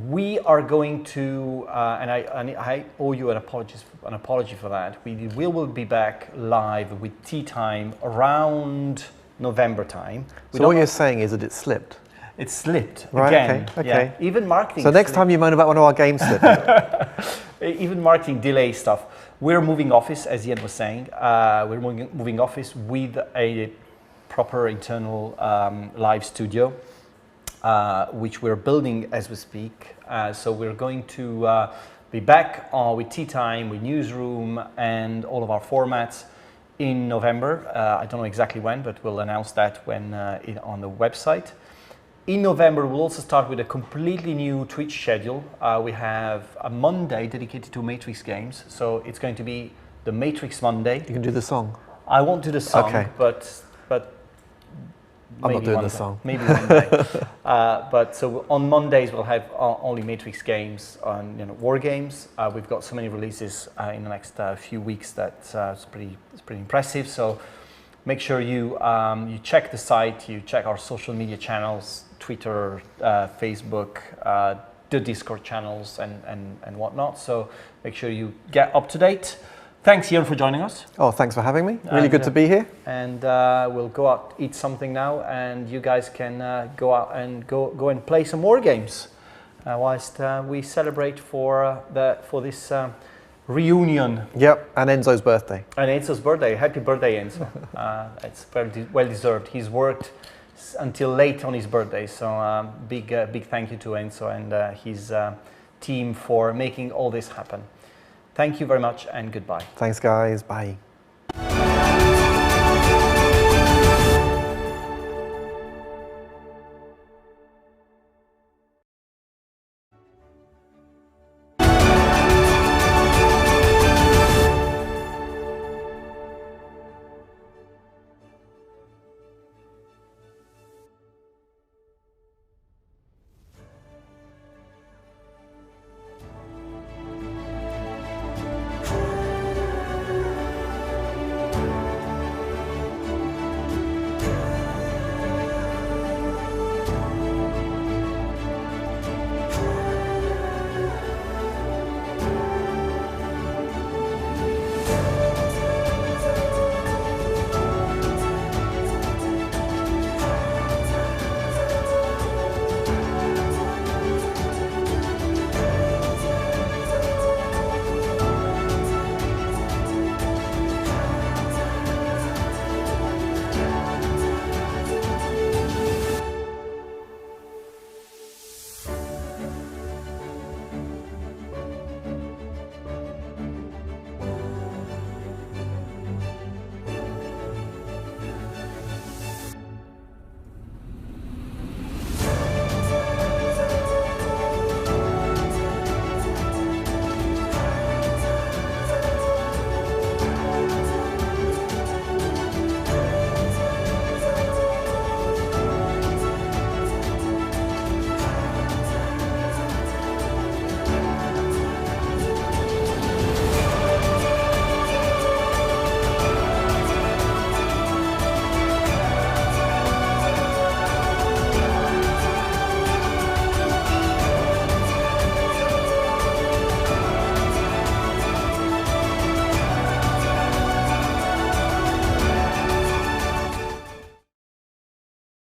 We are going to, and I owe you an apology for that. We will be back live with Tea Time around November time. So what you're saying is that it slipped? It slipped right, again. Okay. Yeah. Even marketing. So next time you moan about one of our games slipping. Even marketing delay stuff. We're moving office, as Ian was saying. We're moving office with a proper internal live studio, which we're building as we speak. So we're going to be back with Tea Time, with Newsroom, and all of our formats in November. I don't know exactly when, but we'll announce that when on the website. In November, we'll also start with a completely new Twitch schedule. We have a Monday dedicated to Matrix games, so it's going to be the Matrix Monday. You can do the song. I won't do the song, okay. But I'm not doing the song. Maybe one day. But so on Mondays we'll have only Matrix games on war games. We've got so many releases in the next few weeks that it's pretty impressive. So make sure you check the site, you check our social media channels, Twitter, Facebook, the Discord channels, and whatnot. So make sure you get up to date. Thanks, Ian, for joining us. Oh, thanks for having me. Really good to be here. And we'll go out, eat something now, and you guys can go out and go and play some war games whilst we celebrate for this reunion. Yep, and Enzo's birthday. And Enzo's birthday. Happy birthday, Enzo. It's very well deserved. He's worked until late on his birthday, so big thank you to Enzo and his team for making all this happen. Thank you very much and goodbye. Thanks, guys. Bye.